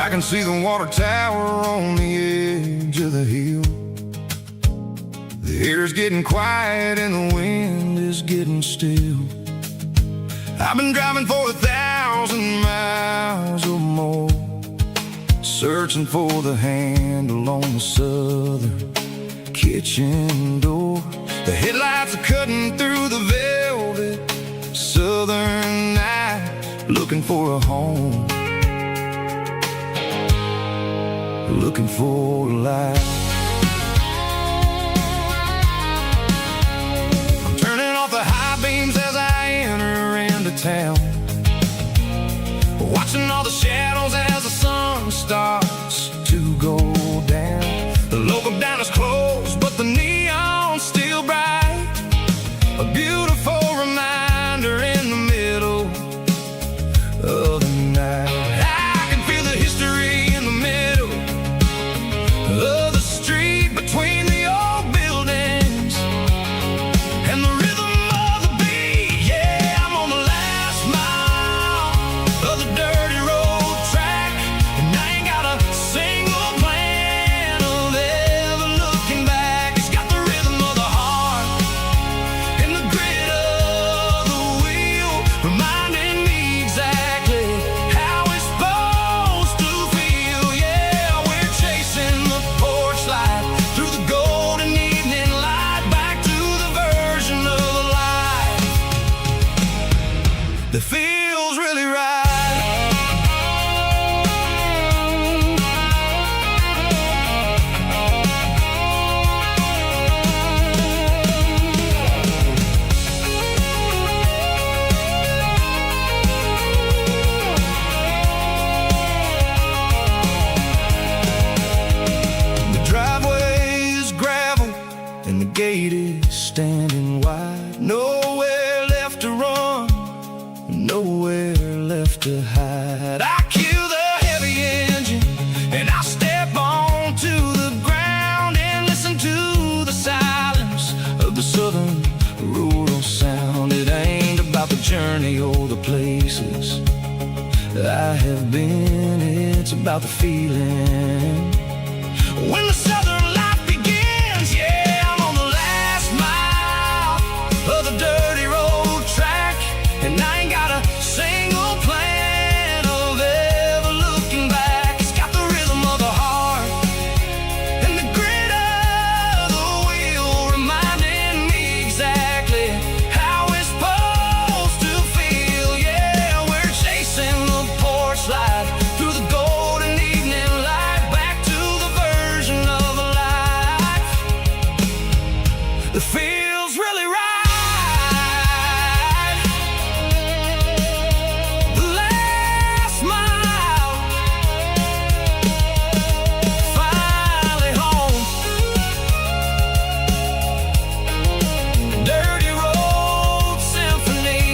I can see the water tower on the edge of the hill. The air's getting quiet and the wind is getting still. I've been driving for 1,000 miles or more, searching for the handle on the southern kitchen door. The headlights are cutting through the velvet southern night, looking for a home, looking for a life. I'm turning off the high beams as I enter into town, watching all the shadows as the sun starts to go down. The local diner's closed, but the neon's still bright, a beautiful reminder in the middle of the night. I can feel the history in the middle of the street, between the old buildings and the rhythm of the beat. Yeah, I'm on the last mile of the dirty road track, and I ain't got a single plan of ever looking back. It's got the rhythm of the heart and the grit of the wheel, reminding me exactly how it's supposed to feel. Yeah, we're chasing the porch light through the golden evening light, back to the version of life that feels really right. The driveway is gravel and the gate is standing wide. Nowhere left to run, nowhere left to hide. I kill the heavy engine and I step onto the ground and listen to the silence of the southern rural sound. It ain't about the journey or the places I have been, it's about the feeling when the southern life begins. Yeah, I'm on the last mile of the dirty road track, and I ain't got a single plan of ever looking back. It's got the rhythm of the heart and the grit of the wheel, reminding me exactly how it's supposed to feel. Yeah, we're chasing the porch light through the golden evening light, back to the version of life that feels really right. The last mile, finally home. Dirty road symphony.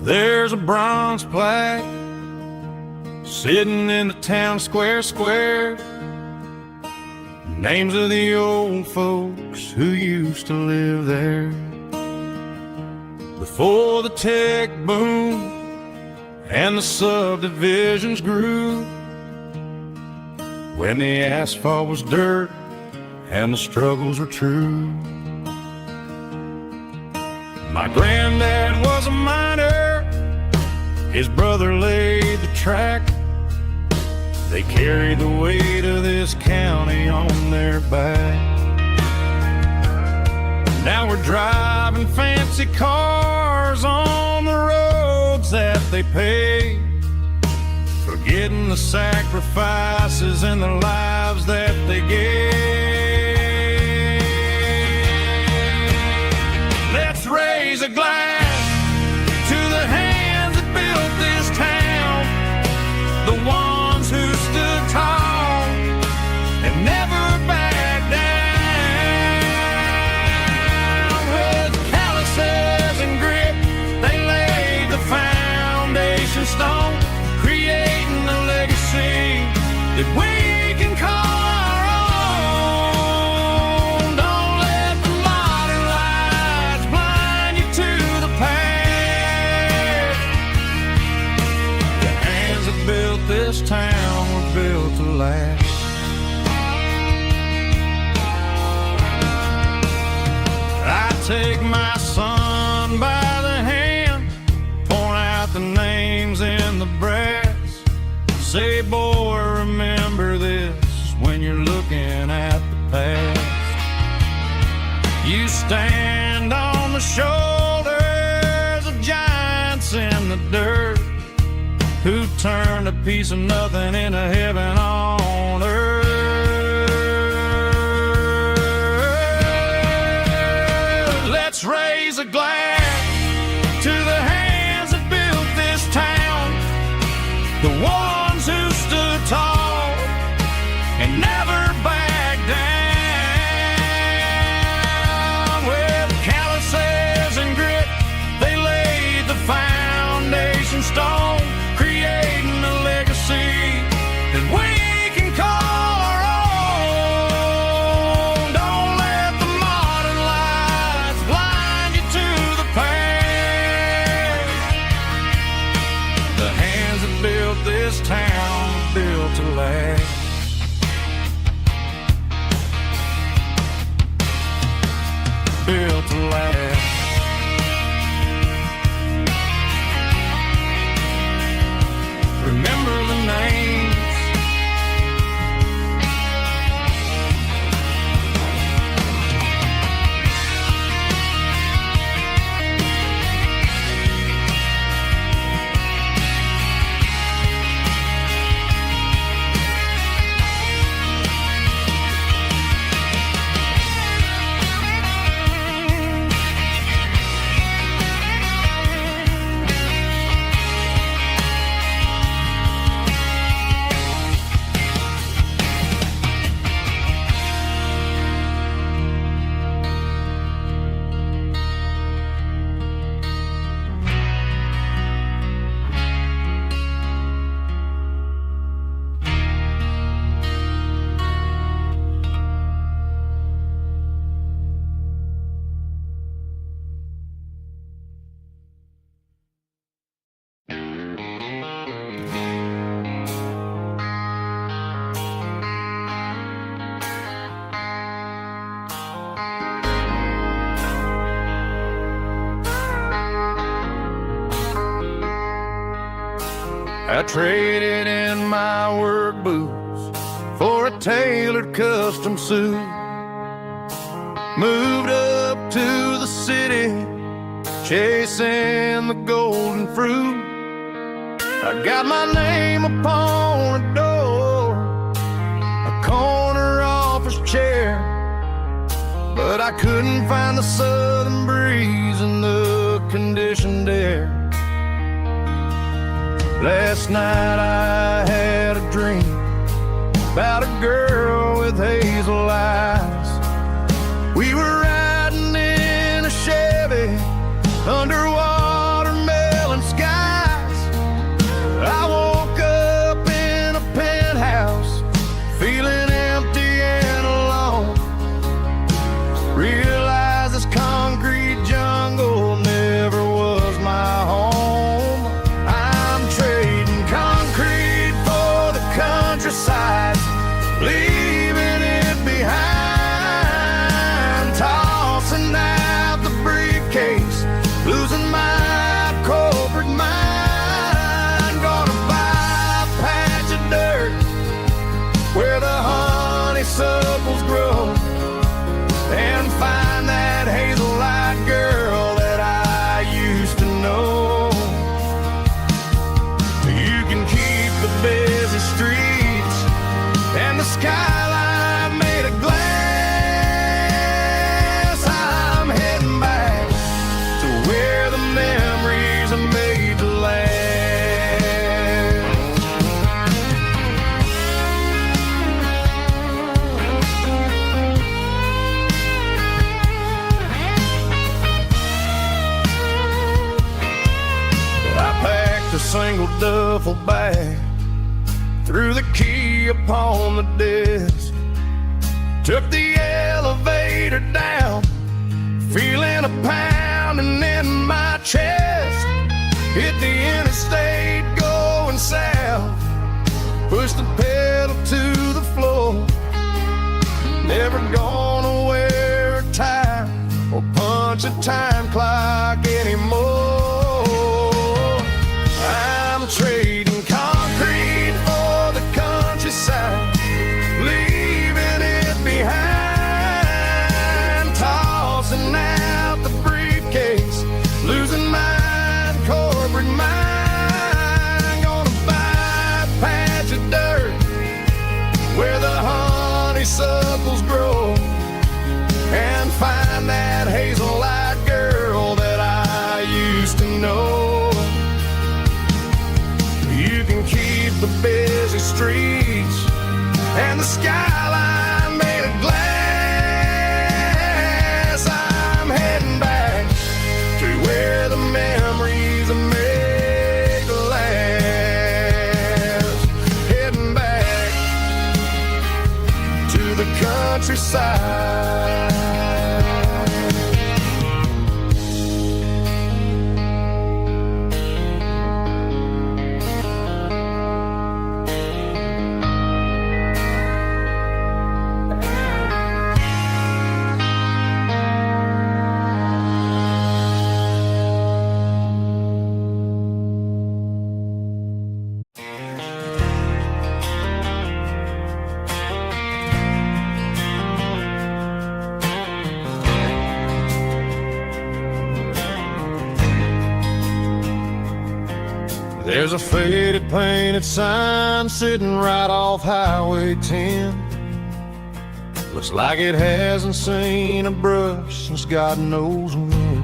There's a bronze plaque sitting in the town square. Names of the old folks who used to live there before the tech boom and the subdivisions grew, when the asphalt was dirt and the struggles were true. My granddad was a miner, his brother laid the track. They carried the weight of this county on their back. Now we're driving fancy cars on the roads that they paved, forgetting the sacrifices and the lives that they gave. Let's raise a glass to the hands that built this town, the ones who stood tall foundation stone, creating a legacy that we can call our own. Don't let the modern lights blind you to the past. The hands that built this town were built to last. I take my son by the hand, point out the names in the brass, say, boy, remember this when you're looking at the past. You stand on the shoulders of giants in the dirt, who turned a piece of nothing into heaven on earth. Let's raise a glass to the hands that built this town, the ones who stood tall and never backed down. With calluses and grit, they laid the foundation stone, creating a legacy that we can call our own. Don't let the modern lights blind you to the past. The hands that built this town were built to last. Built to last. Remember the names. I traded in my work boots for a tailored custom suit. Moved up to the city, chasing the golden fruit. I got my name upon a door, a corner office chair, but I couldn't find the southern breeze in the conditioned air. Last night I had a dream about a girl with hazel eyes. We were riding in a Chevy under watermelon skies. I woke up in a penthouse, feeling empty and alone. Realized this concrete jungle never was my home. Countryside, leaving it behind, tossing out the briefcase, losing single duffel bag, threw the key upon the desk, took the elevator down, feeling a pounding in my chest. Hit the interstate going south, pushed the pedal to the floor. Never gonna wear a tie or punch a time clock anymore. I'm trading concrete for the countryside, leaving it behind, tossing out the briefcase, losing my corporate mind. Gonna buy a patch of dirt where the honeysuckles grow, and find that hazel-eyed girl that I used to know. You can keep the busy streets and the skyline made of glass. I'm heading back to where the memories are made to last. Heading back to the countryside. There's a faded painted sign sitting right off Highway 10. Looks like it hasn't seen a brush since God knows when.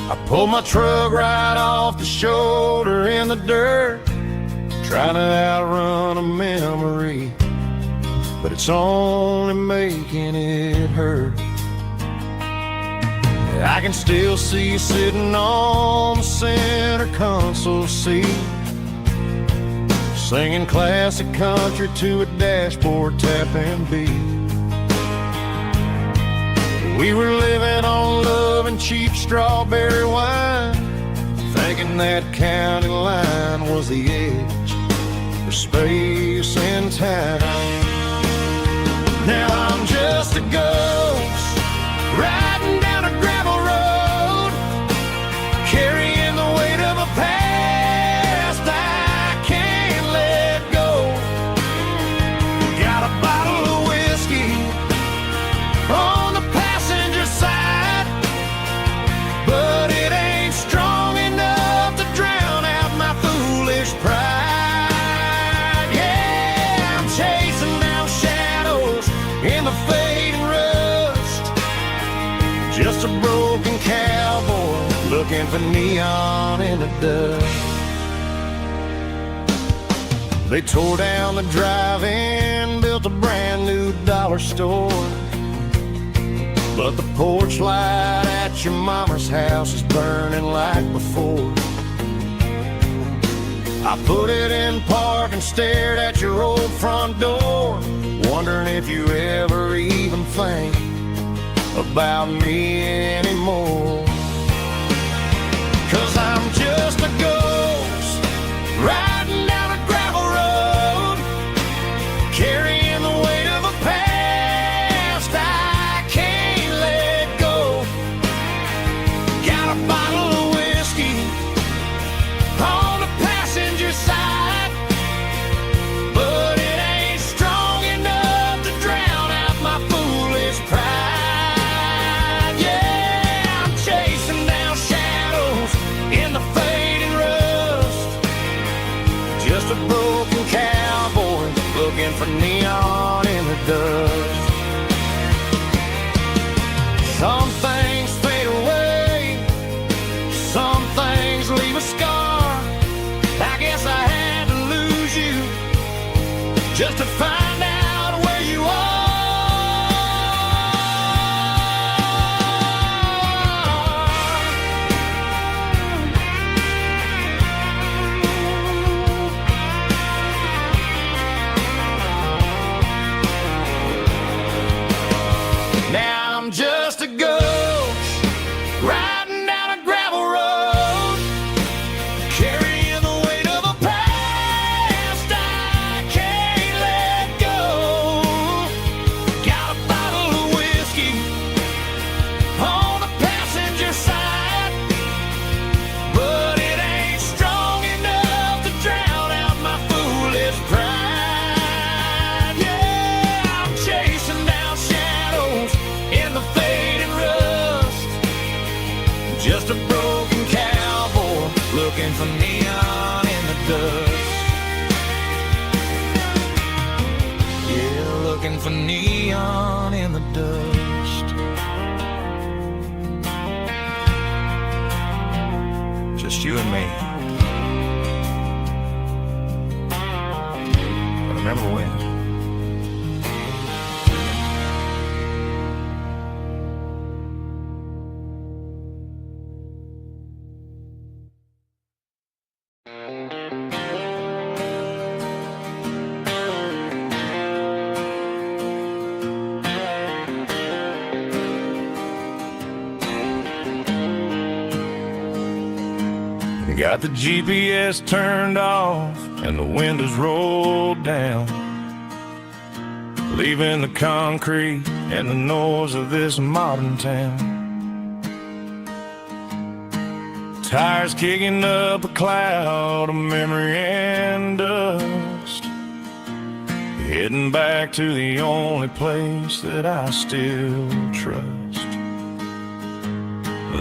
I pulled my truck right off the shoulder in the dirt, trying to outrun a memory, but it's only making it hurt. I can still see you sitting on the center console seat, singing classic country to a dashboard tapping beat. We were living on love and cheap strawberry wine, thinking that county line was the edge for space and time. Now I'm just a ghost riding down a gravel road, carrying the weight of a past I can't let go. Got a bottle of whiskey on the passenger side, but it ain't strong enough to drown out my foolish pride. Yeah, I'm chasing down shadows in the fading rust, just a broken cowboy looking for neon in the dust. They tore down the drive-in, built a brand new dollar store, but the porch light at your mama's house is burning like before. I put it in park and stared at your old front door, wondering if you ever even think about me anymore. 'Cause I'm just a ghost riding down a gravel road, carrying the weight of a past I can't let go. Got a bottle of whiskey on the passenger side, but it ain't strong enough to drown out my foolish pride. Yeah, I'm chasing down shadows in the fading rust, just a broken cowboy looking for neon in the dust. Some things fade away, some things leave a scar. I guess I had to lose you just to find out where you are. dust. Yeah, looking for neon in the dust. Just you and me. But remember when? Got the GPS turned off and the windows rolled down, leaving the concrete and the noise of this modern town. Tires kicking up a cloud of memory and dust, heading back to the only place that I still trust.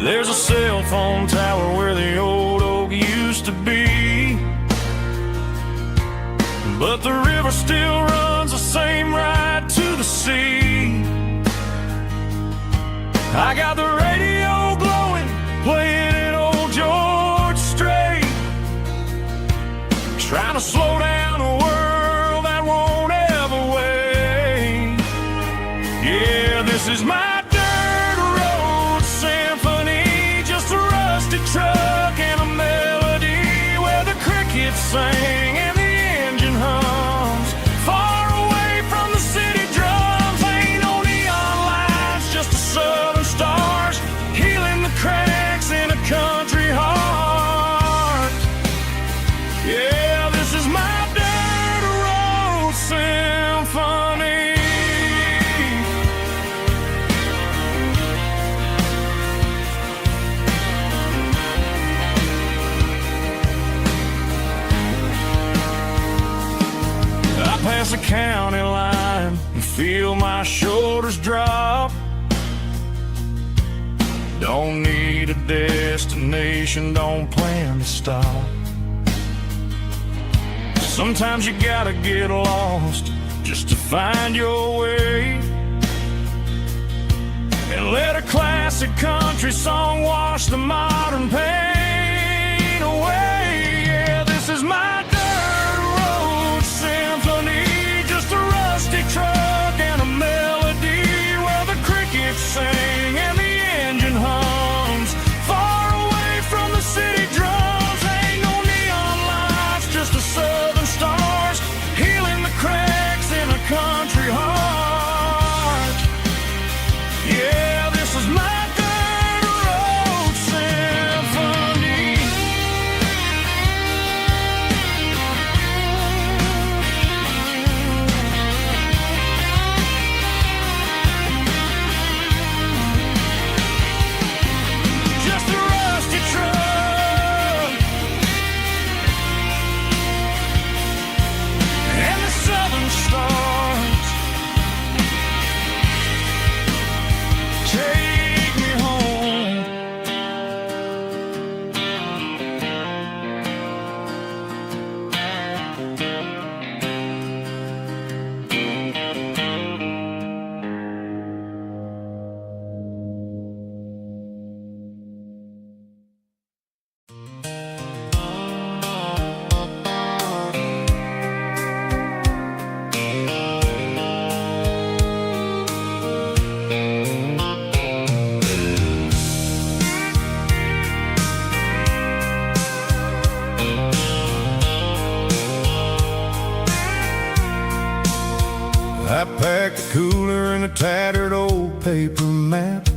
There's a cell phone tower where the old oak used to be, but the river still runs the same right to the sea. I got the radio glowing, playing an old George Strait, trying to slow down a world that won't ever wait. Yeah, this is my truck and a melody where the crickets sing and the engine hums, far away from the city drums. Ain't no neon lights, just the southern stars healing the cracks in a country heart. Yeah, this is my dirt road symphony. Past the county line and feel my shoulders drop. Don't need a destination, don't plan to stop. Sometimes you gotta get lost just to find your way, and let a classic country song wash the modern pain away. Yeah, this is my truck and a melody where the crickets sing and the engine hums, far away from the city drums. Ain't no neon lights, just the southern stars healing the cracks in a country heart. Yeah, this is my dirt road symphony. I packed a cooler and a tattered old paper map,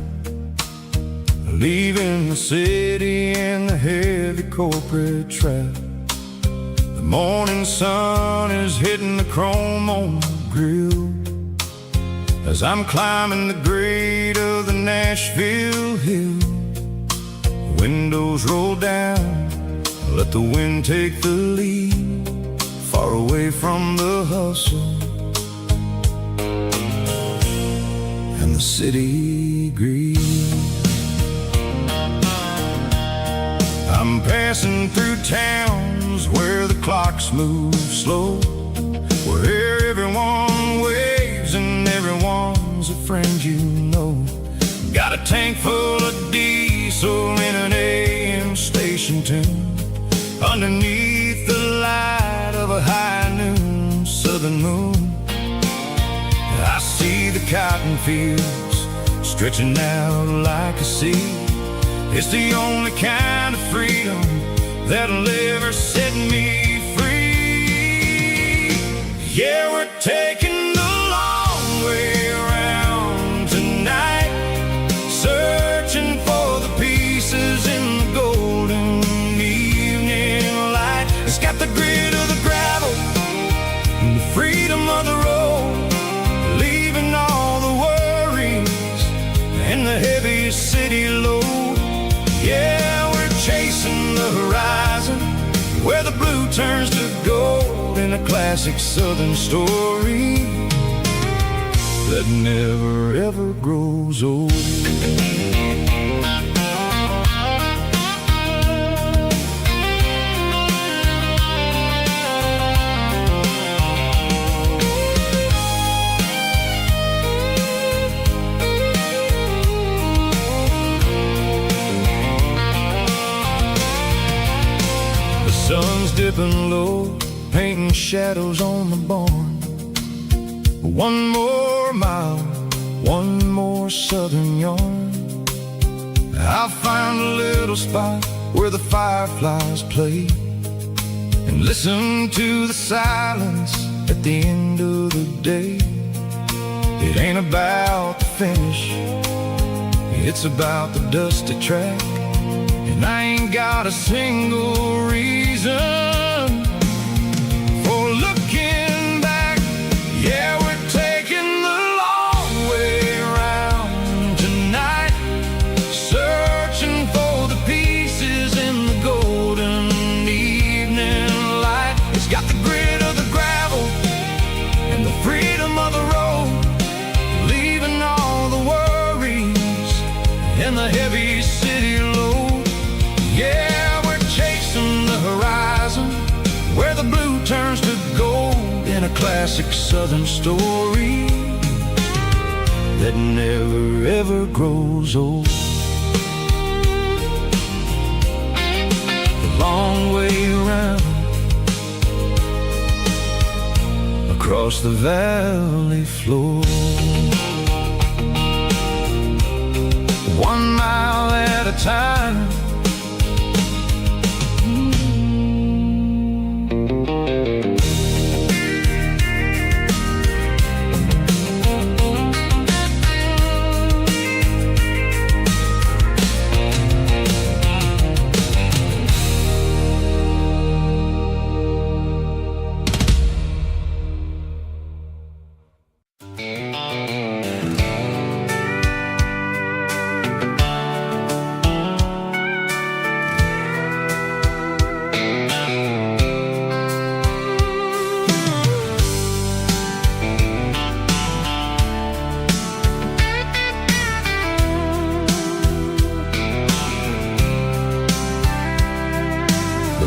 leaving the city and the heavy corporate trap. The morning sun is hitting the chrome on the grill as I'm climbing the grade of the Nashville hill. Windows roll down, let the wind take the lead, far away from the hustle and the city greed. I'm passing through towns where the clocks move slow, where everyone waves and everyone's a friend you know. Got a tank full of diesel in an AM station tune, underneath the light of a high noon southern moon. I see the cotton fields stretching out like a sea. It's the only kind of freedom that'll ever set me free. Yeah, we're taking the long way around tonight, searching for the pieces in the golden evening light. It's got the grit of the gravel and the freedom of the road, leaving all the worries and the heavy city load. Yeah, we're chasing the horizon, where the blue turns to gold, in a classic southern story that never ever grows old. Sun's dipping low, painting shadows on the barn. One more mile, one more southern yarn. I'll find a little spot where the fireflies play, and listen to the silence at the end of the day. It ain't about the finish, it's about the dusty track. And I ain't got a single reason for looking back. Yeah, we're taking the long way around tonight, searching for the pieces in the golden evening light. It's got the grit of the gravel and the freedom of the road, leaving all the worries and the heavy city load. Yeah, we're chasing the horizon, where the blue turns to gold, in a classic southern story that never ever grows old. The long way around, across the valley floor, 1 mile at a time.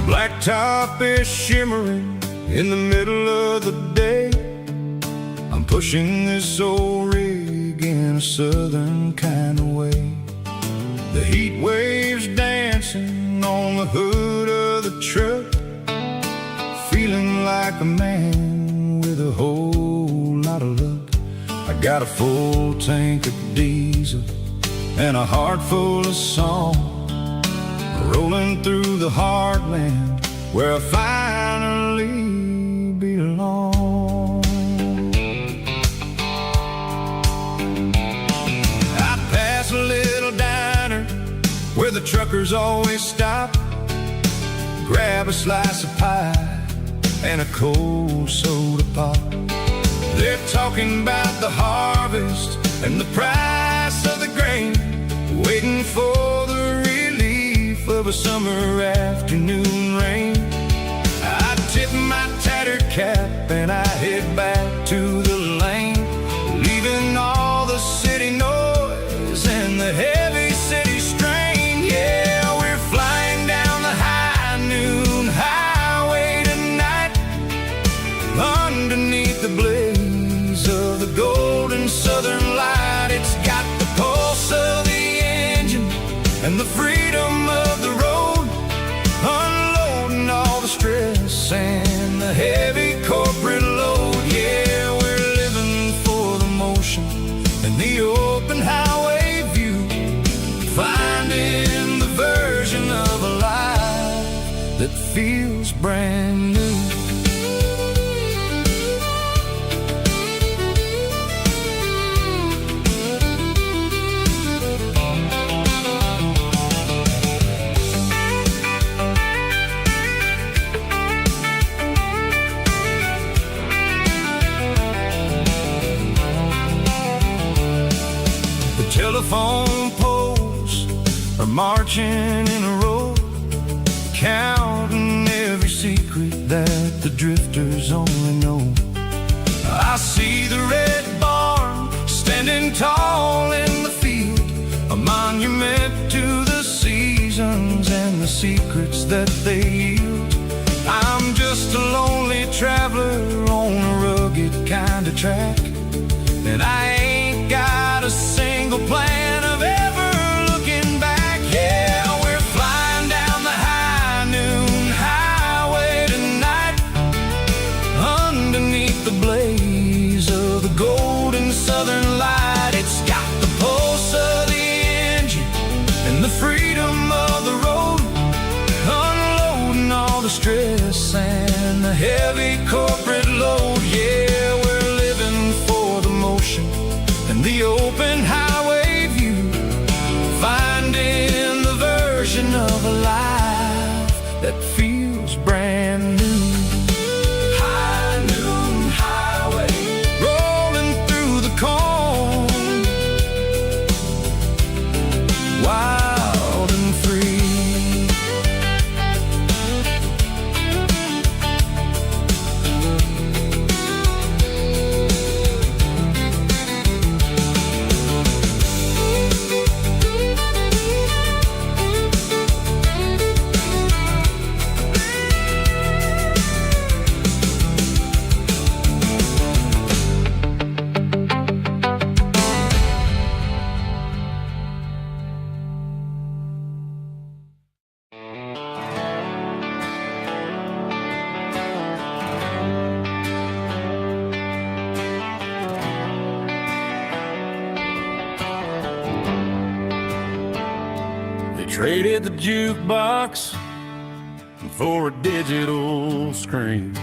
Blacktop is shimmering in the middle of the day. I'm pushing this old rig in a southern kind of way. The heat waves dancing on the hood of the truck, feeling like a man with a whole lot of luck. I got a full tank of diesel and a heart full of song, rolling through the heartland where I finally belong. I pass a little diner where the truckers always stop, grab a slice of pie and a cold soda pop. They're talking about the harvest and the price of the grain, waiting for the relief of a summer afternoon rain. I tip my tattered cap and I head back to the lane, leaving all the city noise and the heavy city strain. Yeah, we're flying down the high noon highway tonight. stress and the heavy corporate load. Yeah, we're living for the motion and the open highway view, finding the version of a life that feels brand new. Telephone poles are marching in a row, counting every secret that the drifters only know. I see the red barn standing tall in the field, a monument to the seasons and the secrets that they yield. I'm just a lonely traveler on a rugged kind of track, and I ain't got a single plan of ever looking back. Yeah, we're flying down the high noon highway tonight, underneath the blaze of the golden southern light. It's got the pulse of the engine and the freedom of the road, unloading all the stress and the heavy corporate load. Yeah, we're living for the motion and the open highway view, finding the version of a life that feels brand new. High noon highway, rolling through the corn, wild and free. Traded the jukebox for a digital screen,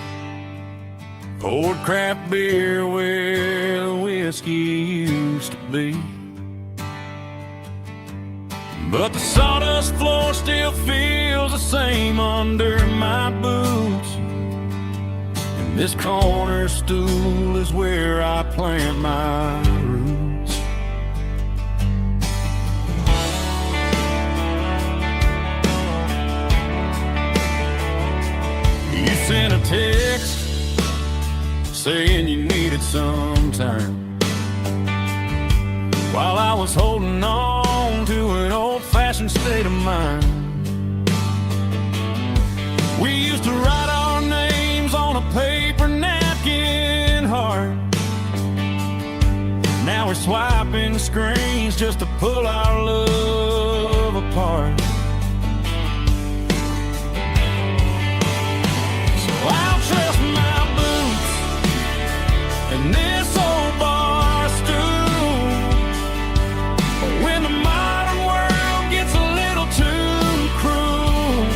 poured craft beer where the whiskey used to be. But the sawdust floor still feels the same under my boots, and this corner stool is where I plant my roots. You sent a text saying you needed some time, while I was holding on to an old-fashioned state of mind. We used to write our names on a paper napkin heart. Now we're swiping screens just to pull our love apart. I'll trust my boots and this old bar stool. But when the modern world gets a little too cruel,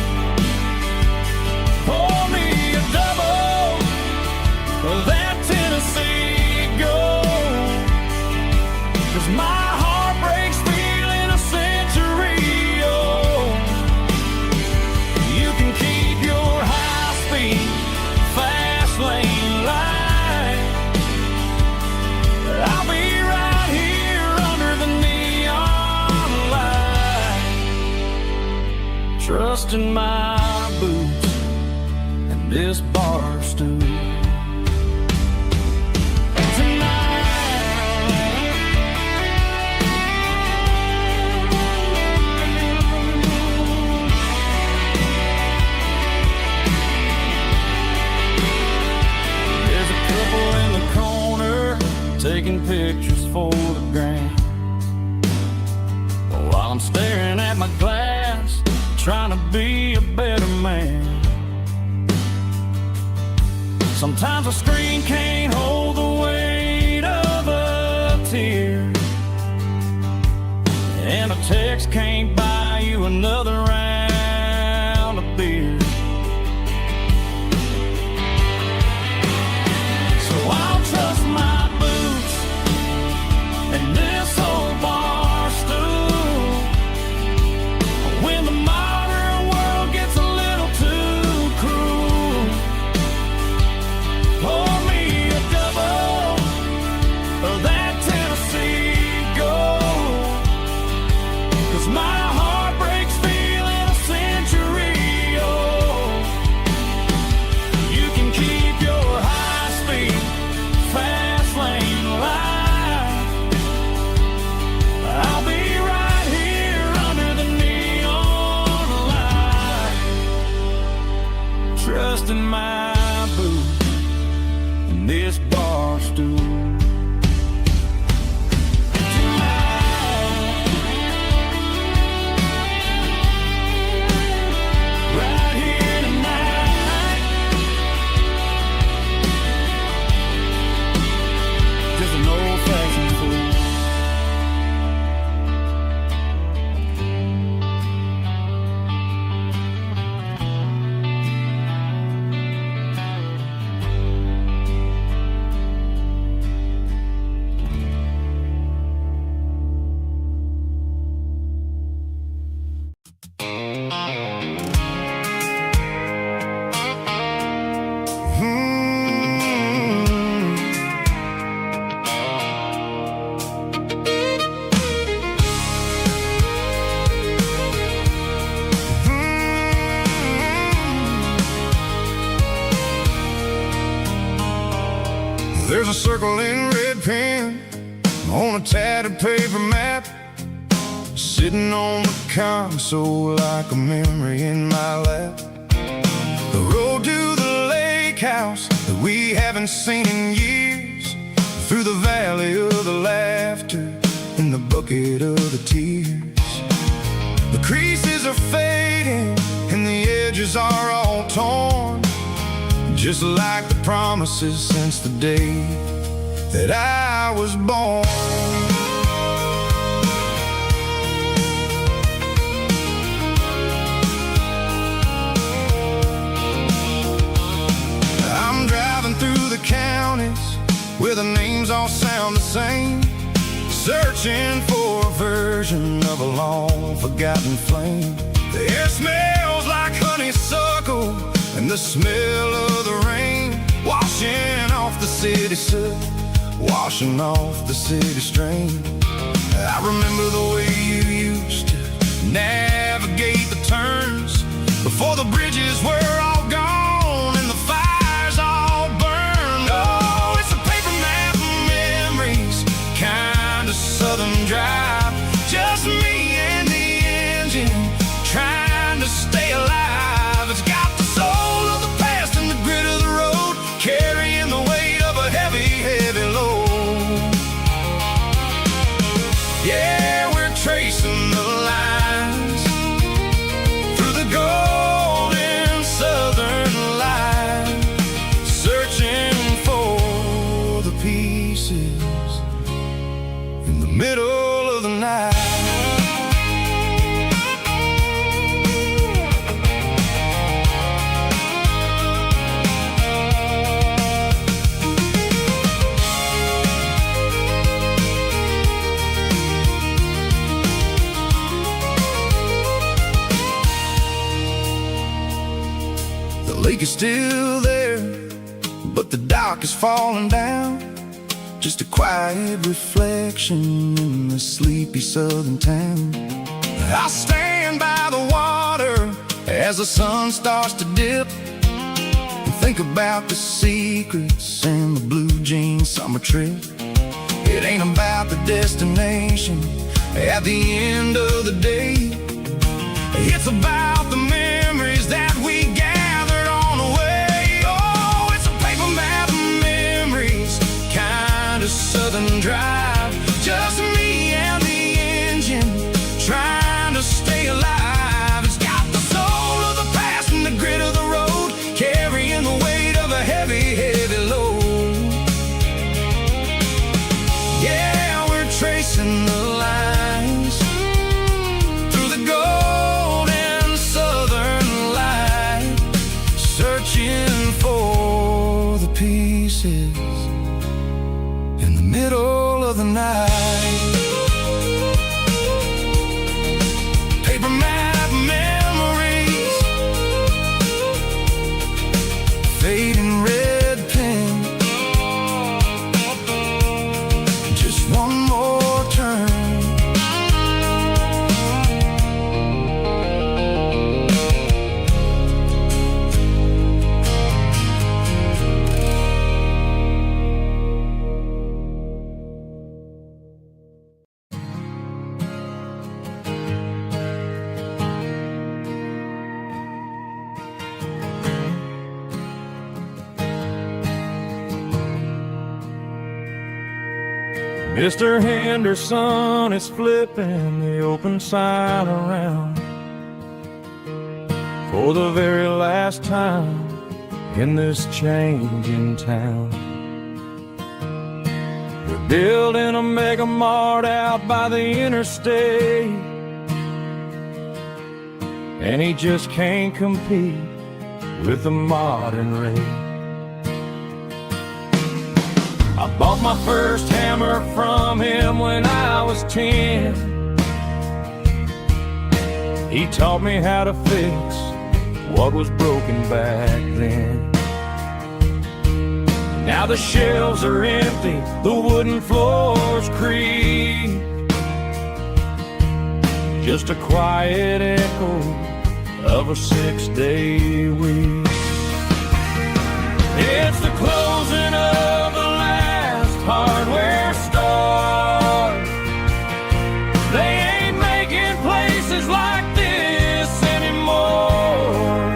pour me a double of that Tennessee Gold, 'cause my heart breaks feeling a century old. You can keep your high-speed fast lane light, I'll be right here under the neon light, trusting my boots and this bar stool. Taking pictures for the gram, while I'm staring at my glass, trying to be a better man. Sometimes a screen can't hold the weight of a tear, and a text can't buy you another round of beer. So I'll trust my boots and this old bar stool when the modern world gets a little too cruel. Pour me a double of that Tennessee Gold, 'cause my heart breaks feeling a century old. You can keep your high-speed, fast lane life. I'll be right here under the neon light, trusting my boots and this bar stool. Right here tonight, just an old-fashioned fool. There's a circle in red pen on a tattered paper map, sitting on the console like a memory in my lap. The road to the lake house that we haven't seen in years, through the valley of the laughter and the bucket of the tears. The creases are fading and the edges are all torn, just like the promises since the day that I was born. I'm driving through the counties where the names all sound the same, searching for a version of a long forgotten flame. The air smells like honeysuckle and the smell of the rain, washing off the city soot, washing off the city strain. I remember the way you used to navigate the turns before the bridges were all gone and the fires all burned. Oh, it's a paper map of memories, kind of southern drive, just me and the engine trying to stay alive. It's got the soul of the past and the grit of the road, carrying the weight of a heavy, heavy load. Yeah, we're tracing the lines through the golden southern light, searching for the pieces in the middle of the night. The lake is still there, but the dock is falling down, just a quiet reflection in the sleepy southern town. I stand by the water as the sun starts to dip, and think about the secrets and the blue jean summer trip. It ain't about the destination at the end of the day, it's about the memories that we gathered on the way. Oh, it's a paper map of memories, kind of southern drive, just me and the engine trying to stay alive. It's got the soul of the past and the grit of the road, carrying the weight of a heavy head. pieces in the middle of the night. Paper map memories, fading red pen, just one more turn. Mr. Henderson is flipping the open sign around for the very last time in this changing town. We're building a mega mart out by the interstate, and he just can't compete with the modern rate. I bought my first hammer from him when I was 10. He taught me how to fix what was broken back then. Now the shelves are empty, the wooden floors creak, just a quiet echo of a 6-day week. It's the closing of the hardware store. They ain't making places like this anymore,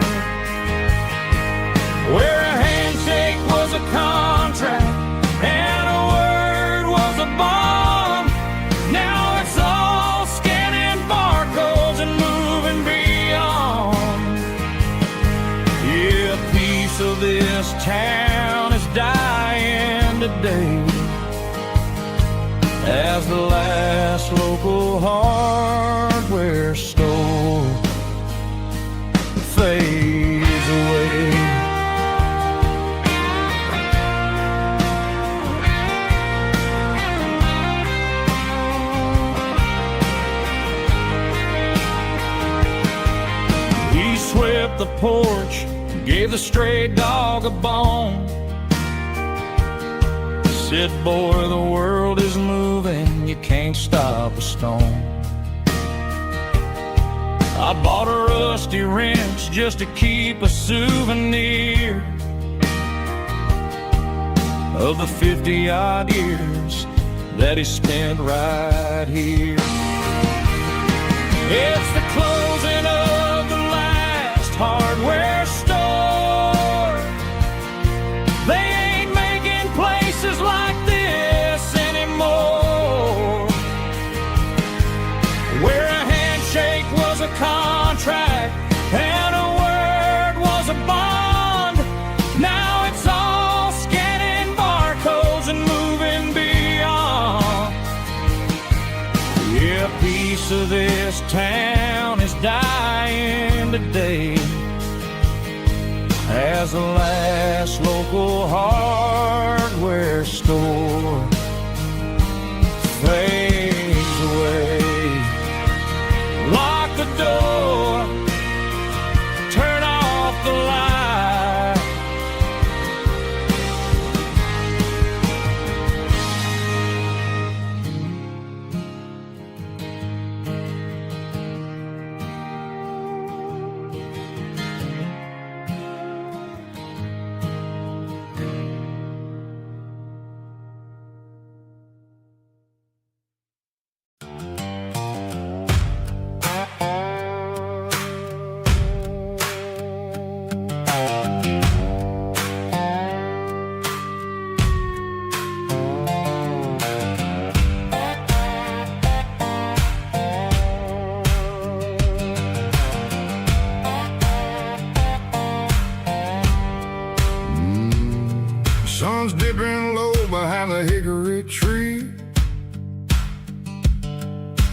where a handshake was a contract and a word was a bond. Now it's all scanning barcodes and moving beyond. Yeah, a piece of this town is dying today as the last local hardware store fades away. He swept the porch, gave the stray dog a bone, said, boy, the world is moving, you can't stop a stone. I bought a rusty wrench just to keep a souvenir of the 50-odd years that he spent right here. It's the closing of the last hardware store. They ain't making places like this anymore, where a handshake was a contract and a word was a bond. Now it's all scanning barcodes and moving beyond. Yeah, a piece of this town is dying today as the last local hardware store fades away. Lock the door, turn off the light. Sun's dipping low behind the hickory tree,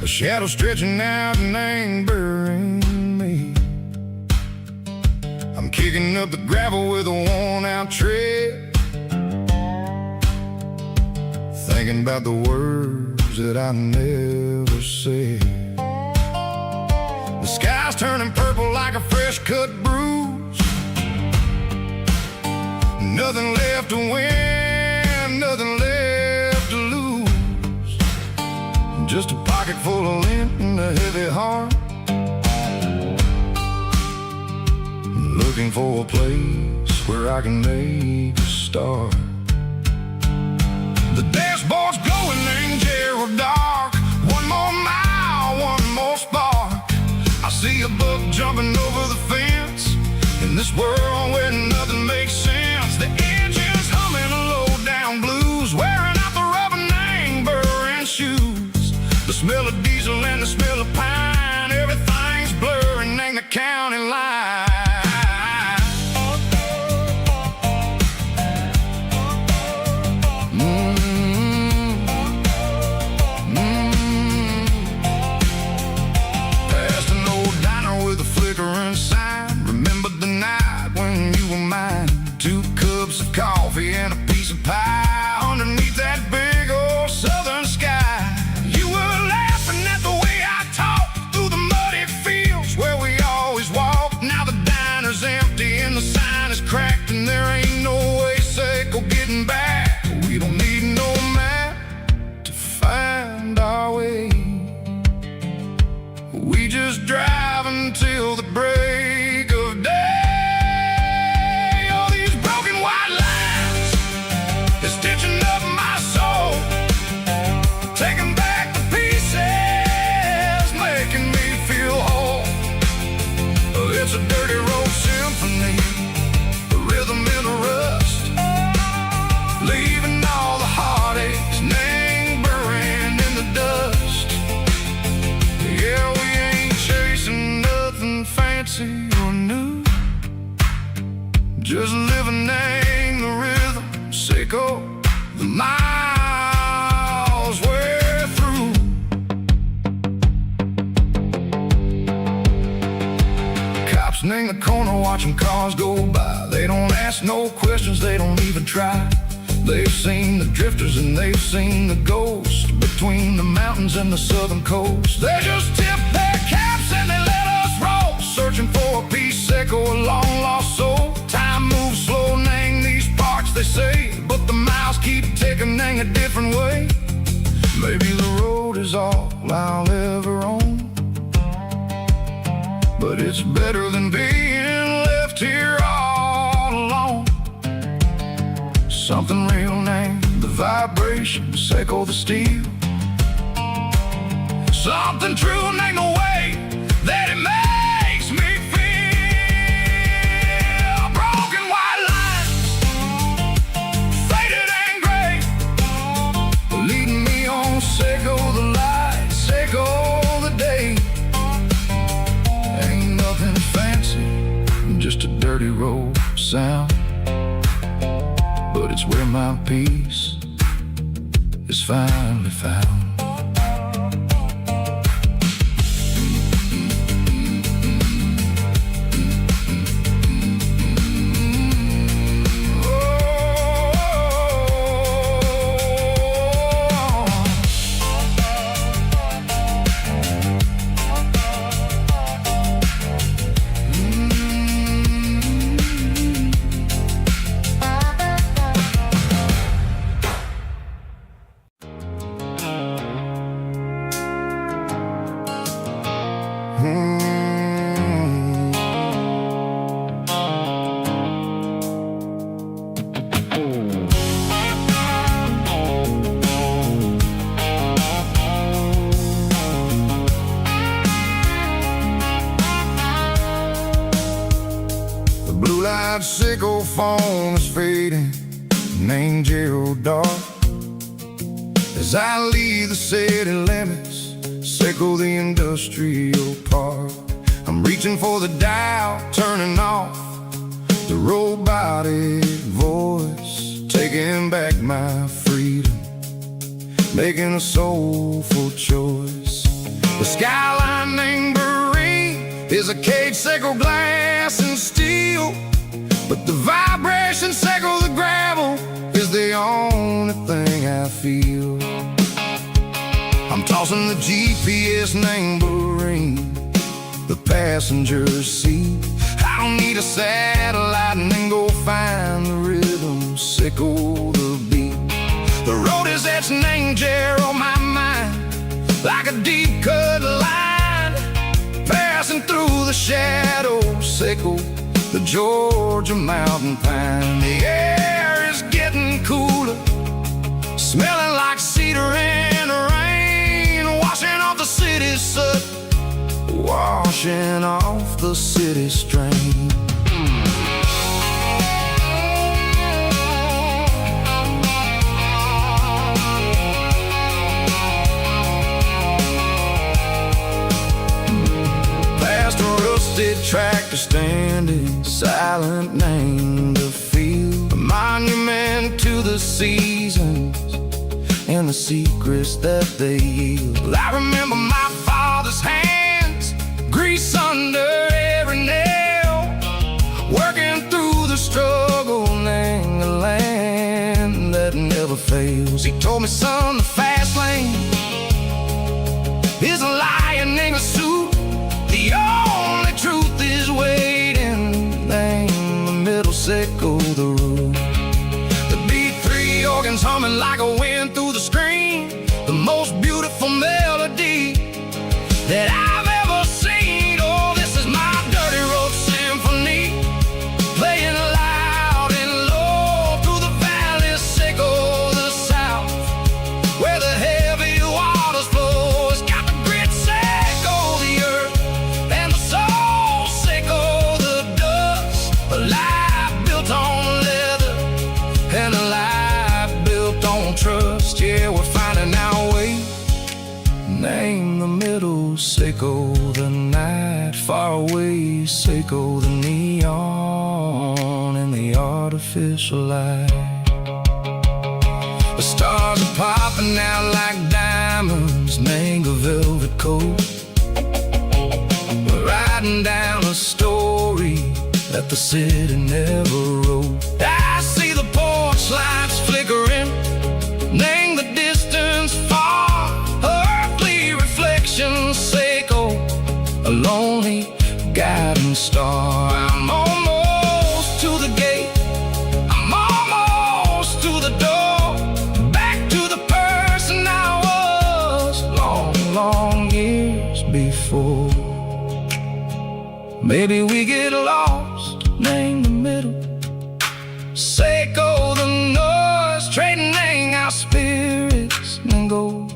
a shadow stretching out and angering me. I'm kicking up the gravel with a worn-out tread, thinking about the words that I never said. The sky's turning purple like a fresh cut bruise. Nothing left to win, nothing left to lose. Just a pocket full of lint and a heavy heart, looking for a place where I can make a start. The dashboard's glowing in Gerald dark. One more mile, one more spark. I see a buck jumping over the fence in this world where nothing makes sense. The engine's humming a low-down blues, wearing out the rubber name burring shoes. The smell of diesel and the smell of pine, everything's blurring, ain't the county line. Coffee and a piece of pie underneath that big old southern sky. You were laughing at the way I talked through the muddy fields where we always walked. Now the diner's empty and the sign is cracked, and there ain't no way safe or getting back. We don't need no map to find our way. We just drive until the break of day. Stitching up my soul, taking back the pieces, making me feel whole. It's a dirty road symphony, the rhythm in the rust, leaving all the heartaches lingering in the dust. Yeah, we ain't chasing nothing fancy or new, just living in the rhythm. Sicko, the miles we're through. Cops in the corner watching cars go by. They don't ask no questions, they don't even try. They've seen the drifters and they've seen the ghosts between the mountains and the southern coast. They just tip their caps and they let us roll, searching for a piece, Sicko, a long lost soul. Time moves slow, nang these parts, they say, but the miles keep ticking in a different way. Maybe the road is all I'll ever own, but it's better than being left here all alone. Something real named the vibration, Sicko the steel. Something true named the way that it makes me feel. Broken white lines, faded and gray, leading me on. Sicko the light, Sicko the day. Ain't nothing fancy, just a dirty road sound, but it's where my peace is finally found. Blue-light Sicko phone is fading, named Gerald dark. As I leave the city limits, Sicko the industrial park. I'm reaching for the dial, turning off the robotic voice, taking back my freedom, making a soulful choice. The skyline named is a cage, Sicko glass and steel, but the vibration, Sicko the gravel, is the only thing I feel. tossing the GPS numbering the passenger seat. I don't need a satellite and then go find the rhythm, sickle the beat. The road is etching danger on my mind like a deep cut line, passing through the shadows, sickle the Georgia mountain pine. The air is getting cooler, smelling like cedar and rain, washing off the city's soot, washing off the city strain. Past a rusted tractor standing silent, named a field, a monument to the seasons and the secrets that they yield. I remember my father's hands, grease under every nail, working through the struggle, name the land that never fails. He told me, son, the fast lane is a lion in a suit. The only truth is waiting, name the middle, sickle the road. The B3 organs humming like a wind through the screen, the most beautiful melody that I've ever seen. Oh, this is my dirty road symphony, playing loud and low through the valleys, sickle the south, where the heavy waters flow. It's got the grit, sickle the earth, and the soul, sickle the dust. A life built on leather and a life built on trust. Yeah, we're finding our way, name the middle, sickle the night, far away, sickle the neon and the artificial light. The stars are popping out like diamonds, mango velvet coat. We're riding down a story that the city never wrote. I see the porch lights flickering, name the distance far, earthly reflections, sickle a lonely guiding star. I'm almost to the gate, I'm almost to the door, back to the person I was long, long years before. Maybe we get lost, name the middle, sickle the noise, trading our spirits and go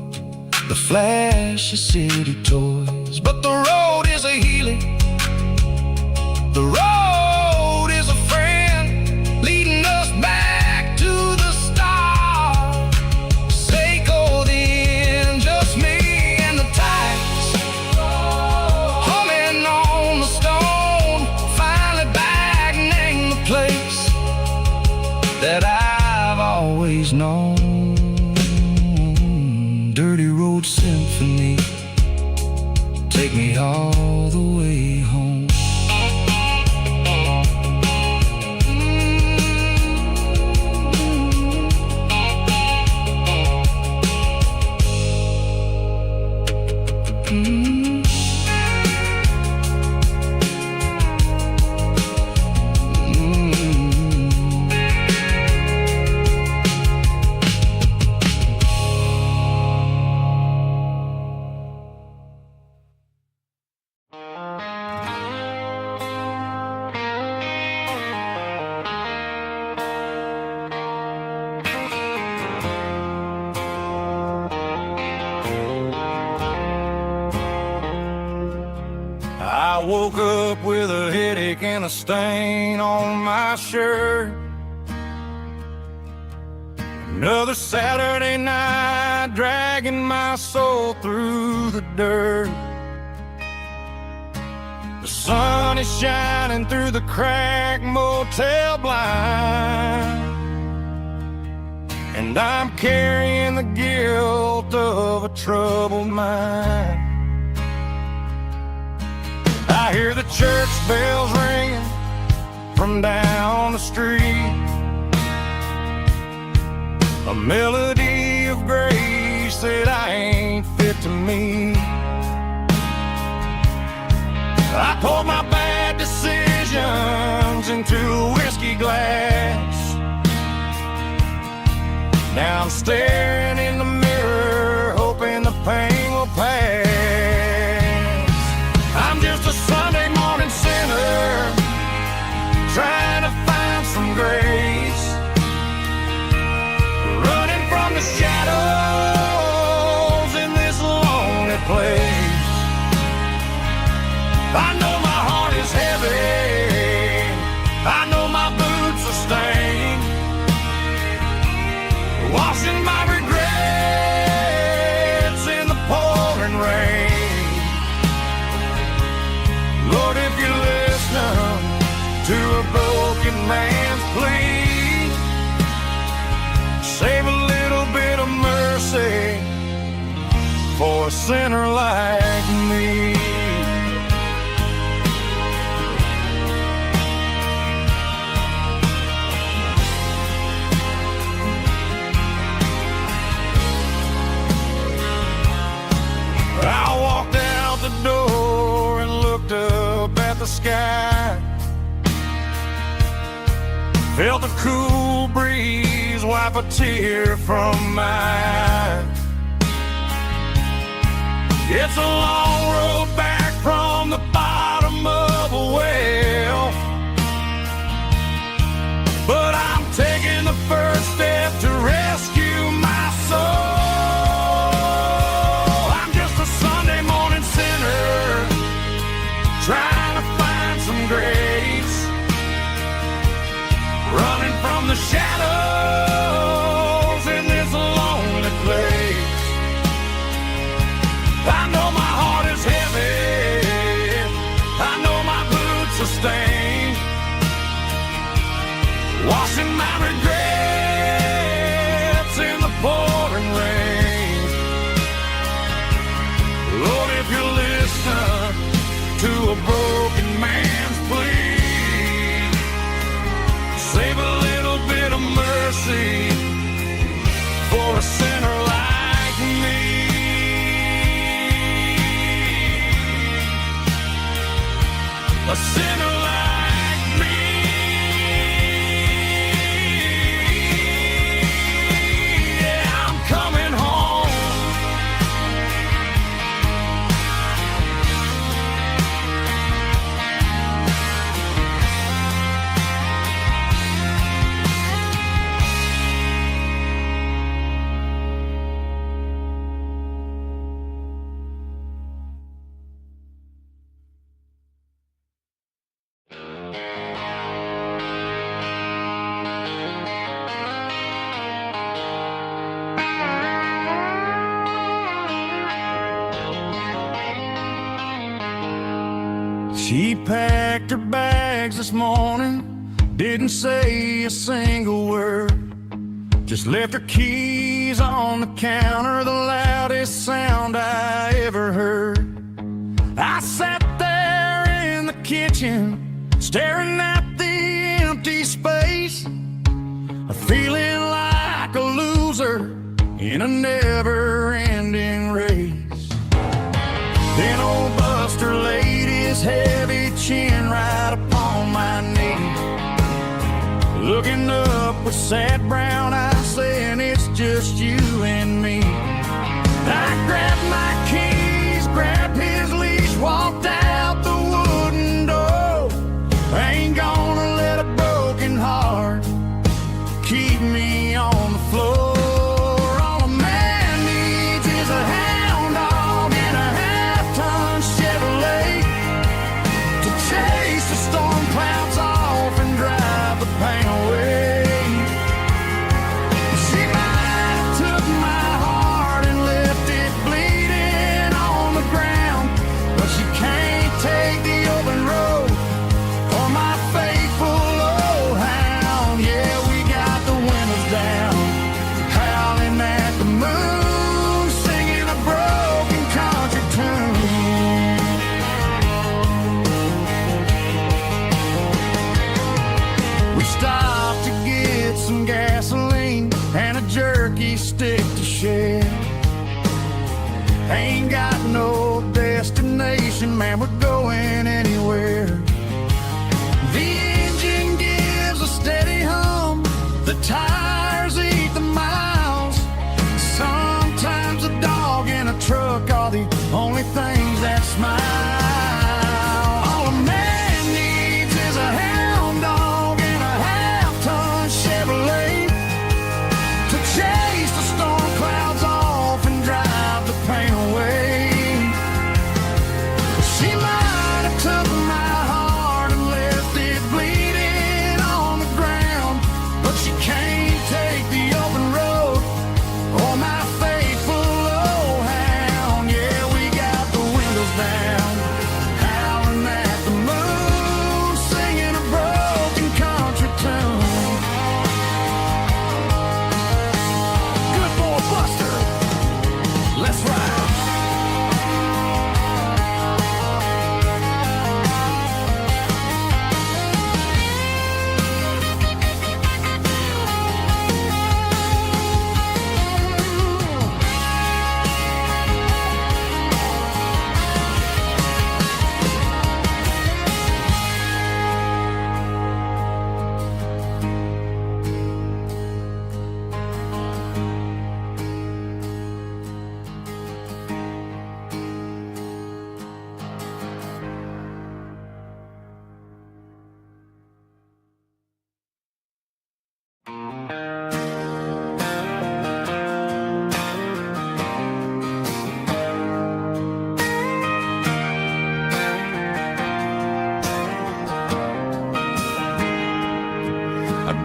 the flash of city toys. But the road is a healing, the road is a friend, leading us back to the start. Sickle the end, just me and the tides, humming on the stone, finally back, name the place that I've always known. Dirty road symphony, take me all the way home. I woke up with a headache and a stain on my shirt. Another Saturday night, dragging my soul through the dirt. The sun is shining through the cracked motel blind, and I'm carrying the guilt of a troubled mind. I hear the church bells ringing from down the street, a melody of grace that I ain't fit to me. I poured my bad decisions into a whiskey glass. Now I'm staring in the mirror, hoping the pain will pass. I'm just a Sunday morning sinner, trying to find some grace, running from the shadows in this lonely place. I know my heart is heavy, I know my boots are stained, washing my regrets in the pouring rain. Lord, if you're listening to a broken man's plea, save a little bit of mercy for a sinner like me. I walked out the door and looked up at the sky, felt a cool breeze wipe a tear from my eye. It's a long road back from the bottom of a well, but I'm taking the first step to rescue my soul. Trying to find some grace, running from the shadows in this lonely place. I know my heart is heavy, I know my boots are stained, washing my regrets in the pouring rain. Lord, if you're listening to a broken man's plea, save a little bit of mercy for a sinner like me. A sinner like me. Yeah, I'm coming home. She packed her bags this morning, didn't say a single word, just left her keys on the counter, the loudest sound I ever heard. I sat there in the kitchen, staring at the empty space, feeling like a loser in a never-ending race. Then old Buster laid his heavy chin right upon my knee, looking up with sad brown eyes, saying it's just you and me. I grabbed my keys, grabbed his leash, walked out the wooden door. I ain't gonna let a broken heart keep me on the floor. All a man needs is a hound dog and a half-ton Chevrolet to chase the storm clouds off and drive the pain away. She might have took my heart and left it bleeding on the ground, but she can't take the open road for my faithful old hound. Yeah, we got the windows down, howling at the moon, singing a broken country tune. We stopped to get some gasoline and a jerky stick to share. Ain't got no destination, man, we're going anywhere. The engine gives a steady hum, the tires eat the miles. Sometimes a dog and a truck are the only things that smile. All a man needs is a hound dog and a half-ton Chevrolet to chase the storm clouds off and drive the pain away. She might have took my heart and left it bleeding on the ground, but she can't take the open road or my faithful old hound. Yeah, we got the windows down, howling at the moon, singing a broken country tune. Good boy Buster, let's ride.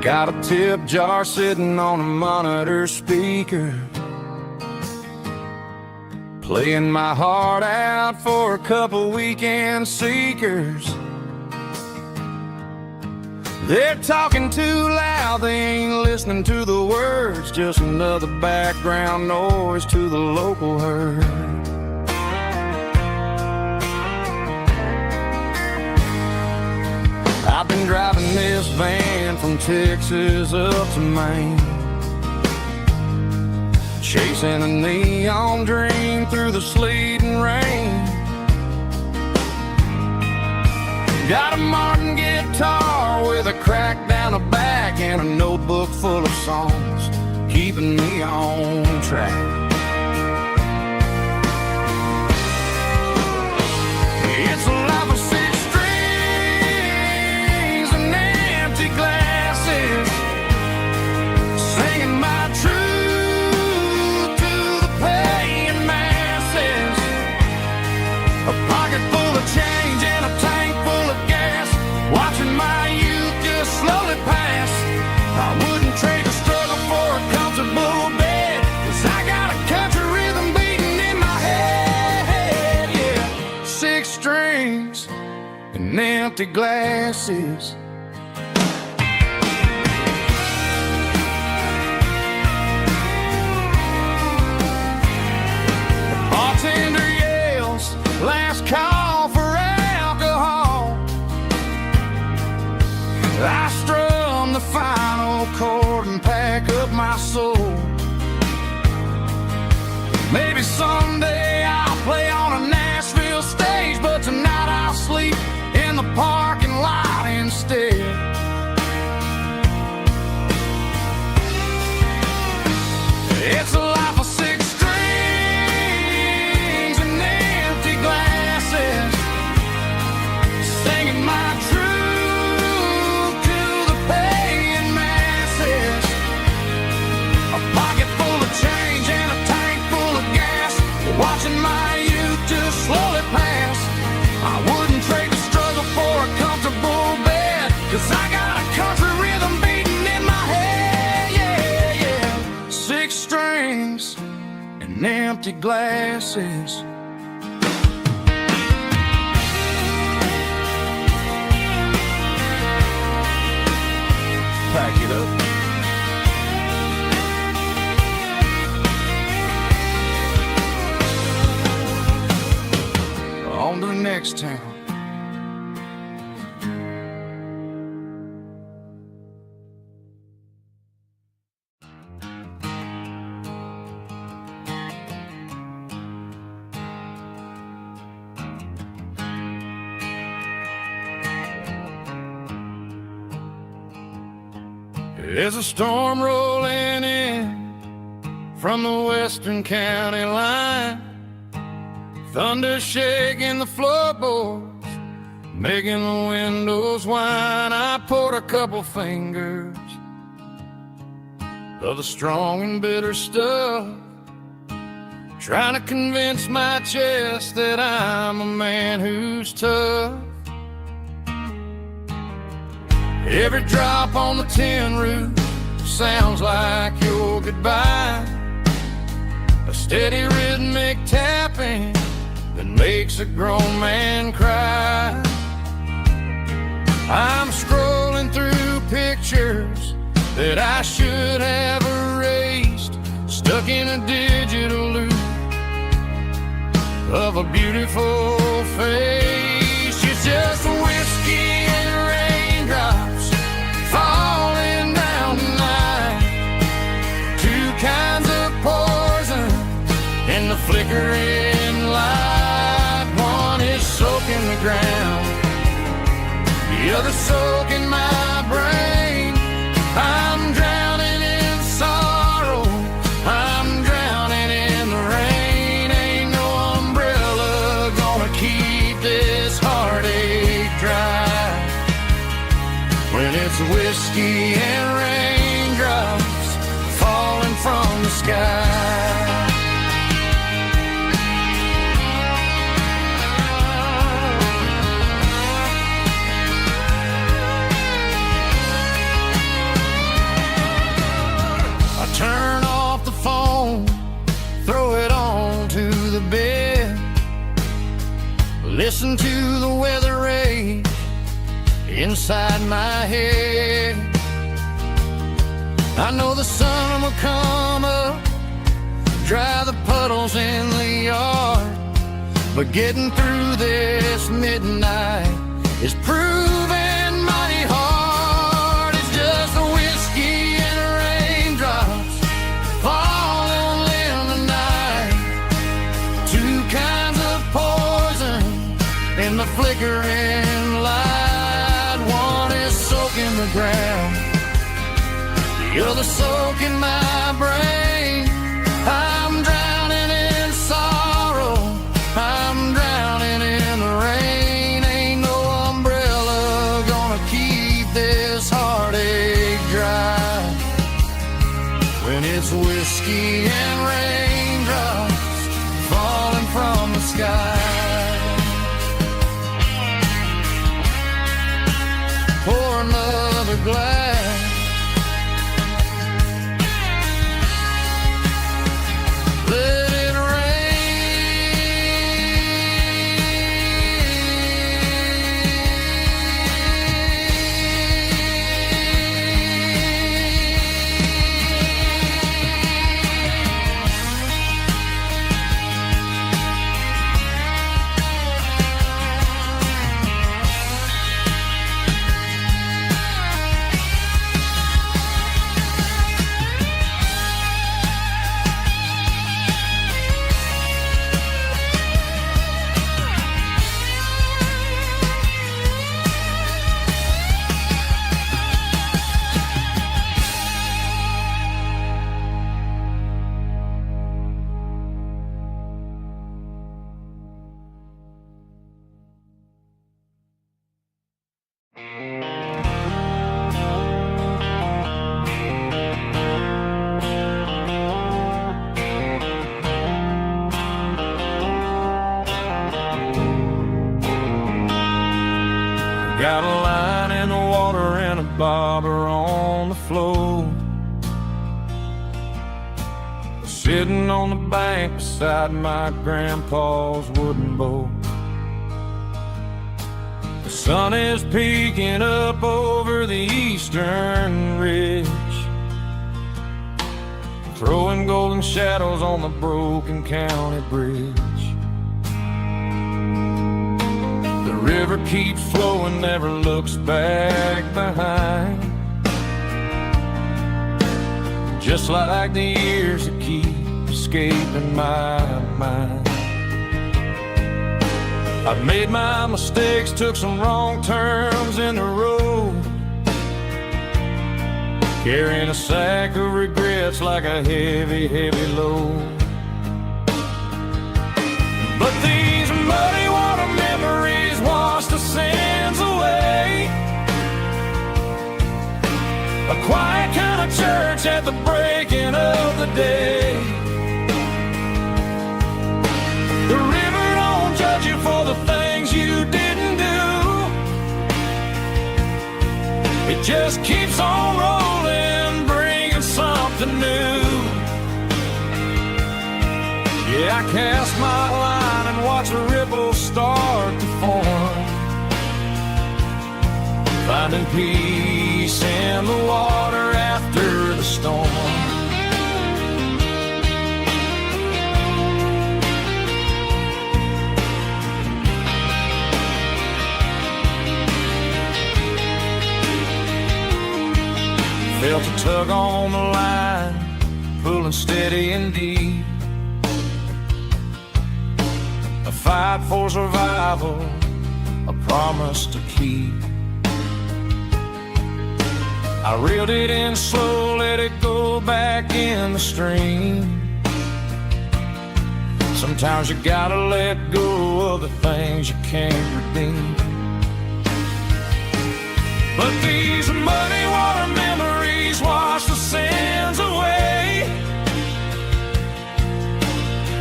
Got a tip jar sitting on a monitor speaker, playing my heart out for a couple weekend seekers. They're talking too loud, they ain't listening to the words, just another background noise to the local herd. I've been driving this van from Texas up to Maine, chasing a neon dream through the sleet and rain. Got a Martin guitar with a crack down the back and a notebook full of songs, keeping me on track. It's a life of six strings and empty glasses, singing my truth to the paying masses. A pocket full of change and a tank full of gas, watching my youth just slowly pass. I wouldn't trade the struggle for a comfortable bed, 'cause I got a country rhythm beating in my head. Yeah, six strings and empty glasses. The bartender yells, last call for alcohol. I strum the final chord and pack up my soul. Maybe someday I'll play on a Nashville stage, but tonight I'll sleep in the parking lot instead. It's a life of six strings and empty glasses, singing my truth to the paying masses. A pocket full of change and a tank full of gas, watching my youth just slowly pass. I wouldn't trade the struggle for a comfortable bed, 'cause I got a country rhythm beating in my head. Yeah, yeah. Six strings and empty glasses. Pack it up. On to the next town. There's a storm rolling in from the western county line, thunder shaking the floorboards, making the windows whine. I poured a couple fingers of the strong and bitter stuff, trying to convince my chest that I'm a man who's tough. Every drop on the tin roof sounds like your goodbye, a steady rhythmic tapping that makes a grown man cry. I'm scrolling through pictures that I should have erased, stuck in a digital loop of a beautiful face. It's just whiskey and raindrops falling down tonight, two kinds of poison in the flickering light. One is soaking the ground, the other soaking my brain. I'm drowning in sorrow, I'm drowning in the rain. Ain't no umbrella gonna keep this heartache dry when it's whiskey and raindrops falling from the sky. Turn off the phone, throw it on to the bed, listen to the weather rage inside my head. I know the sun will come up, dry the puddles in the yard, but getting through this midnight is proving mighty hard. It's just a whiskey and raindrops falling in the night, two kinds of poison in the flickering light. One is soaking the ground, the other soaking my brain. I'm drowning in sorrow, I'm drowning in the rain. Ain't no umbrella gonna keep this heartache dry when it's whiskey and raindrops falling from the sky. Pour another glass, let it got a line in the water and a bobber on the floor, sitting on the bank beside my grandpa's wooden boat. The sun is peeking up over the eastern ridge, throwing golden shadows on the broken county bridge. The river keeps flowing, never looks back behind, just like the years that keep escaping my mind. I've made my mistakes, took some wrong turns in the road, carrying a sack of regrets like a heavy, heavy load. But these muddy water memories wash the sins away. A quiet kind of church at the breaking of the day. The river don't judge you for the things you didn't do. It just keeps on rolling, bringing something new. Yeah, I cast my line and watch a ripple start to form, finding peace in the water after the storm. Felt a tug on the line, pulling steady and deep. A fight for survival, a promise to keep. I reeled it in slow, let it go back in the stream. Sometimes you gotta let go of the things you can't redeem. But these muddy water memories wash the sins away.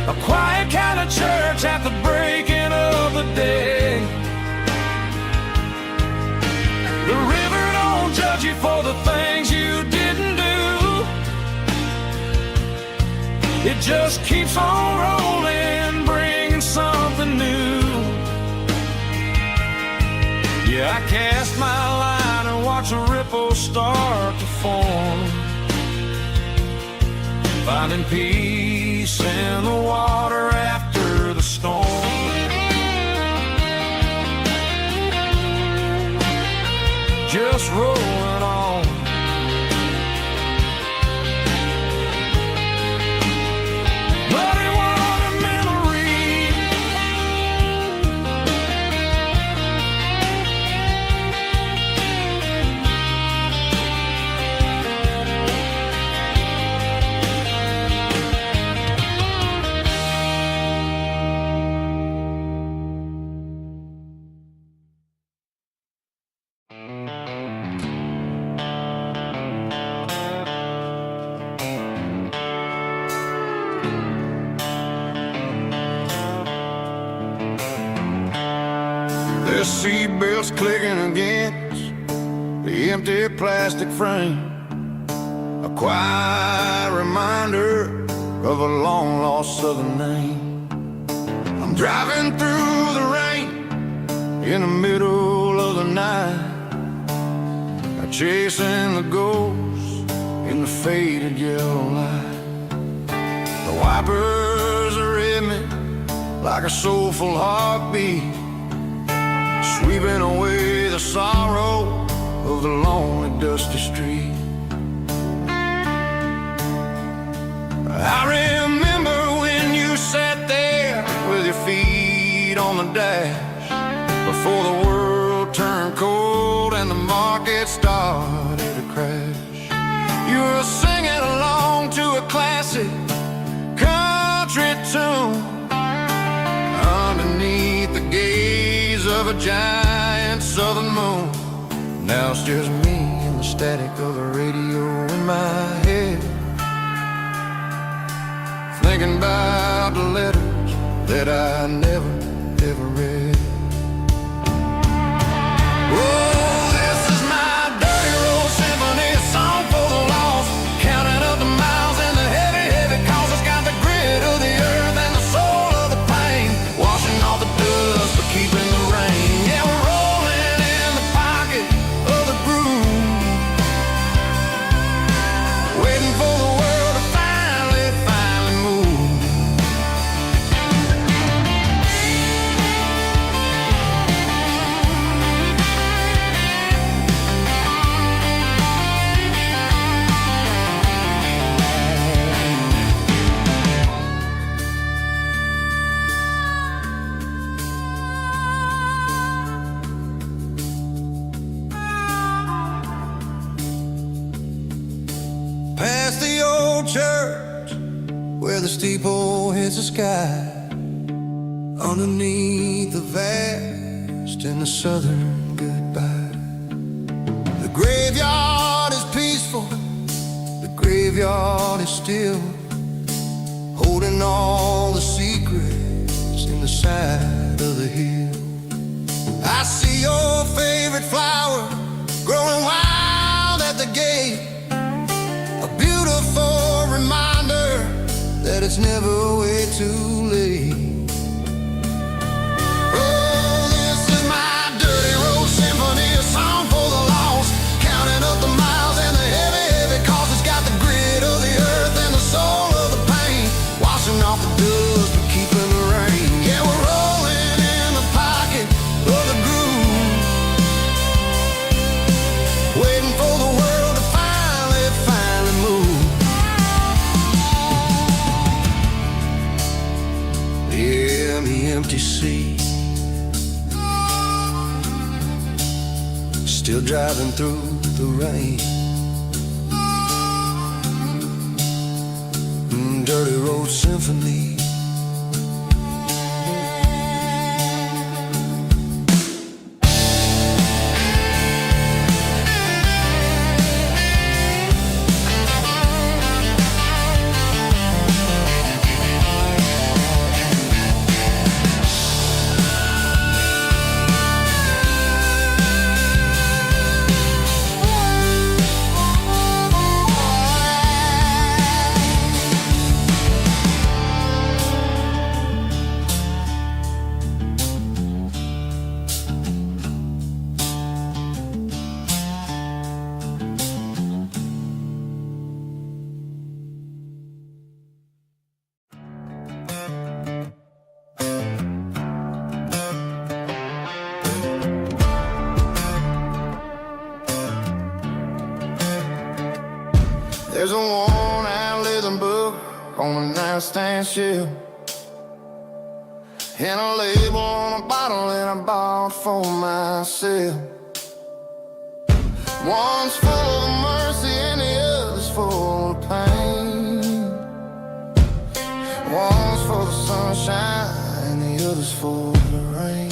A quiet kind of church at the breaking of the day. The river don't judge you for the things you didn't do. It just keeps on rolling, bringing something new. Yeah, I cast my line and watch a ripple start to form, finding peace in the water after the storm. Just rolling on. Muddy water memory. The seatbelt's clicking against the empty plastic frame, a quiet reminder of a long-lost southern name. I'm driving through the rain in the middle of the night, chasing the ghosts in the faded yellow light. The wipers are in me like a soulful heartbeat, sweeping away the sorrow of the lonely, dusty street. I remember when you sat there with your feet on the dash, before the world turned cold and the market started to crash. You were singing along to a classic country tune underneath the gaze of a giant southern moon. Now it's just me and the static of the radio in my head, thinking about the letters that I never, ever read. Oh, this is my dirty road symphony, a song for the lost, counting up the miles and the heavy, heavy calls. It's got the grit of the earth and the soul of the pain, washing off the dust but keeping the rain. Yeah, we're rolling in the pocket of the groove, waiting for the world to finally move. old church where the steeple hits the sky, underneath the vast and the southern goodbye. The graveyard is peaceful, the graveyard is still, holding all the secrets in the side of the hill. I see your favorite flower growing wild at the gate, a beautiful reminder that it's never way too late. Oh, this is my dirty road symphony, a song for the lost, counting up the miles and the heavy, heavy cost. It's got the grit of the earth and the soul of the pain, washing off the dust but keeping the rain. Yeah, we're rolling in the pocket of the groove, waiting for the world to finally move. Yeah, the empty sea, still driving through the rain. Dirty road symphony. There's a worn-out leather book on the nightstand shelf, and a label on a bottle that I bought for myself. One's full of mercy and the other's full of pain. One's for the sunshine and the other's for the rain.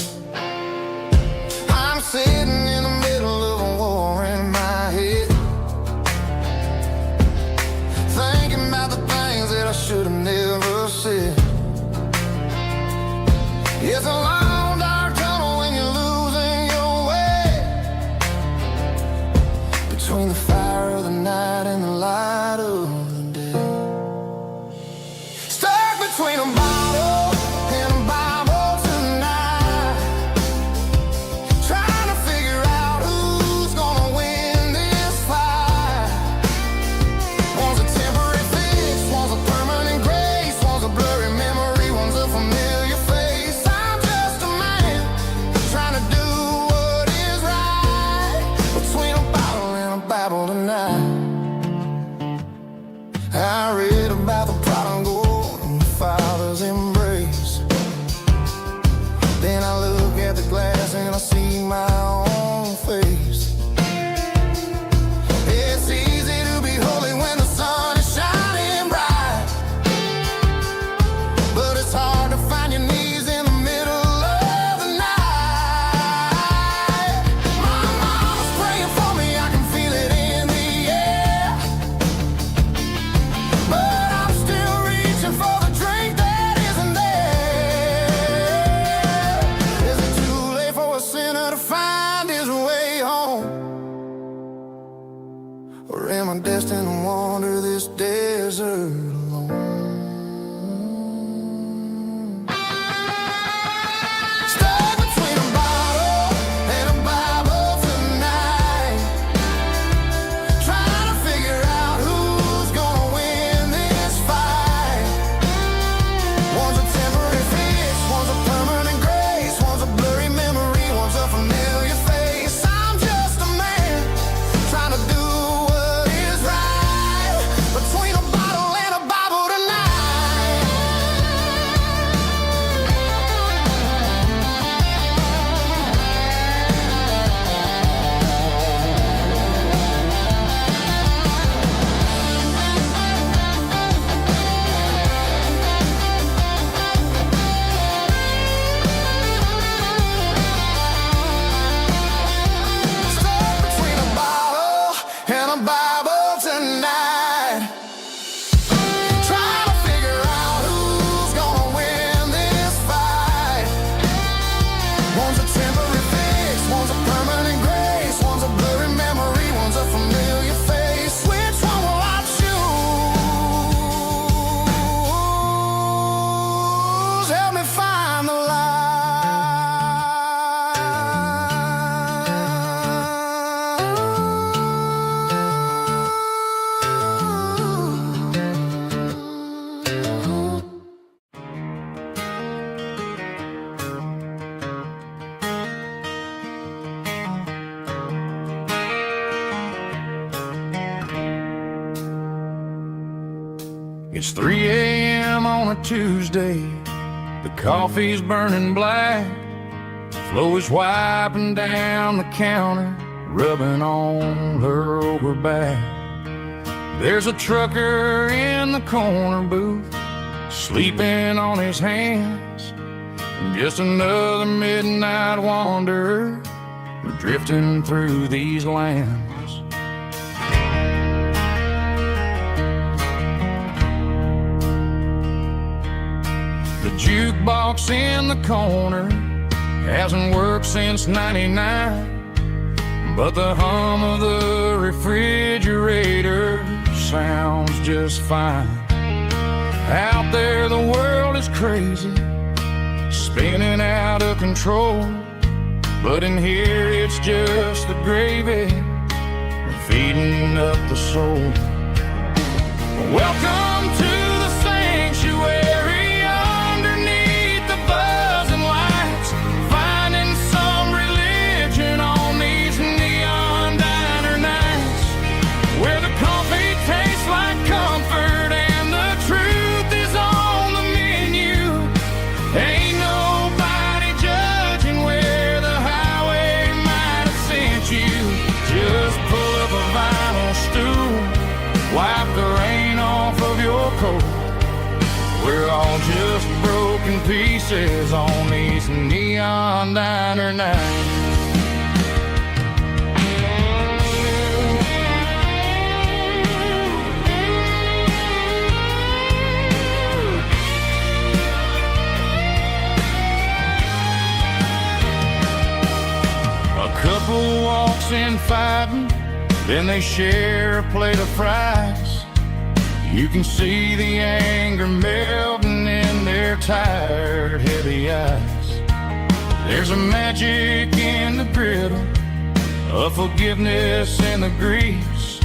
I'm sitting in the middle of a war in my head, thinking about the things that I should have never said. It's a long dark tunnel when you're losing your way, between the fire of the night and the light of the day. Stuck between a bottle and a Bible tonight, trying to figure out who's gonna win this fight. One's a temporary fix, one's a permanent grace, one's a blurry memory, one's a familiar face. I'm just a man trying to do what is right, between a bottle and a Bible tonight. I read about the prodigal and the father's embrace. Then I look at the glass and I see my own face. It's easy to be holy when the sun is shining bright, but it's hard to find your knees in the middle of the night. My mama's praying for me, I can feel it in the air, but I'm still reaching for the drink that isn't there. Is it too late for a sinner to find his way home? Or am I destined to wander this desert alone? Stuck between a bottle and a Bible tonight, trying to figure out who's gonna win this fight. One's a temporary fix, one's a permanent grace, one's a blurry memory, one's a familiar face. I'm just a man trying to do what is right, between a bottle and a It's 3 a.m. on a Tuesday. The coffee's burning black. Flo is wiping down the counter, rubbing on her over back. There's a trucker in the corner booth, sleeping on his hands. Just another midnight wanderer, drifting through these lands. The jukebox in the corner hasn't worked since '99, but the hum of the refrigerator sounds just fine. Out there the world is crazy, spinning out of control, but in here it's just the gravy feeding up the soul. Welcome to the sanctuary underneath the buzzing lights, finding some religion on these neon diner nights, where the coffee tastes like comfort and the truth is on the menu. Ain't nobody judging where the highway might have sent you. Just pull up a vinyl stool, wipe the rain off of your coat. We're all just broken pieces on these neon diner nights. A couple walks in fighting, then they share a plate of fries. You can see the anger melting in their tired, heavy eyes. There's a magic in the griddle, a forgiveness in the grease,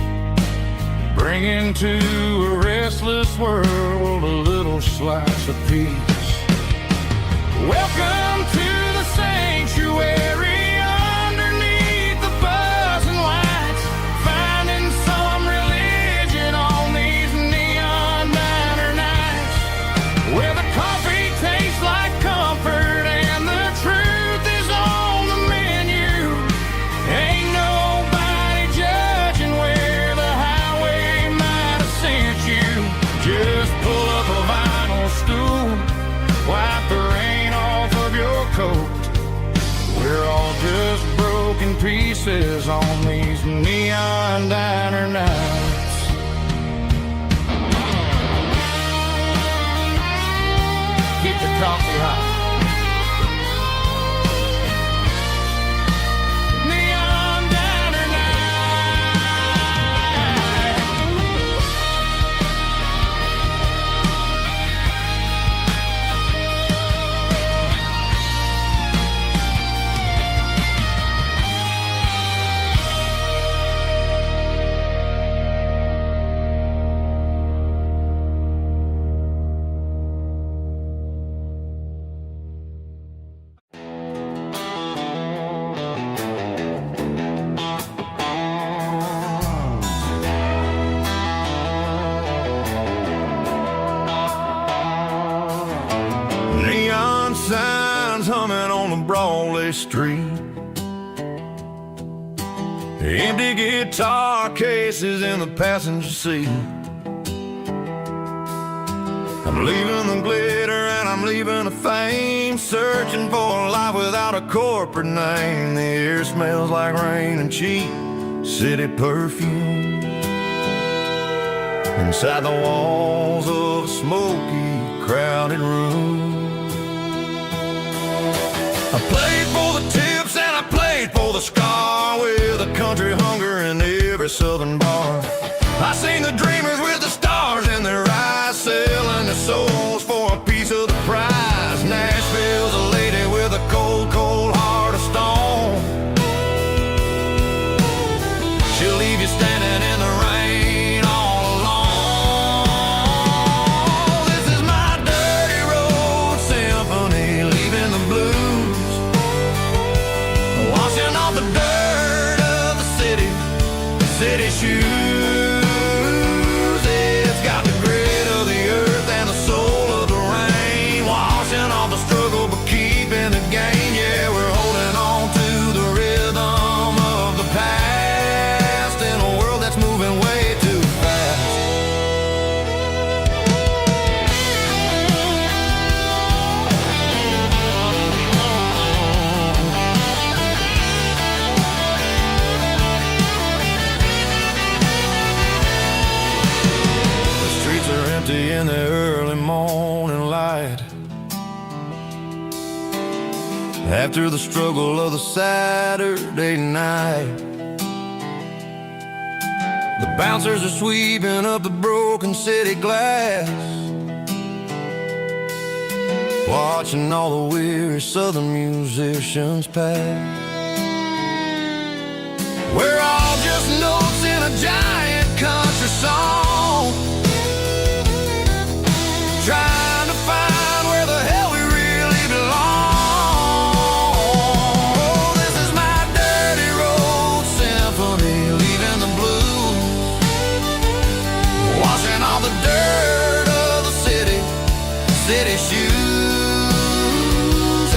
bringing to a restless world a little slice of peace. Welcome to the sanctuary underneath the buzzing lights, finding some religion on these neon diner nights, where the coffee tastes like comfort and the truth is on the menu. Ain't nobody judging where the highway might have sent you. Just pull up a vinyl stool, wipe the rain off of your coat. We're all just broken pieces on these neon diner nights. Keep the coffee hot. Neon diner Neon signs humming on the Broadway street, empty guitar cases in the passenger seat. I'm leaving the glitter and I'm leaving the fame, searching for a life without a corporate name. The air smells like rain and cheap city perfume inside the walls of a smoky, crowded room. I played for the tips and I played for the scar, with a country hunger in every southern bar. I seen the dreamers with the stars in their eyes, selling their souls for a piece of the prize. Nashville's a lady with a cold, cold heart of stone. She'll leave you standing in the rain all alone. This is my dirty road symphony, leaving the blues, washing off the dirt of the city shoes. empty in the early morning light. After the struggle of the Saturday night, the bouncers are sweeping up the broken city glass, watching all the weary southern musicians pass. We're all just notes in a giant country song, trying to find where the hell we really belong. Oh, this is my dirty road symphony, leaving the blues, washing all the dirt of the city shoes.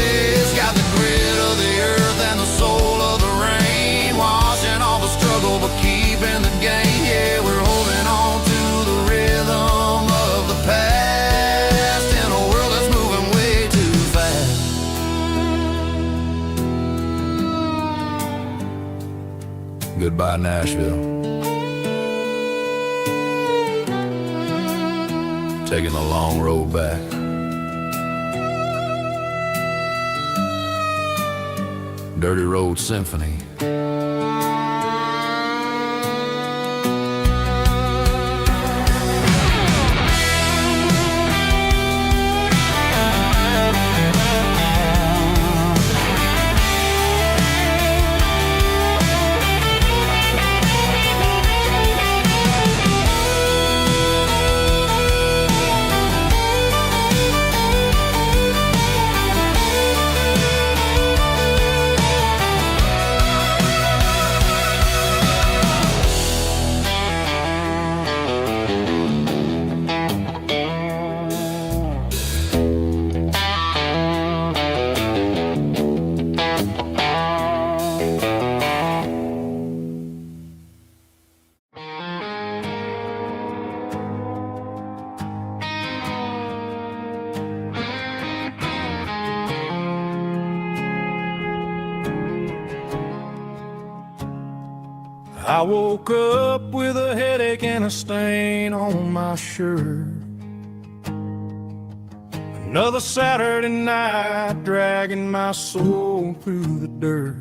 It's got the grit of the earth and the soul of the rain, washing all the struggle but keeping the gain. Yeah, we're holding on to the rhythm of the past in a world that's moving way too fast. Goodbye, Nashville. Taking the long road back. Dirty Road Symphony. I woke up with a headache and a stain on my shirt. Another Saturday night, dragging my soul through the dirt.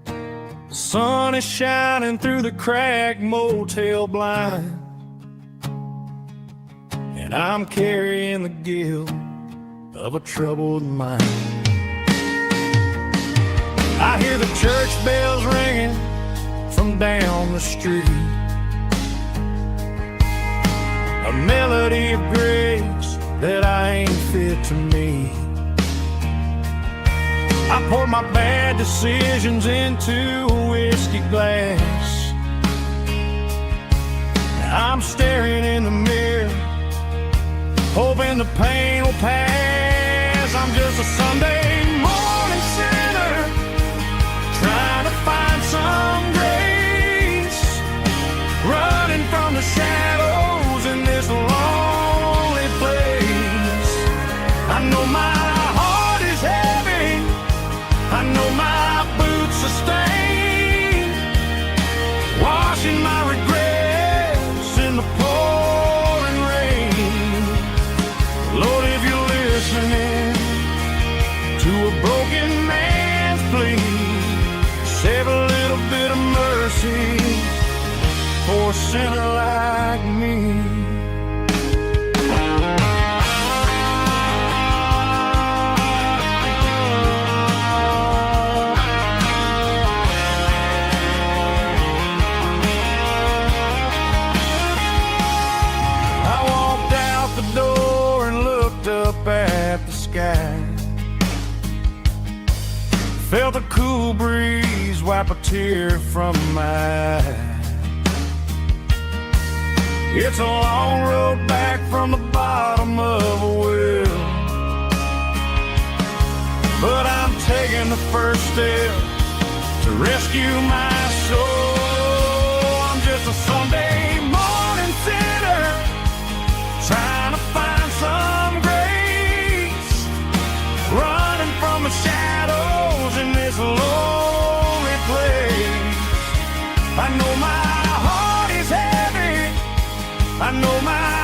The sun is shining through the cracked motel blind, and I'm carrying the guilt of a troubled mind. I hear the church bells ringing from down the street, a melody of grace that I ain't fit to meet. I pour my bad decisions into a whiskey glass. I'm staring in the mirror, hoping the pain will pass. I'm just a Sunday morning sinner, trying to find some grace, running from the shadows in this lonely place. I know my heart is heavy, I know my boots are stained, washing my regrets in the pouring rain. Lord, if you're listening to a broken man's plea, save a little bit of mercy for a sinner like me. I walked out the door and looked up at the sky, felt a cool breeze wipe a tear from my eye. It's a long road back from the bottom of a well, but I'm taking the first step to rescue my soul. I'm just a Sunday morning sinner, trying to find some grace, running from the shadows in this lonely place. I know my heart is heavy, I know my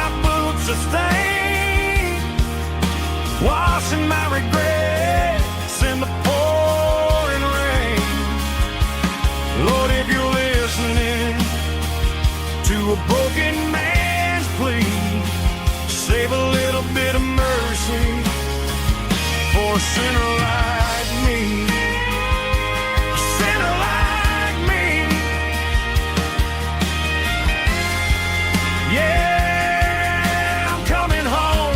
washing my regrets in the pouring rain. Lord, if you're listening to a broken man's plea, save a little bit of mercy for a sinner like me. A sinner like me. Yeah, I'm coming home.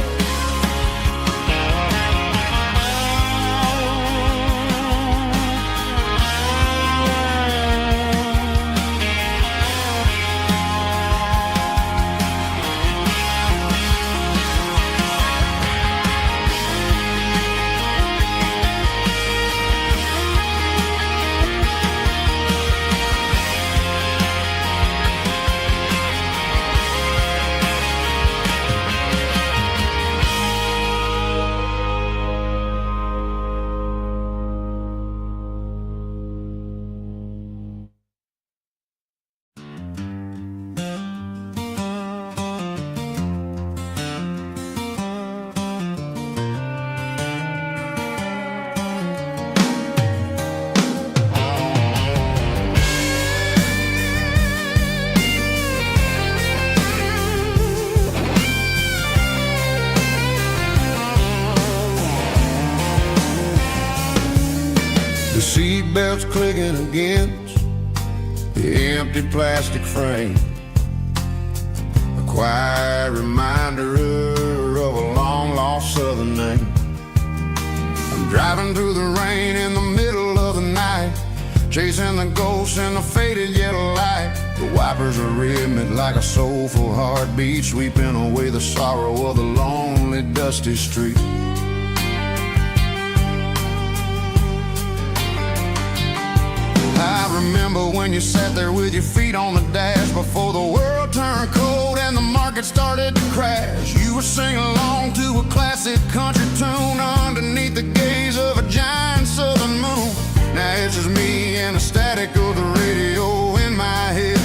The seatbelt's clicking against the empty plastic frame, a quiet reminder of a long-lost southern name. I'm driving through the rain in the middle of the night, chasing the ghosts in the faded yellow light. The wipers are rhythmic like a soulful heartbeat, sweeping away the sorrow of the lonely, dusty street. I remember when you sat there with your feet on the dash before the world turned cold and the market started to crash. You were singing along to a classic country tune underneath the gaze of a giant southern moon. Now it's just me and the static of the radio in my head,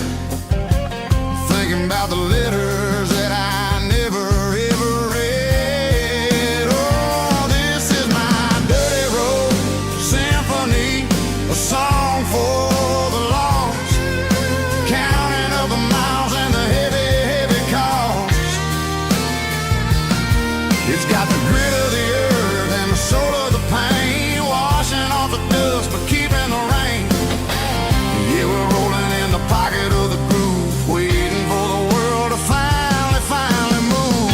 thinking about the letters that I never ever read. Oh, this is my dirty road symphony, a song for the lost, counting up the miles and the heavy, heavy cost. It's got the grit of the earth and the soul of the pain, washing off the dust but keeping the rain. Yeah, we're rolling in the pocket of the groove, waiting for the world to finally move.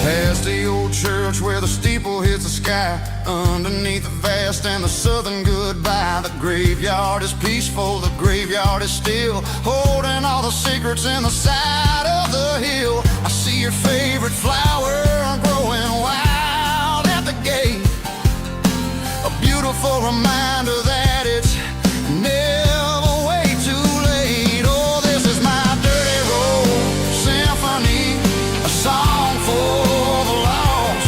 Past the old church where the steeple hits the sky, underneath the vast and the southern goodbye. The graveyard is peaceful, the graveyard is still, holding all the secrets in the side of the hill. I see your favorite flower growing wild at the gate, a beautiful reminder that it's never way too late. Oh, this is my dirty road symphony, a song for the lost,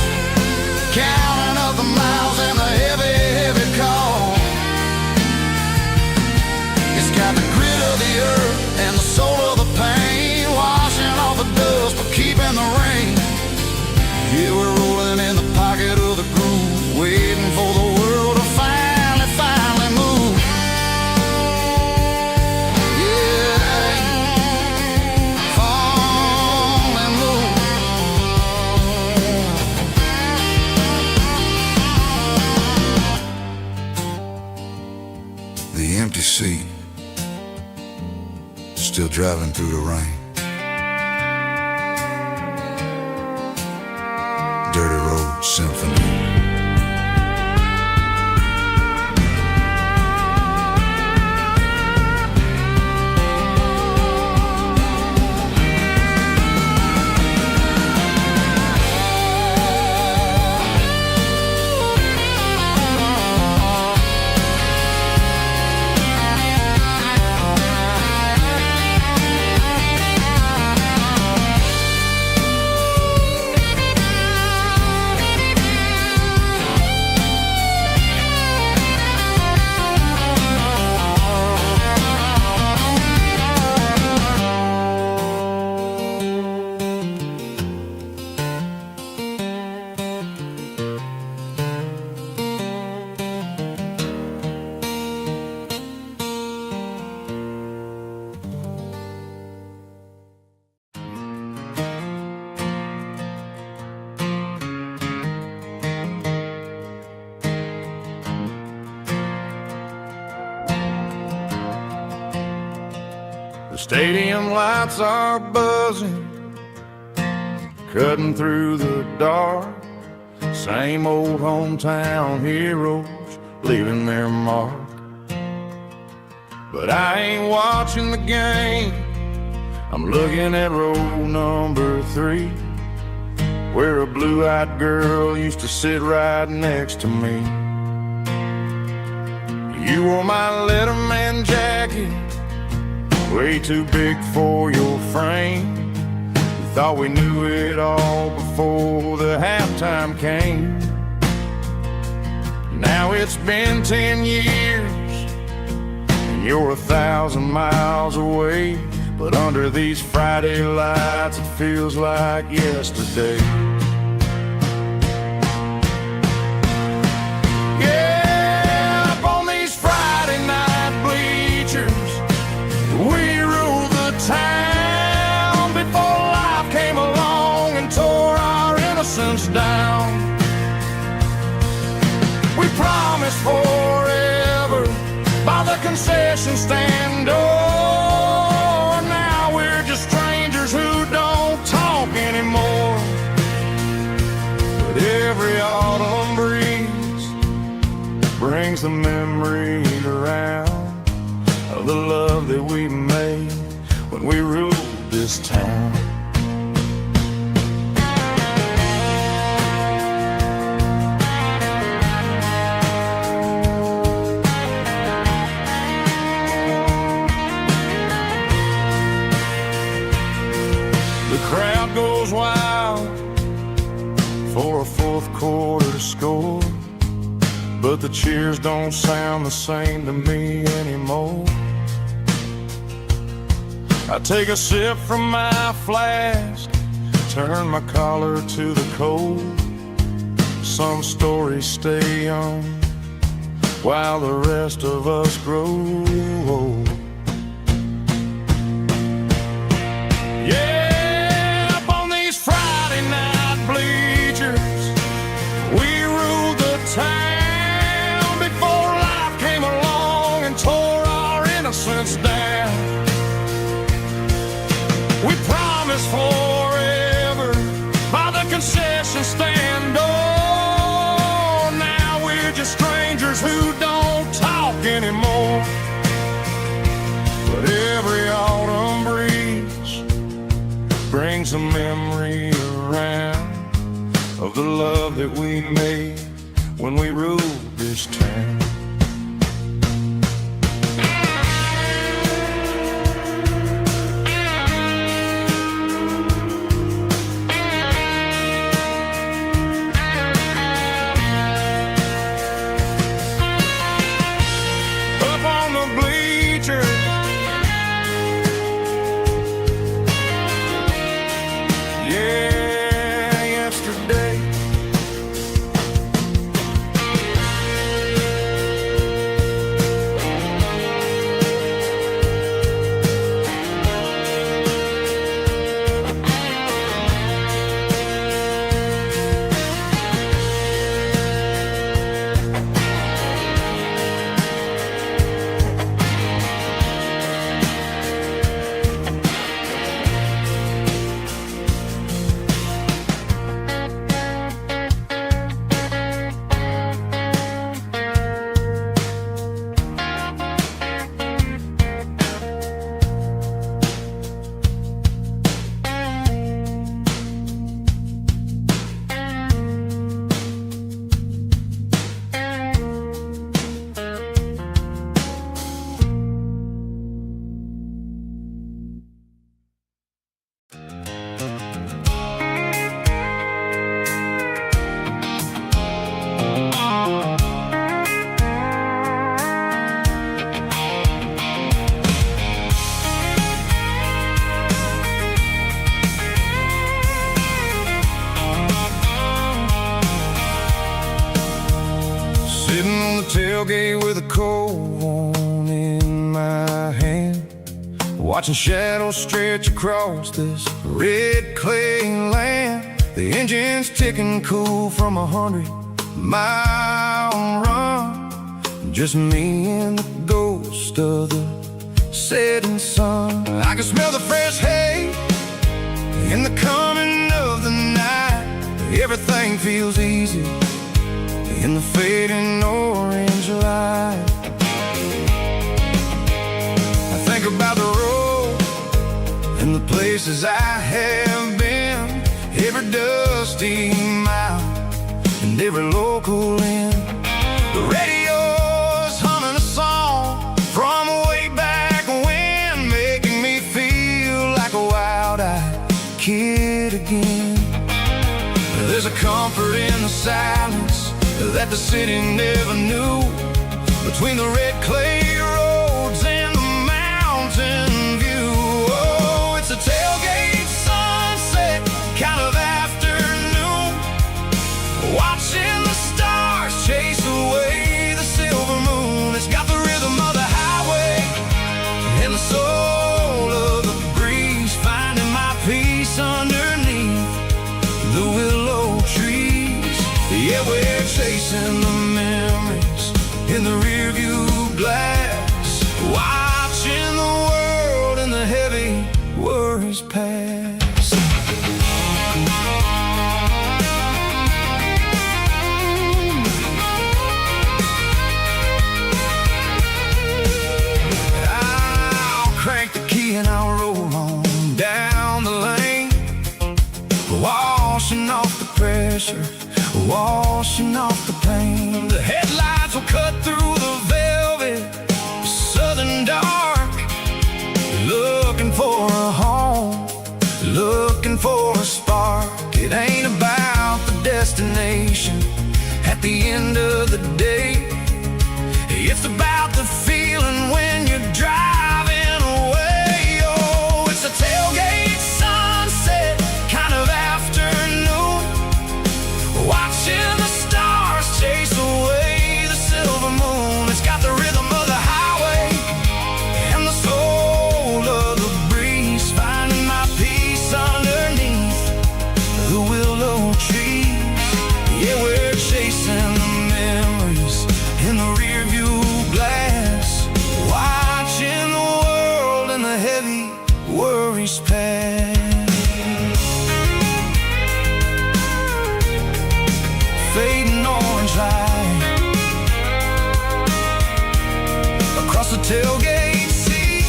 counting up the miles and the heavy, heavy call. It's got the grit of the earth and the soul of the pain, washing off the dust but keeping the rain. Yeah, we're rolling in the pocket of the groove, waiting for the world to finally move. Yeah, finally move. The empty seat, still driving through the rain. Dirty Road Symphony. stadium lights are buzzing, cutting through the dark. Same old hometown heroes leaving their mark. But I ain't watching the game, I'm looking at row number 3, where a blue-eyed girl used to sit right next to me. You wore my Letterman jacket, way too big for your frame. We thought we knew it all before the halftime came. Now it's been 10 years, and you're 1,000 miles away. But under these Friday lights, it feels like yesterday. Yeah, up on these Friday night bleachers, we ruled the town before life came along and tore our innocence down. We promised forever by the concession stand door. Now we're just strangers who don't talk anymore. But every autumn breeze brings the memories around of the love that we made when we ruled this town. Crowd goes wild for a fourth quarter score, but the cheers don't sound the same to me anymore. I take a sip from my flask, turn my collar to the cold. Some stories stay young while the rest of us grow old. Town before life came along and tore our innocence down. We promised forever by the concession stand door. Now we're just strangers who don't talk anymore. But every autumn breeze brings a memory around of the love that we made when we ruled this town. Up on the bleachers, yeah, yesterday. tailgate with a cold one in my hand, watching shadows stretch across this red clay land. The engine's ticking cool from 100-mile run. Just me and the ghost of the setting sun. I can smell the fresh hay in the coming of the night. Everything feels easy in the fading orange light. I think about the road and the places I have been, every dusty mile and every local inn. The radio's humming a song from way back when, making me feel like a wild-eyed kid again. There's a comfort in the silence that the city never knew, between the red clay roads and the mountain view. Oh, it's a tailgate sunset kind of afternoon, watching the stars chase away the silver moon. It's got the rhythm of the highway and the soul of the breeze, finding my peace underneath the willow trees. Yeah, we're chasing the memories in the rearview glass, watching the world and the heavy worries pass. I'll crank the key and I'll roll on down the lane, washing off the pressure, washing off the pain. The headlights will cut through the velvet southern dark, looking for a home, looking for a spark. It ain't about the destination at the end of the day, it's about the feeling when you're driving away. Oh, it's a tailgate sunset kind of afternoon, watching the stars chase away the silver moon. It's got the rhythm of the highway and the soul of the breeze, finding my peace underneath the willow trees. Yeah, we're chasing the memories in the rearview glass, watching the world and the heavy worries pass. Fading orange light across the tailgate seat.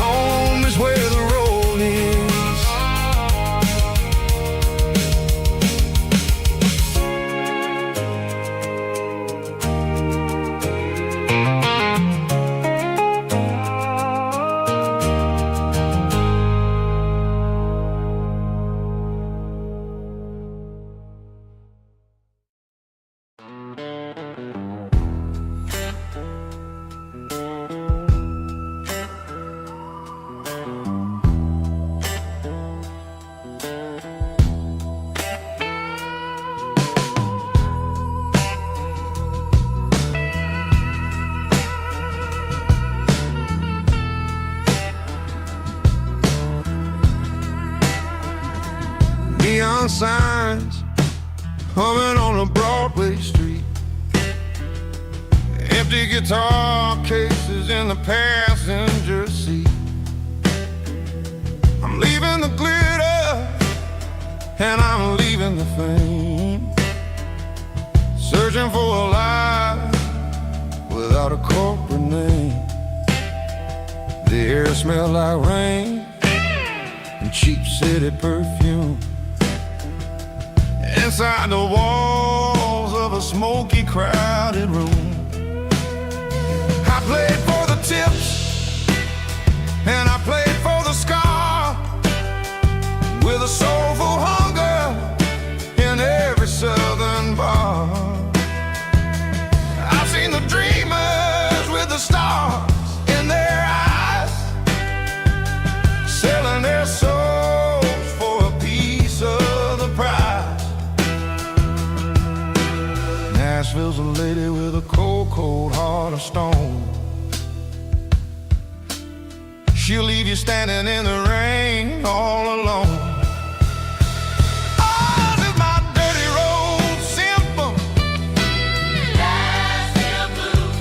Home is where the road is. Neon signs humming on a Broadway street, empty guitar cases in the passenger seat. I'm leaving the glitter and I'm leaving the fame, searching for a life without a corporate name. The air smelled like rain and cheap city perfume. Inside the walls of a smoky, crowded room, I played for the tips and I played for the scar, with a soulful hunger in every southern bar. I've seen the dreamers with the stars in their eyes, selling their souls for a piece of the prize. Nashville's a lady with a cold, cold heart of stone. She'll leave you standing in the rain all alone. Ours is my dirty road symphony, Nashville blues.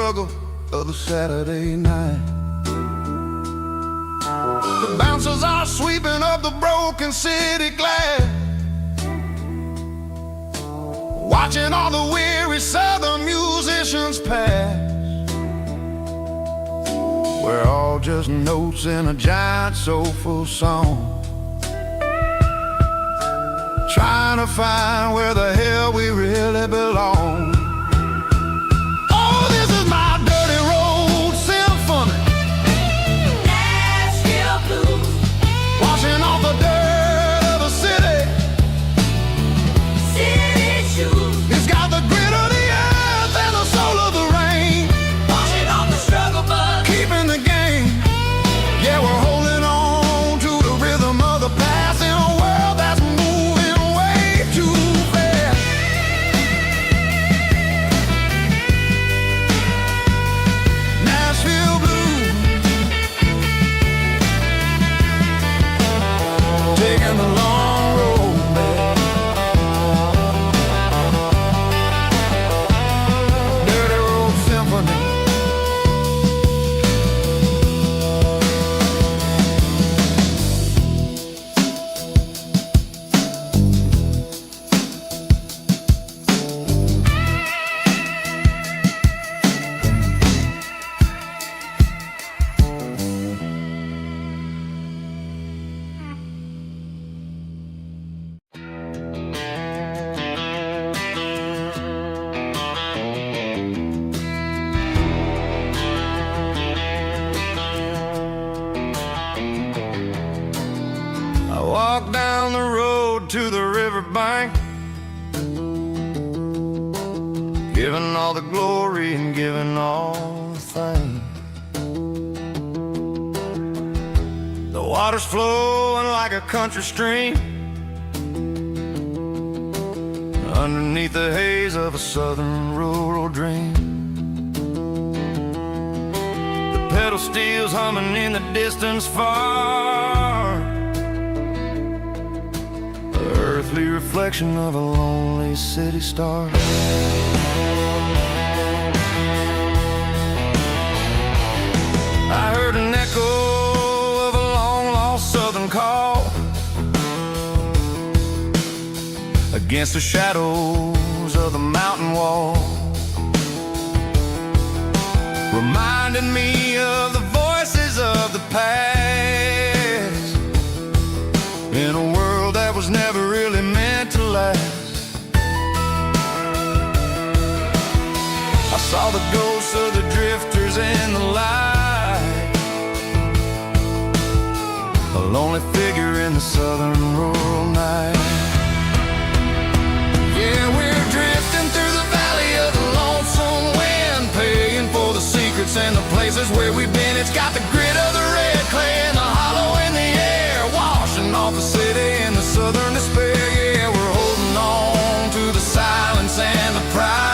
struggle of the Saturday night. The bouncers are sweeping up the broken city glass, watching all the weary southern musicians pass. We're all just notes in a giant soulful song, trying to find where the hell we really belong. Oh, this is my dirty road symphony, Nashville blues, washing off the dirt of the city. city shoes, It's got the grit of the earth and the soul of the rain, washing off the struggle bug. keeping the game. Yeah, we're holding on to the rhythm of the past in a world that's moving way too fast. Nashville blues, taking the long road back. Dirty road symphony. I walk down the road to the riverbank, giving all the glory and giving all the thanks. The water's flowing like a country stream, underneath the haze of a southern rural dream. The pedal steel's humming in the distance far, earthly reflection of a lonely city star. I heard an echo of a long-lost southern call against the shadows of the mountain wall, reminding me of the voices of the past in a world that was never really meant to last. I saw the ghosts of the drifters in the light, a lonely figure in the southern rural night. Yeah, we're drifting through the valley of the lonesome wind, paying for the secrets and the places where we've been. It's got the grit of the red clay and the hollow in the air, washing off the city and the southern despair. Yeah, we're holding on to the silence and the pride.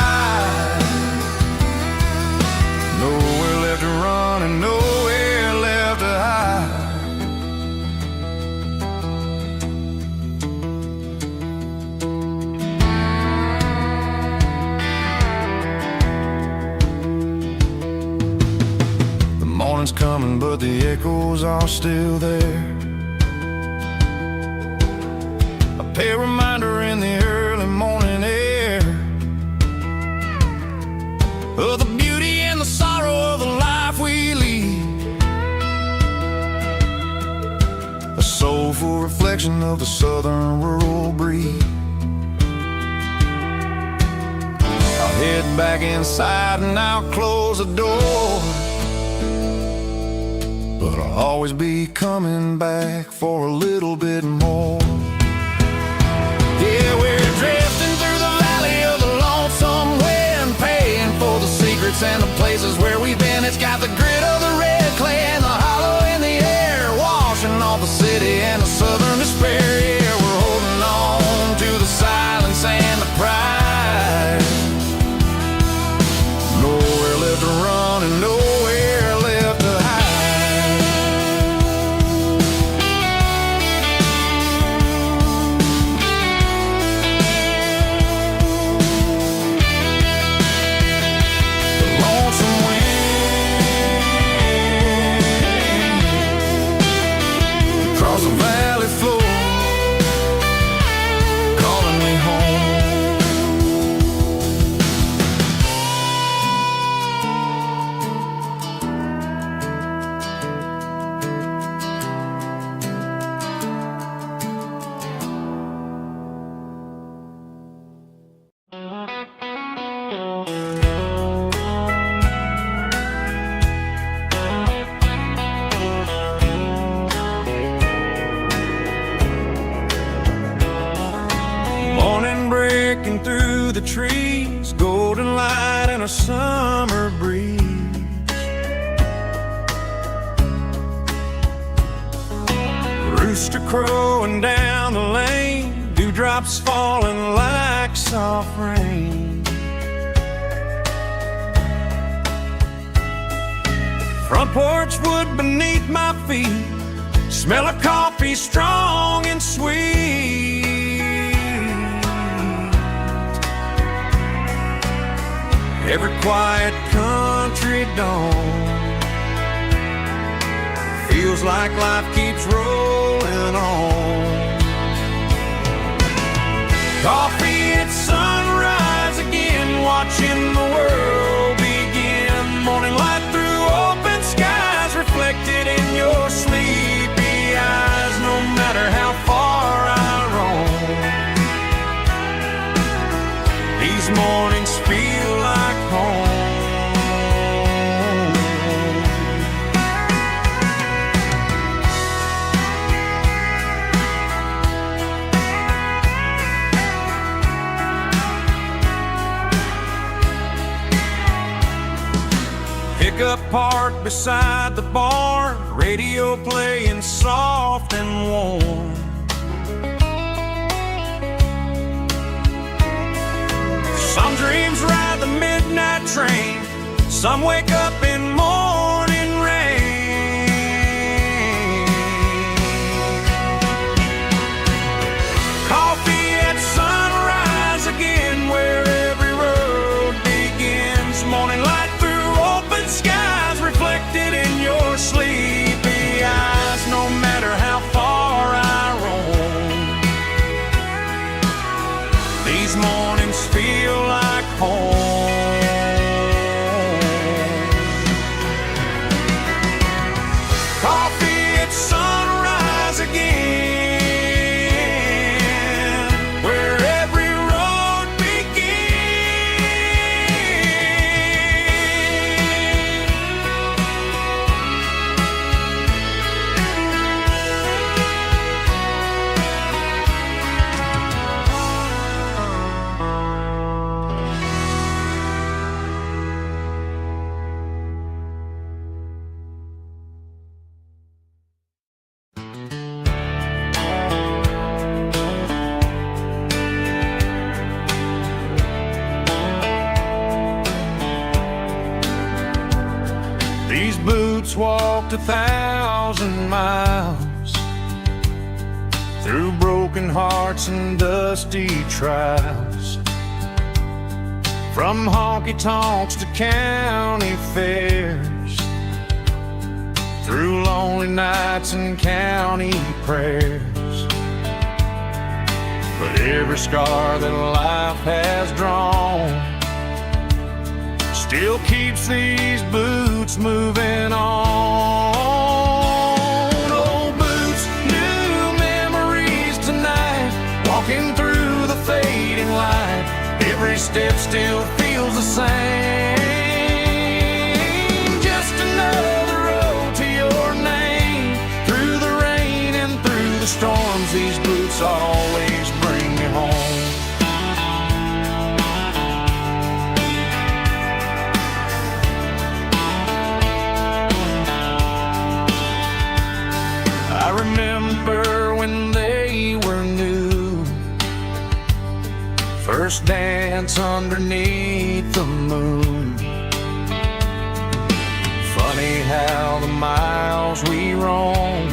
Nowhere left to run and nowhere left to hide. The morning's coming, but the echoes are still there. A pale reminder in the early morning air of the beauty and the sorrow of the life we lead, a soulful reflection of the southern rural breed. I'll head back inside and I'll close the door, but I'll always be coming back for a little bit more. Yeah, we're drifting through the valley of the lonesome wind, paying for the secrets and the places where we've been. It's got the grit of the red clay and the hollow in the air, washing off the city and the southern despair. Yeah, we're holding on to the silence and the pride. Nowhere left to run and nowhere left to hide. The lonesome crowing down the lane, dewdrops falling like soft rain. Front porch wood beneath my feet, smell of coffee strong and sweet. Every quiet country dawn feels like life keeps rolling on. Coffee at sunrise again, watching the world begin. Morning light through open skies, reflected in your sleepy eyes. No matter how far I roam, these mornings feel like home. Pickup parked beside the barn, radio playing soft and warm. Some dreams ride the midnight train, some wake up in morning rain. Coffee at sunrise again, where every road begins. Morning light through open skies, reflected in your sleepy eyes. No matter how far I roam, these mornings feel like home. Coffee at sunrise again, where every road These boots walked 1,000 miles through broken hearts and dusty trials, from honky-tonks to county fairs, through lonely nights and county prayers. But every scar that life has drawn still keeps these boots moving on. Old boots, new memories tonight, walking through the fading light. Every step still feels the same. Just another road to your name. Through the rain and through the storms, these boots always bring me home. I remember when they were new, first dance underneath the moon. Funny how the miles we roam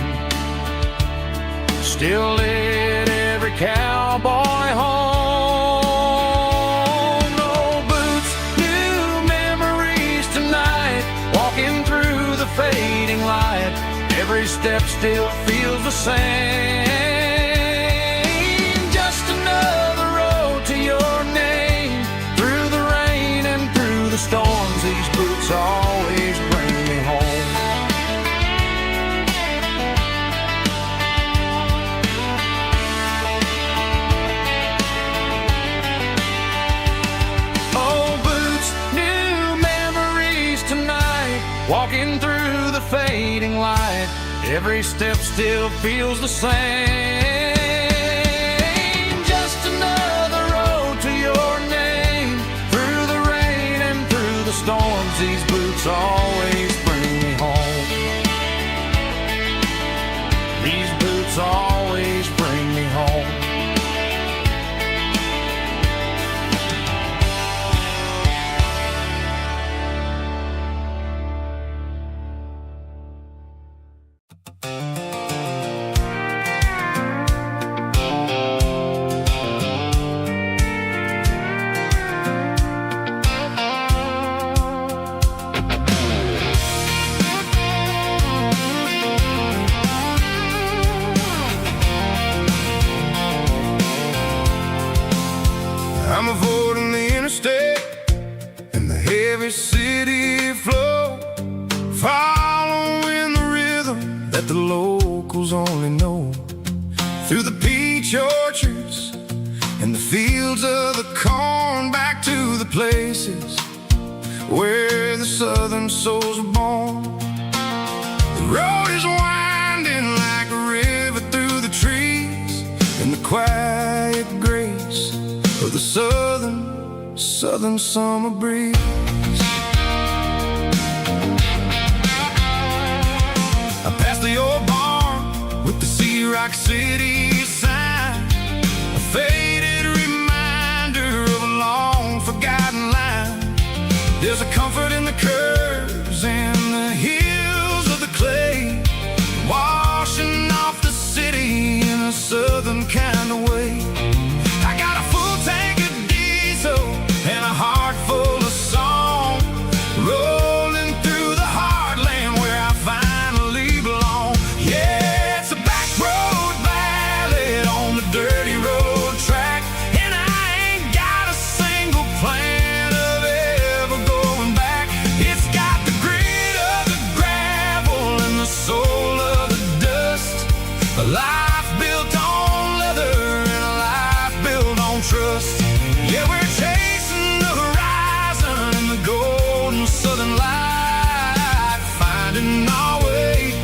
still lit every cowboy home. Old boots, new memories tonight, walking through the fading light. Every step still feels the same. Just another road to your name. Through the rain and through the storms, these boots always bring me home. Old boots, new memories tonight, walking through the fading light. Every step still feels the same. Just another road to your name. Through the rain and through the storms, these boots always bring me home. These boots always every city flow, following the rhythm that the locals only know. Through the peach orchards and the fields of the corn, back to the places where the southern souls were born. The road is winding like a river through the trees, in the quiet grace of the southern summer breeze. I passed the old barn with the Sea Rock City sign, a faded reminder of a long forgotten line. There's a comfort in the curves and the hills of the clay, washing off the city in a southern kind of way. I got a full tank of diesel and a heart full of song, rolling through the heartland where I finally belong. Yeah, it's a back road ballad on the dirty road track, and I ain't got a single plan of ever going back. It's got the grit of the gravel and the soul of the dust, a life built on leather and a life built on trust. Yeah, we're chasing the horizon in the golden southern light, finding our way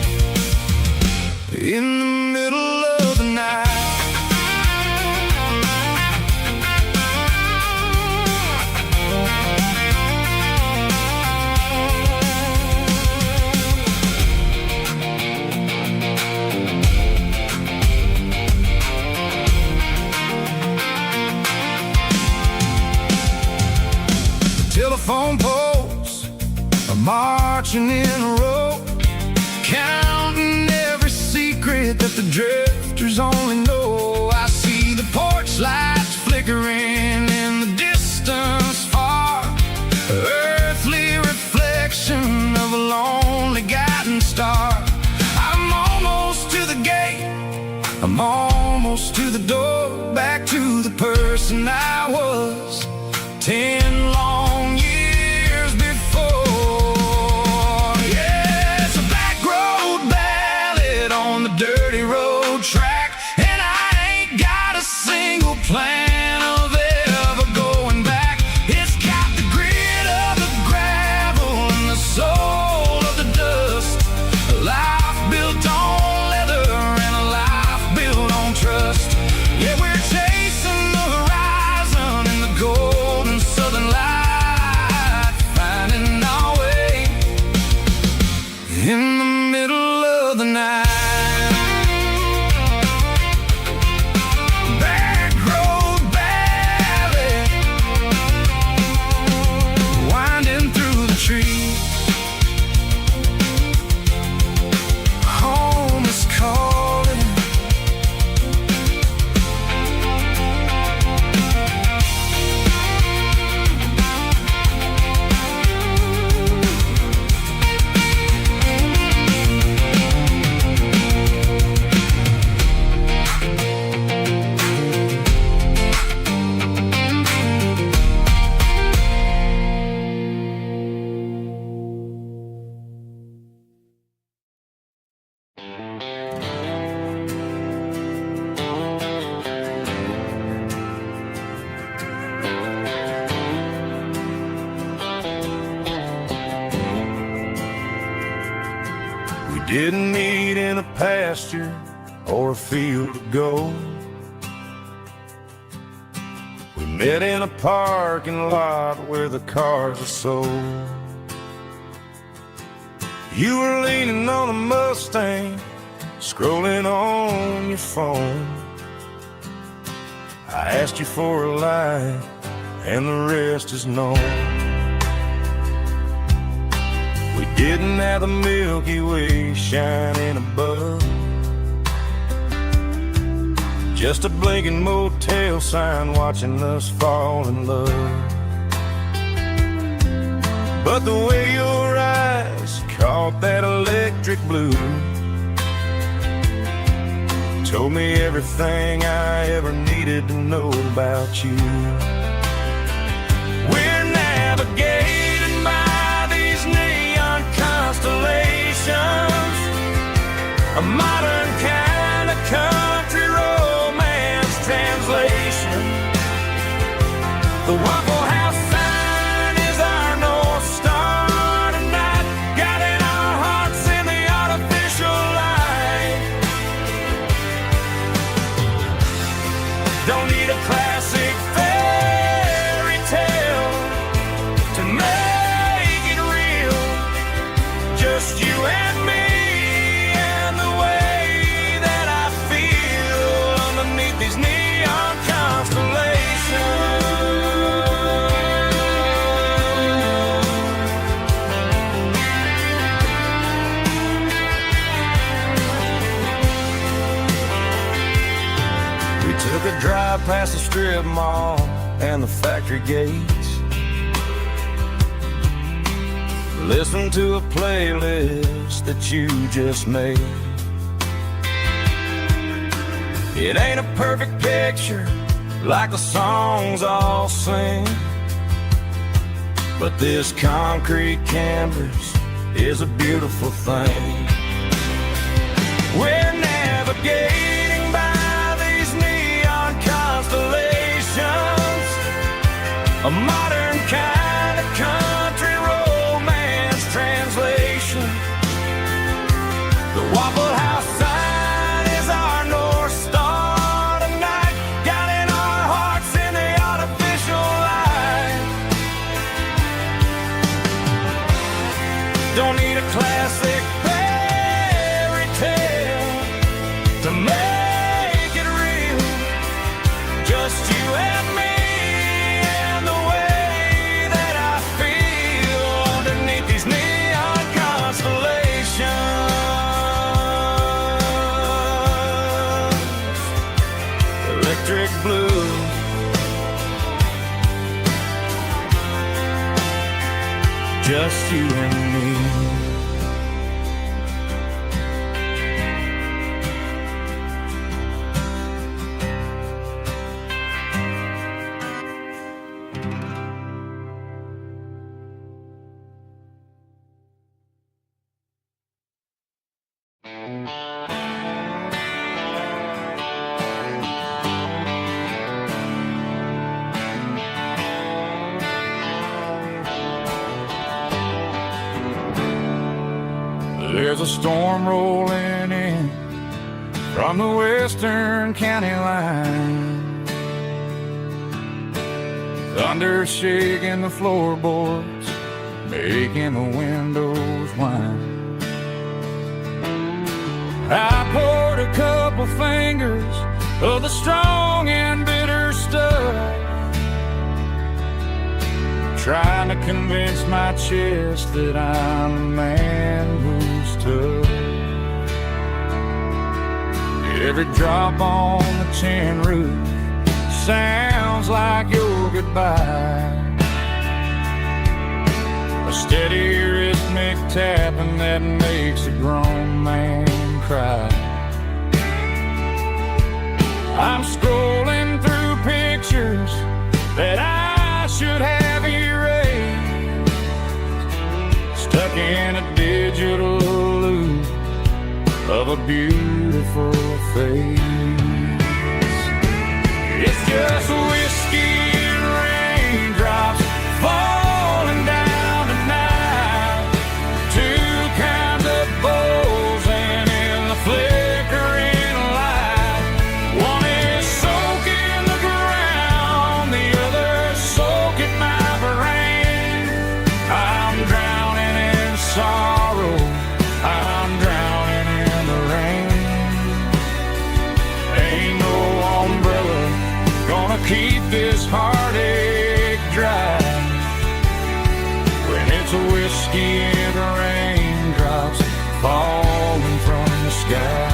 in the middle of the night. Telephone poles are marching in a row, counting every secret that the drifters only know. I see the porch lights flickering in the distance far, earthly reflection of a lonely guiding star. I'm almost to the gate, I'm almost to the door, back to the person I was 10 long years before. Yeah, it's a back road ballad on the dirty road track, and I ain't got a single plan of ever going back. It's got the grit of the gravel and the soul of the dust, a life built on leather and a life built on trust. Yeah, we're chasing the horizon in the golden southern light, finding our way in the middle of the night. Back road ballad, winding through the trees. Home is calling. We didn't meet in a pasture or a field of gold. We met in a parking lot where the cars are sold. You were leaning on a Mustang, scrolling on your phone. I asked you for a light, and the rest is known. We didn't have the Milky Way shining above, just a blinking motel sign watching us fall in love. But the way your eyes caught that electric blue told me everything I ever needed to know about you. We're navigating by past the strip mall and the factory gates. Listen to a playlist that you just made. It ain't a perfect picture like the songs all sing, but this concrete canvas is a beautiful thing. We're navigating by these neon constellations, a modern kind of country romance translation. The Waffle House sign is our North Star tonight, guiding our hearts in the artificial light. Don't need a classic fairy tale to make it real, just you and me and the way that I feel underneath these neon constellations. Electric blue, just you and me. There's a storm rolling in from the western county line, thunder shaking the floorboards, making the windows whine. I poured a couple fingers of the strong and bitter stuff, trying to convince my chest that I'm a man who's tough. Every drop on the tin roof sounds like your goodbye, a steady rhythmic tapping that makes a grown man cry. I'm scrolling through pictures that I should have erased, stuck in a digital loop of a beautiful face. It's just whiskey and raindrops falling down tonight, two kinds of bowls and in the flickering light. One is soaking the ground, the other soaking my brain. I'm drowning in sorrow, I'm drowning in the rain. Ain't no umbrella gonna keep this heartache dry when it's a whiskey and the raindrops falling from the sky.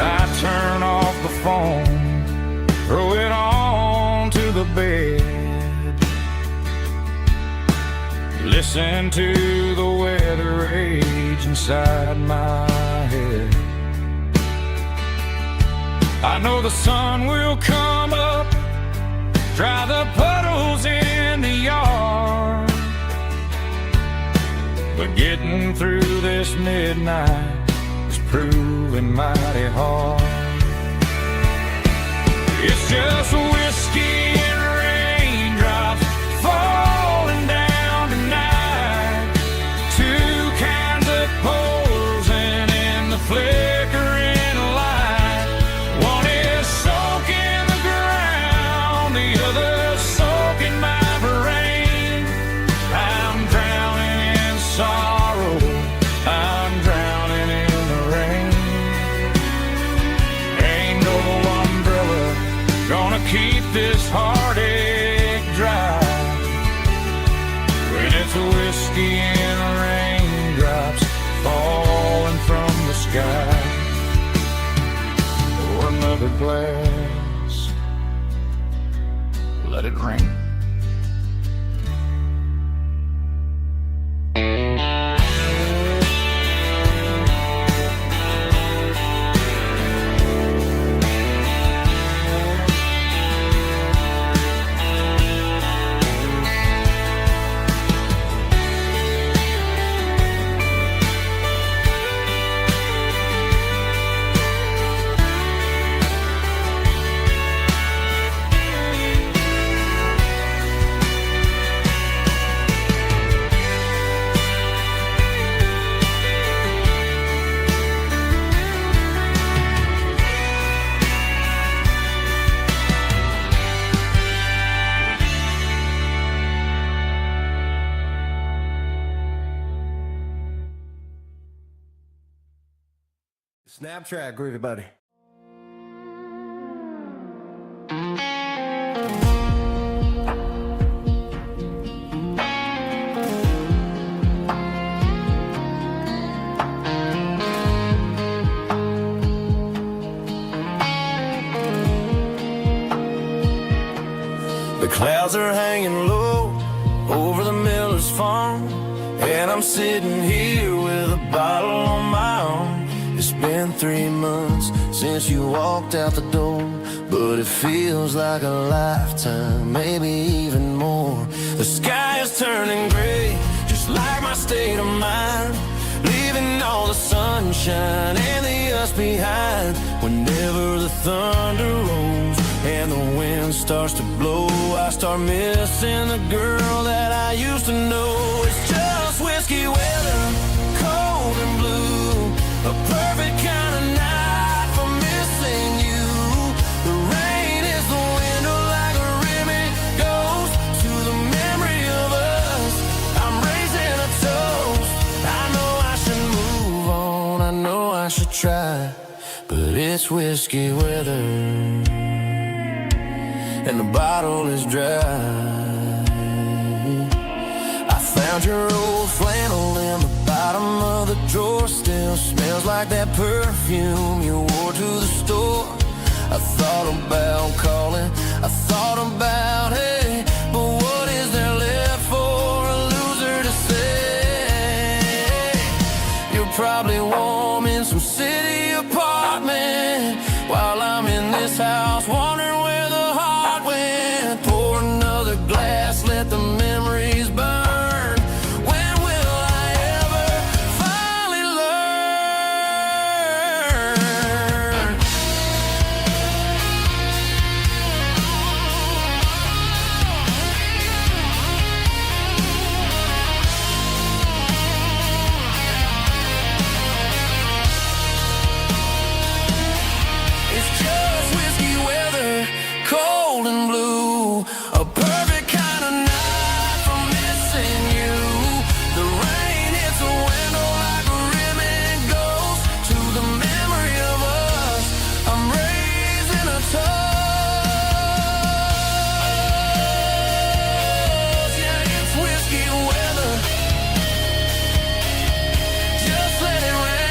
I turn off the phone, throw it on to the bed, listen to the weather rage inside my head. I know the sun will come up, dry the puddles in the yard, but getting through this midnight is proving mighty hard. It's just whiskey and raindrops falling down tonight, two kinds of poles and in the flickering light. One is soaking the ground, the other soaking my brain. I'm drowning in sorrow, I'm drowning in the rain. Ain't no umbrella glass. Let it rain. Snap track, groovy buddy. The clouds are hanging low over the miller's farm, and I'm sitting here with a bottle on my arm. It's been 3 months since you walked out the door, but it feels like a lifetime, maybe even more. The sky is turning gray, just like my state of mind, leaving all the sunshine and the us behind. Whenever the thunder rolls and the wind starts to blow, I start missing the girl that I used to know. It's just whiskey weather, cold and blue, a perfect kind of night for missing you. The rain is the window like a ribbon goes to the memory of us. I'm raising a toast. I know I should move on, I know I should try, but it's whiskey weather and the bottle is dry. I found your old flannel in the bottom of the drawer, still smells like that perfume you wore to the store. I thought about calling, I thought about, hey, but what is there left for a loser to say? You're probably warm in some city apartment, while I'm in this house wondering where the heart went. Pour another glass, let the memories burn. When will I ever finally learn? It's just whiskey weather, cold and blue, a perfect kind of night for missing you. The rain hits the window like a ribbon goes to the memory of us. I'm raising a toast. Yeah, it's whiskey weather. Just let it rain.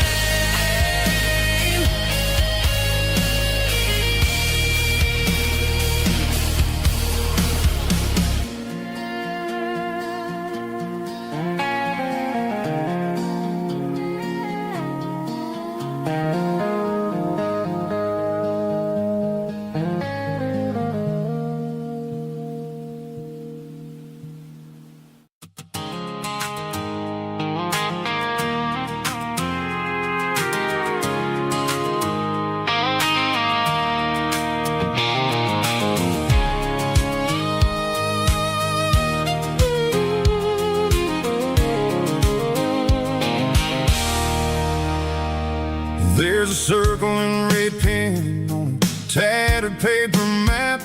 There's a circle in red pen on a tattered paper map,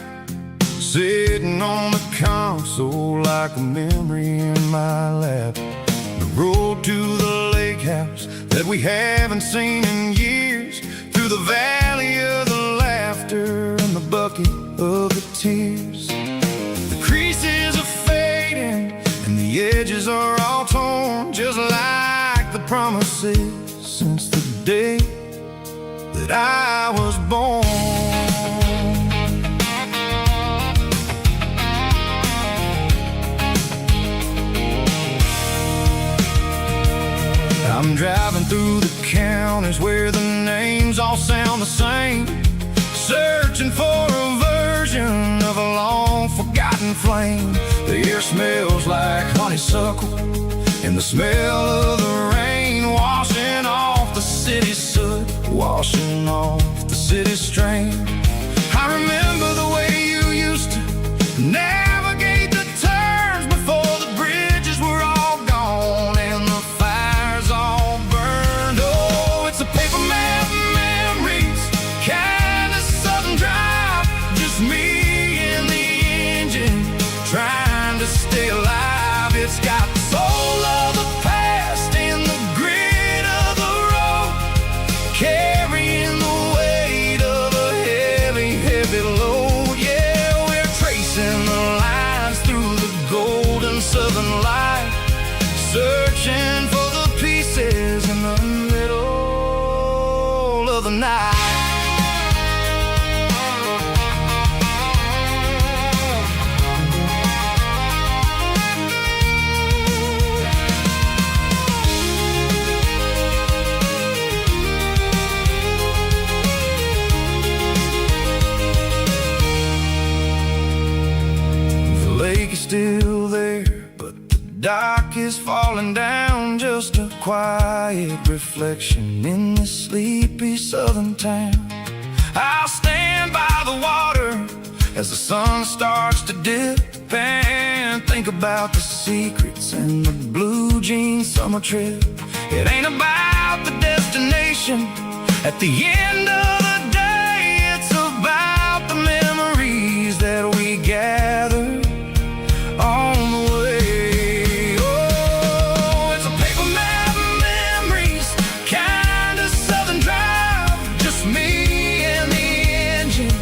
sitting on the console like a memory in my lap. The road to the lake house that we haven't seen in years, through the valley of the laughter and the bucket of the tears. The creases are fading and the edges are all torn, just like the promises since the day that I was born. I'm driving through the counties where the names all sound the same, searching for a version of a long forgotten flame. The air smells like honeysuckle, and the smell of the rain washing off the city's soot, washing off the city's strain. I remember the way you used to navigate the turns before the bridges were all gone and the fires all burned. Oh, it's a paper map memories, kind of southern drive, just me and the engine trying to stay alive. It's got the soul of the past and the grit of the road, carrying the weight of a heavy, heavy load. Yeah, we're tracing the lines through the golden southern light, searching for the pieces in the middle of the night. The lake is still there, but the dock is falling down, just a quiet reflection in this sleepy southern town. I'll stand by the water as the sun starts to dip and think about the secrets and the blue jean summer trip. It ain't about the destination at the end of the day, it's about the memories that we gather on the way. Oh, it's a paper map memories, kind of southern drive, just me and the engine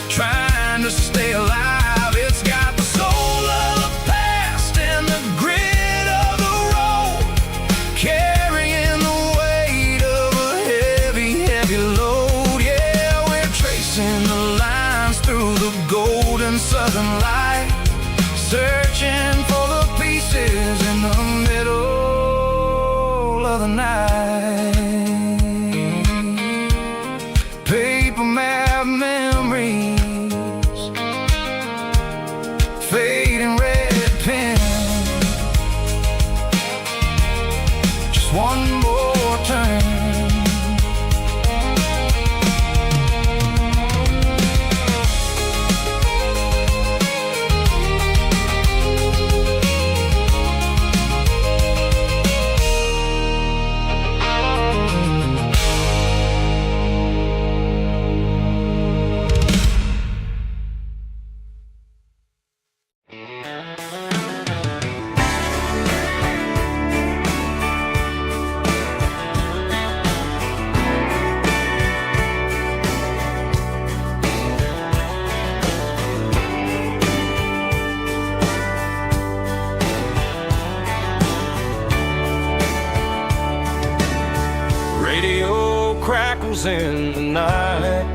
trying to stay alive. It's got the soul of the past and the grit of the road, carrying the weight of a heavy, heavy load. Yeah, we're tracing the lines through the golden southern light, searching for the pieces in the middle of the night. Paper map memories, fading red pen, just one more turn. Radio crackles in the night,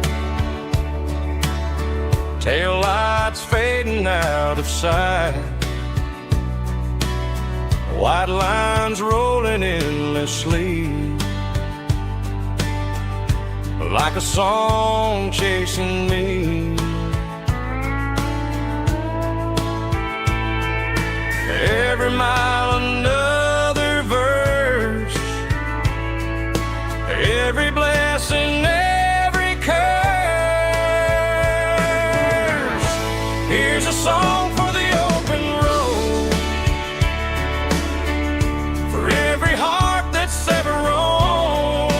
tail lights fading out of sight, white lines rolling endlessly, like a song chasing me. Every mile another verse, every blessing, every curse. Here's a song for the open road, for every heart that's ever roamed,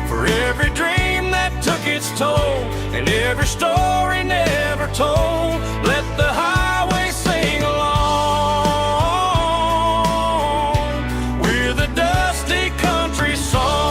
for every dream that took its toll, and every story never told. Let the highway sing along with a dusty country song.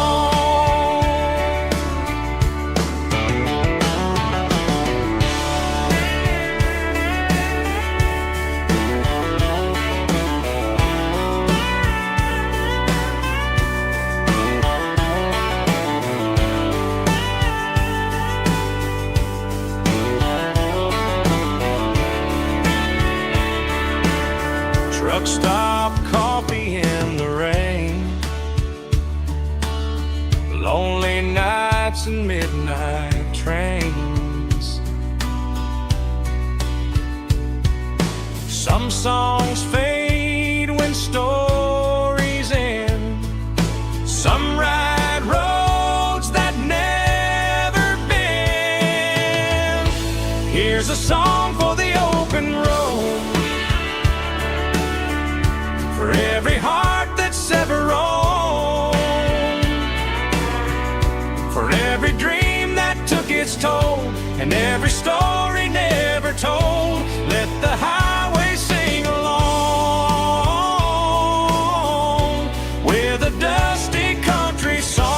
every story never told. Let the highway sing along with a dusty country song.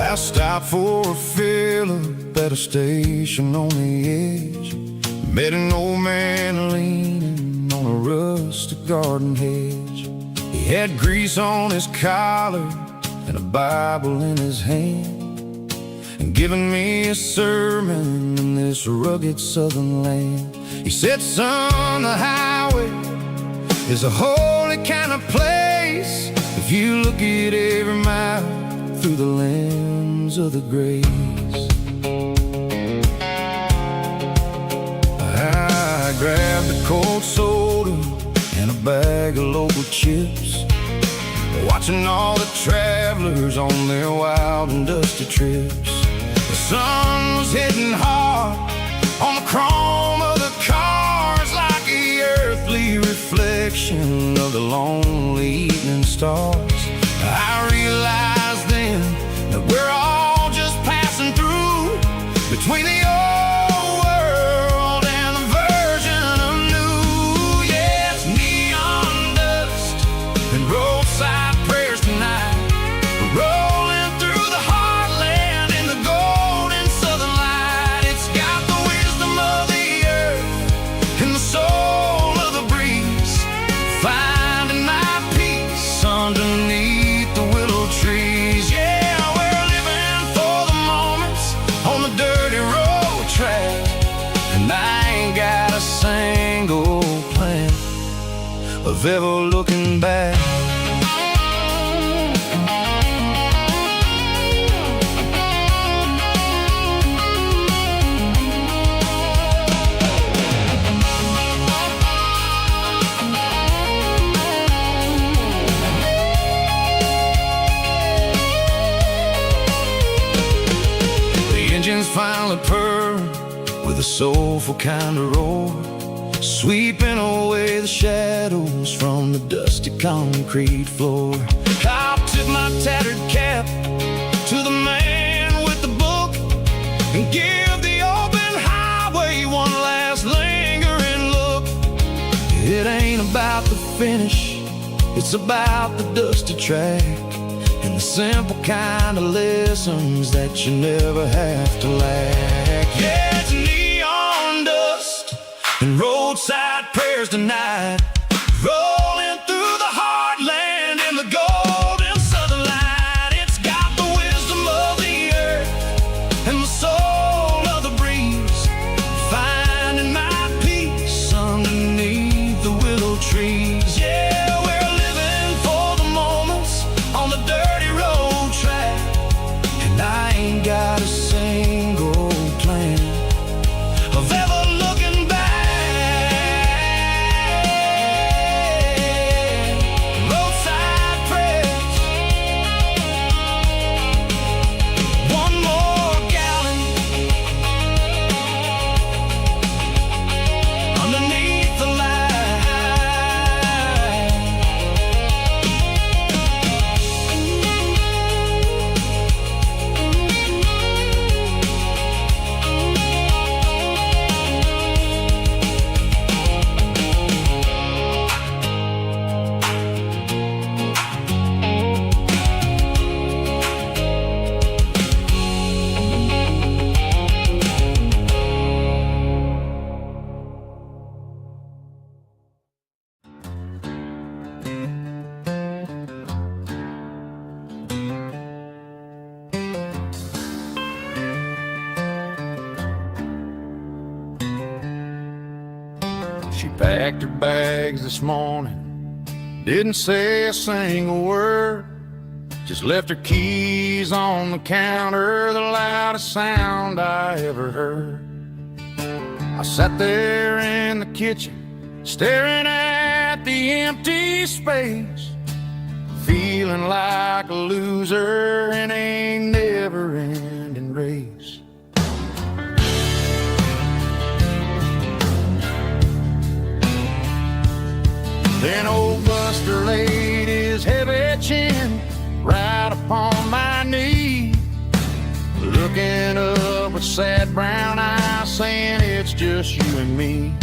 I stopped for a fill-up at a station on the edge. Met an old man leaning on a rustic garden hedge. He had grease on his collar and a Bible in his hand, and giving me a sermon in this rugged southern land. He said, son, the highway is a holy kind of place if you look at every mile through the lens of the grace. I grabbed a cold soda and a bag of local chips, watching all the travelers on their wild and dusty trips. The sun was hitting hard on the chrome of the cars, like the earthly reflection of the lonely evening stars. I realized then that we're all just passing through between the old world and the version of new. Yeah, it's neon dust and roadside prayers tonight, rolling through the heartland in the golden southern light. It's got the wisdom of the earth and the soul of the breeze, finding my peace underneath the willow trees. Yeah, we're living for the moments on the dirty road track, and I ain't got a single plan of ever looking back. Engines finally purr with a soulful kind of roar, sweeping away the shadows from the dusty concrete floor. I'll tip my tattered cap to the man with the book and give the open highway one last lingering look. It ain't about the finish, it's about the dusty track and the simple kind of lessons that you never have to lack. Yeah, it's neon dust and roadside prayers tonight, rolling through the heartland in the golden southern light. It's got the wisdom of the earth and the soul of the breeze, finding my peace underneath the willow trees. Yeah, we're living for the moments on the dirty road track, and I ain't got a single plan of ever looking back. Packed her bags this morning, didn't say a single word, just left her keys on the counter, the loudest sound I ever heard. I sat there in the kitchen, staring at the empty space, feeling like a loser in a never-ending race. Then old Buster laid his heavy chin right upon my knee, looking up with sad brown eyes, saying it's just you and me.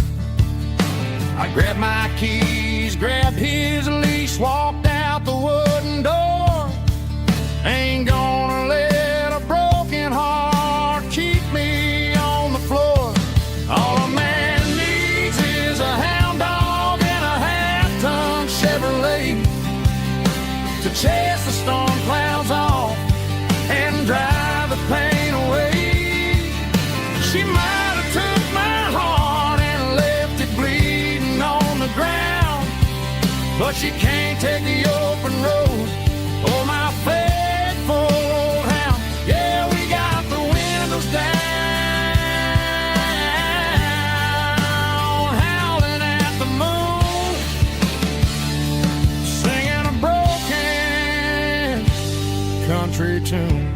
I grabbed my keys, grabbed his leash, walked out the wooden door. Ain't gonna let a broken heart keep me on the floor. All a man needs is a hound dog and a half-ton Chevrolet to chase the storm clouds off and drive the pain away. She might have took my heart and left it bleeding on the ground, but she can't take the open road or my faithful old hound. Yeah, we got the windows down, howling at the moon, singing a broken country tune.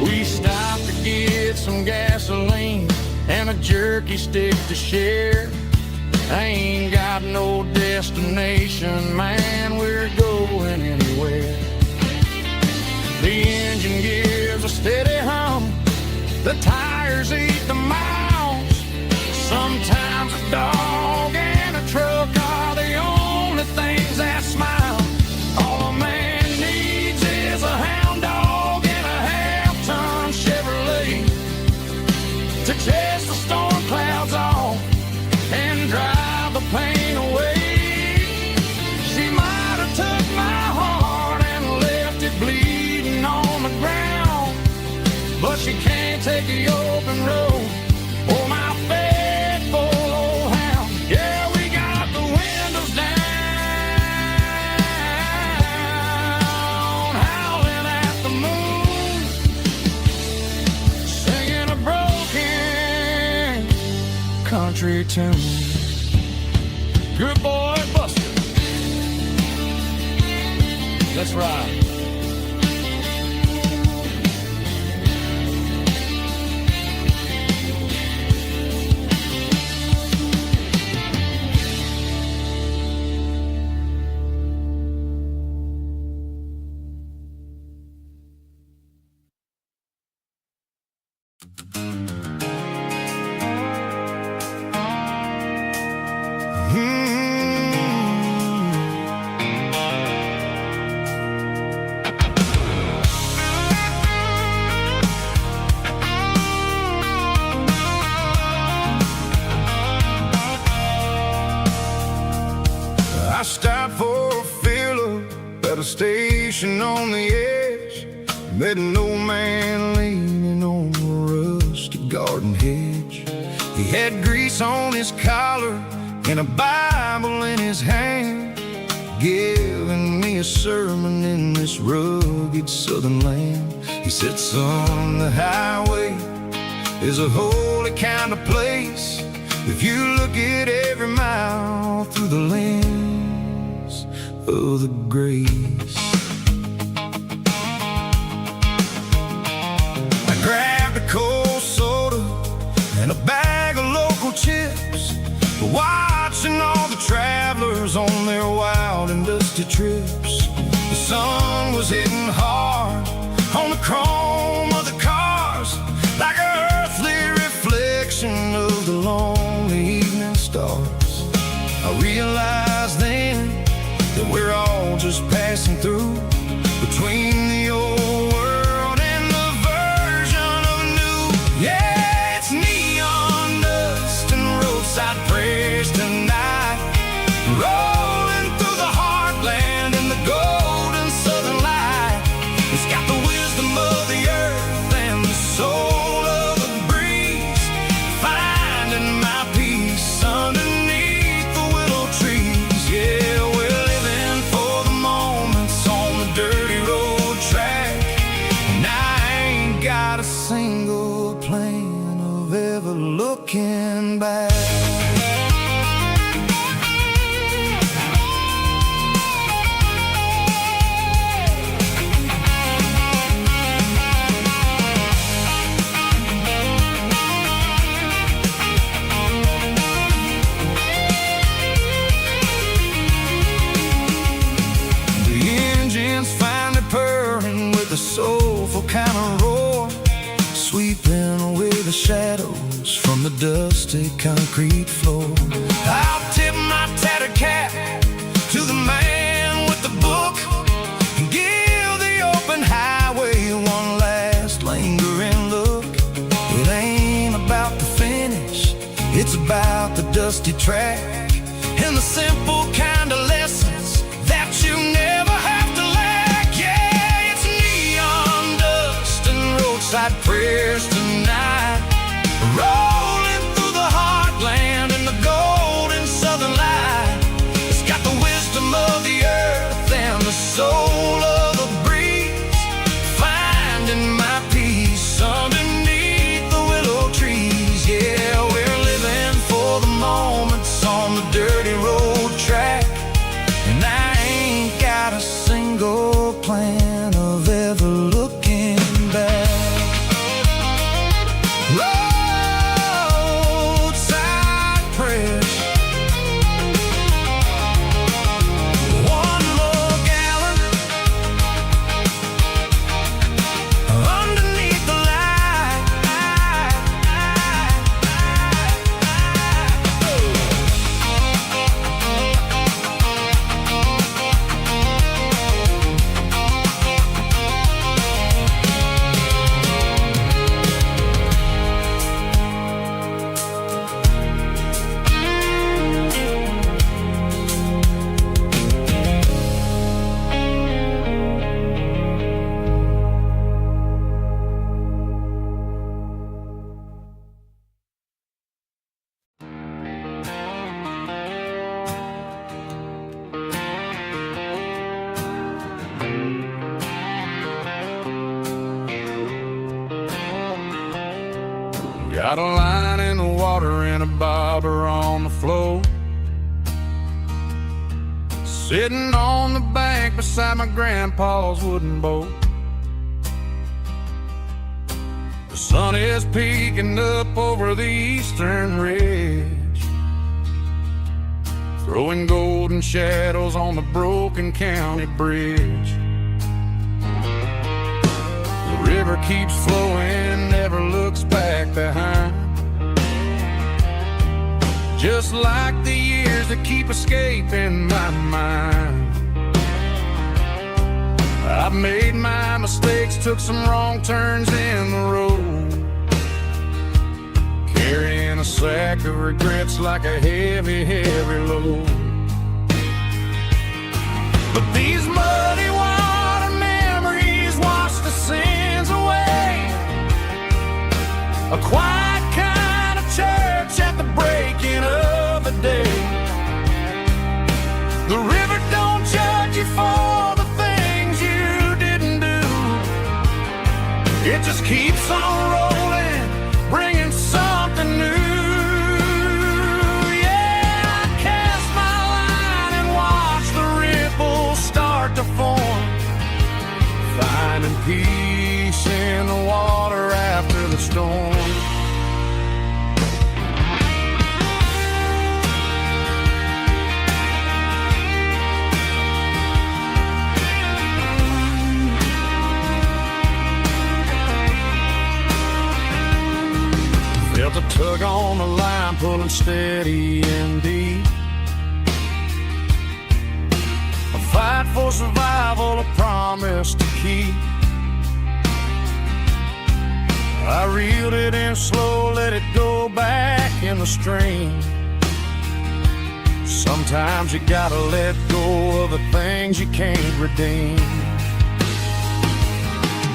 We stopped to get some gasoline and a jerky stick to share. I ain't got no destination, man, we're going anywhere. The engine gives a steady hum, the tires eat the miles. Sometimes a dog and a truck are the only things that smile. All a man needs is a hound dog and a half-ton Chevrolet to chase the storm clouds off and drive the pain away. She might have took my heart and left it bleeding on the ground, but she can't take the open road or my faithful old hound. Yeah, we got the windows down, howling at the moon, singing a broken country tune. Good boy, Buster. Let's ride. I stopped for a fill-up at a station on the edge. Met an old man leaning on a rusty garden hedge. He had grease on his collar and a Bible in his hand, giving me a sermon in this rugged southern land. He said, son, the highway is a holy kind of place if you look at every mile through the lens of the grace. I grabbed a cold soda and a bag of local chips, watching all the travelers on their wild and dusty trips. The sun was hitting hard on the chrome of the cars, like an earthly reflection of the lonely evening stars. I realized then that we're all just passing through between the old world and the version of new. Yeah, it's neon dust and roadside prayers tonight, dusty concrete floor. I'll tip my tattered cap to the man with the book and give the open highway one last lingering look. It ain't about the finish, it's about the dusty track and the simple kind of lessons that you never have to lack. Yeah, it's neon dust and roadside prayers tonight, rolling through the heartland in the golden southern light. It's got the wisdom of the earth and the soul of the breeze, finding my peace underneath the willow trees. Yeah, we're living for the moments on the dirty road track, and I ain't got a single plan of ever looking back. Roadside prayers, one more gallon underneath the light. Got a line in the water and a bobber on the floor, sitting on the bank beside my grandpa's wooden boat. The sun is peeking up over the eastern ridge, throwing golden shadows on the broken county bridge. The river keeps flowing, never looks back behind, just like the years that keep escaping my mind. I've made my mistakes, took some wrong turns in the road, carrying a sack of regrets like a heavy, heavy load. But these muddy water memories wash the sins away, a quiet kind of church at the breaking of the day. The river don't judge you for the things you didn't do, it just keeps on rolling, bringing something new. Yeah, I cast my line and watch the ripples start to form, finding peace in the water after the storm. Felt a tug on the line, pulling steady and deep, a fight for survival, a promise to keep. I reeled it in slow, let it go back in the stream. Sometimes you gotta let go of the things you can't redeem.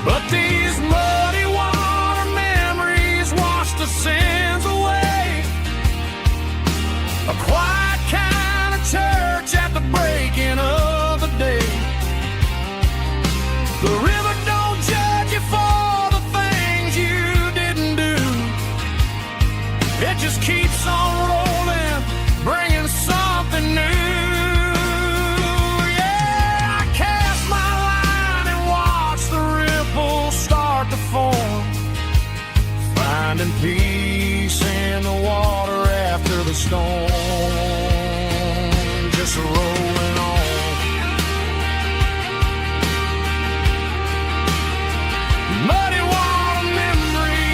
But these muddy water memories wash the sins away, a quiet kind of church at the breaking of the day. The river don't judge you for the things you didn't do, it just keeps on rolling, bringing something new. Yeah, I cast my line and watch the ripples start to form, finding peace in the water after the storm, just rolling on. Muddy water memory,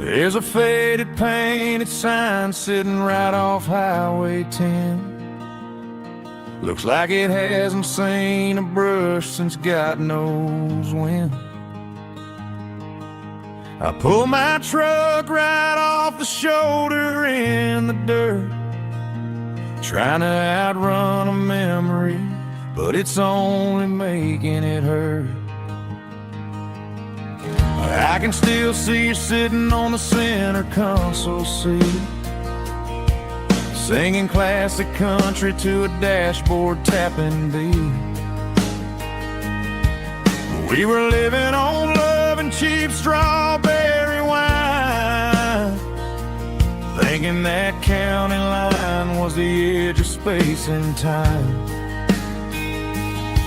There's a faded painted sign sitting right off Highway 10. Looks like it hasn't seen a brush since God knows when. I pull my truck right off the shoulder in the dirt, trying to outrun a memory, but it's only making it hurt. I can still see you sitting on the center console seat, singing classic country to a dashboard tapping beat. We were living on love and cheap strawberry wine, thinking that county line was the edge of space and time.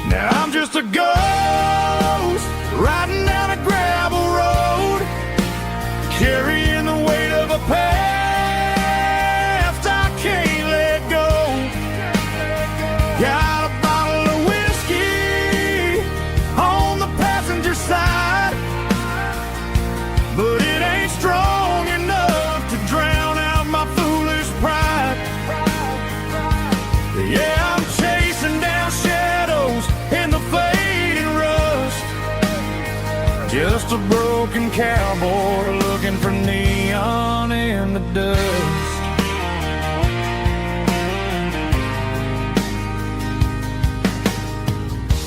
Now I'm just a ghost riding down a gravel road, carrying the weight of a past I can't let go. Got a bottle of whiskey on the passenger side, but it ain't strong enough to drown out my foolish pride. Yeah, I'm chasing down shadows in the fading rust, just a broken cowboy looking for neon in the dust.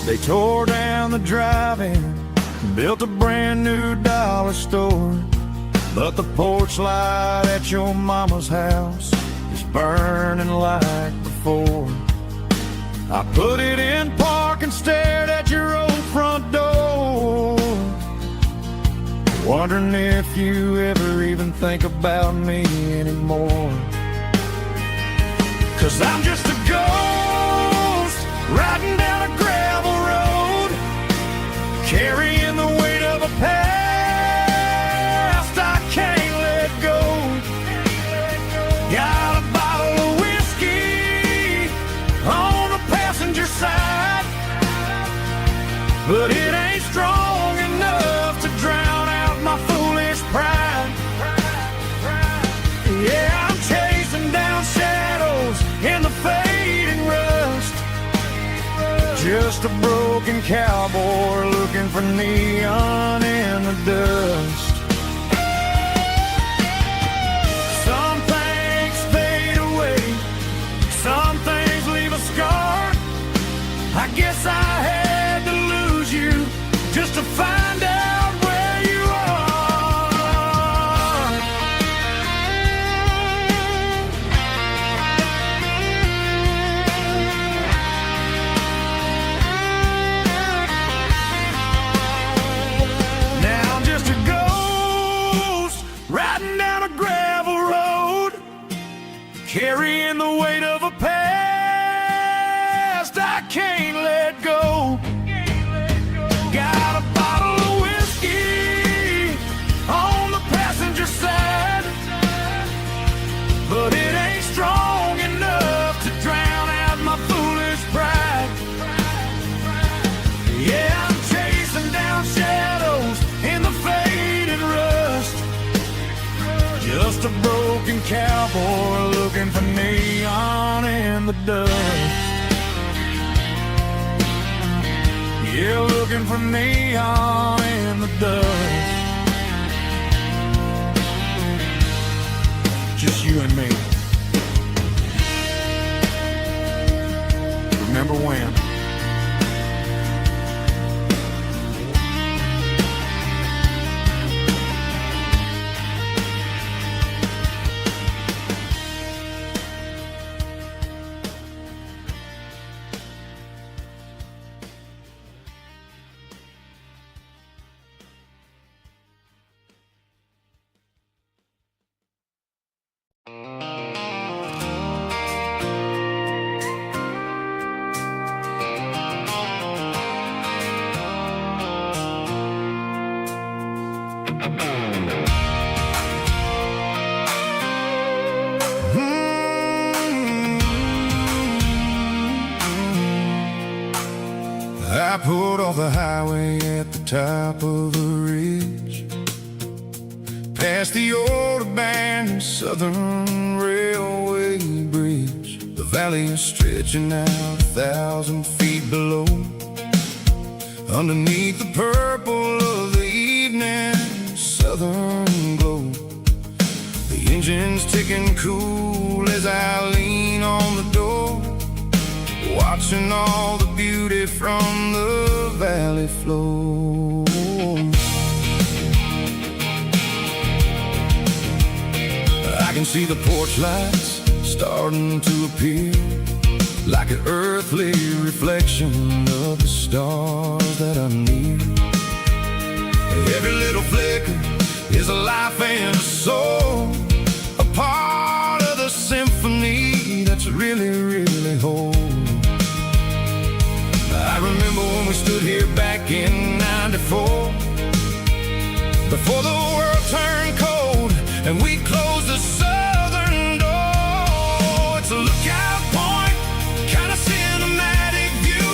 They tore down the drive-in, built a brand new dollar store, but the porch light at your mama's house is burning like before. I put it in park and stared at your old front door, wondering if you ever even think about me anymore. 'Cause I'm just a ghost riding down a gravel road, carrying the weight of a past I can't let go. Got a bottle of whiskey on the passenger side, but it ain't strong enough to drown out my foolish pride. Yeah, I'm chasing down shadows in the fading rust, just a broken cowboy looking for neon in the dust. Some things fade away, some things leave a scar. I guess I had to lose you just to find out where you are. Now I'm just a ghost riding down a gravel road, carrying the weight of a past I can't let go. Got a bottle of whiskey on the passenger side, but it ain't strong enough to drown out my foolish pride. Yeah, I'm chasing down shadows in the faded rust, just a broken cowboy looking for neon in the dust. Yeah, looking for neon in the dust. Just you and me. Remember when? I pulled off the highway at the top of the ridge, past the old abandoned Southern Railway bridge. The valley is stretching out 1,000 feet below. Underneath the purple of the evening southern glow, the engine's ticking cool as I lean on the door, watching all the beauty from the valley flow. I can see the porch lights starting to appear, like an earthly reflection of the stars that are near. Every little flicker is a life and a soul, a part of the symphony that's really, really whole. I remember when we stood here back in '94, before the world turned cold and we closed the southern door. It's a lookout point, kind of cinematic view,